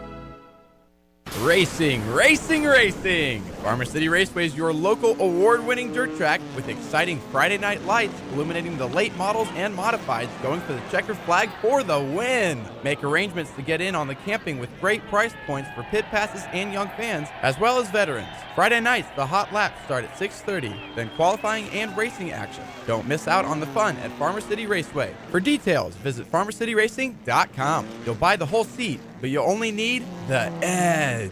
Racing, racing, racing! Farmer City Raceway is your local award-winning dirt track with exciting Friday night lights illuminating the late models and modifieds going for the checkered flag for the win. Make arrangements to get in on the camping with great price points for pit passes and young fans, as well as veterans. Friday nights, the hot laps start at 6:30, then qualifying and racing action. Don't miss out on the fun at Farmer City Raceway. For details, visit farmercityracing.com. You'll buy the whole seat, but you'll only need the edge.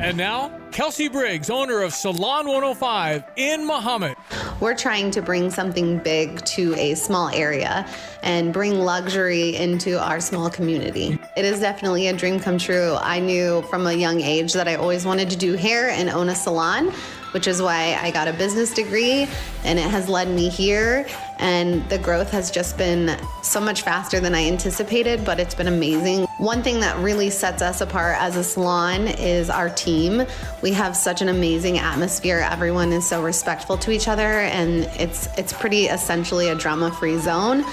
And now, Kelsey Briggs, owner of Salon 105 in Mahomet. We're trying to bring something big to a small area and bring luxury into our small community. It is definitely a dream come true. I knew from a young age that I always wanted to do hair and own a salon, which is why I got a business degree, and it has led me here. And the growth has just been so much faster than I anticipated, but it's been amazing. One thing that really sets us apart as a salon is our team. We have such an amazing atmosphere. Everyone is so respectful to each other, and it's pretty essentially a drama-free zone.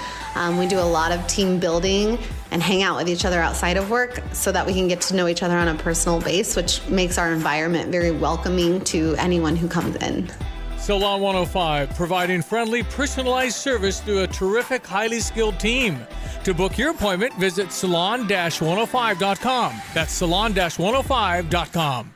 We do a lot of team building and hang out with each other outside of work so that we can get to know each other on a personal base, which makes our environment very welcoming to anyone who comes in. Salon 105, providing friendly, personalized service through a terrific, highly skilled team. To book your appointment, visit salon-105.com. That's salon-105.com.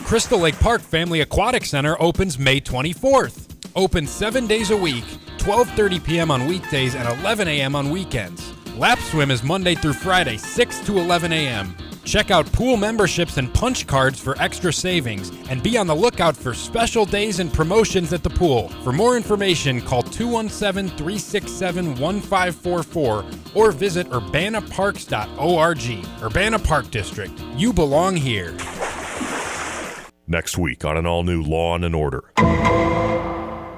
Crystal Lake Park Family Aquatic Center opens May 24th. Open 7 days a week, 12:30 p.m. on weekdays and 11 a.m. on weekends. Lap swim is Monday through Friday, 6 to 11 a.m. Check out pool memberships and punch cards for extra savings, and be on the lookout for special days and promotions at the pool. For more information, call 217-367-1544 or visit urbanaparks.org. Urbana Park District. You belong here. Next week on an all-new Law and Order.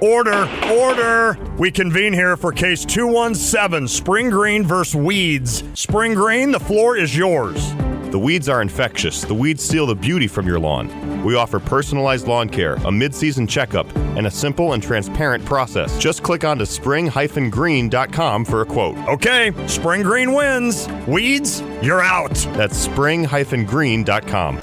Order! We convene here for case 217, Spring Green versus Weeds. Spring Green, the floor is yours. The weeds are infectious. The weeds steal the beauty from your lawn. We offer personalized lawn care, a mid-season checkup, and a simple and transparent process. Just click on to spring-green.com for a quote. Okay, Spring Green wins. Weeds, you're out. That's spring-green.com.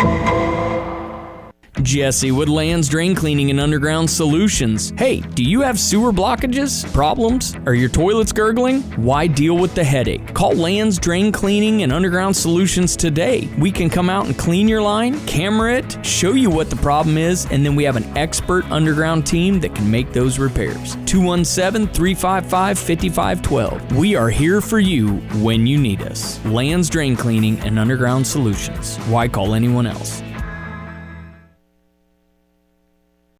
Jesse with Lands Drain Cleaning and Underground Solutions. Hey, do you have sewer blockages, problems? Are your toilets gurgling? Why deal with the headache? Call Lands Drain Cleaning and Underground Solutions today. We can come out and clean your line, camera it, show you what the problem is, and then we have an expert underground team that can make those repairs. 217-355-5512. We are here for you when you need us. Lands Drain Cleaning and Underground Solutions. Why call anyone else?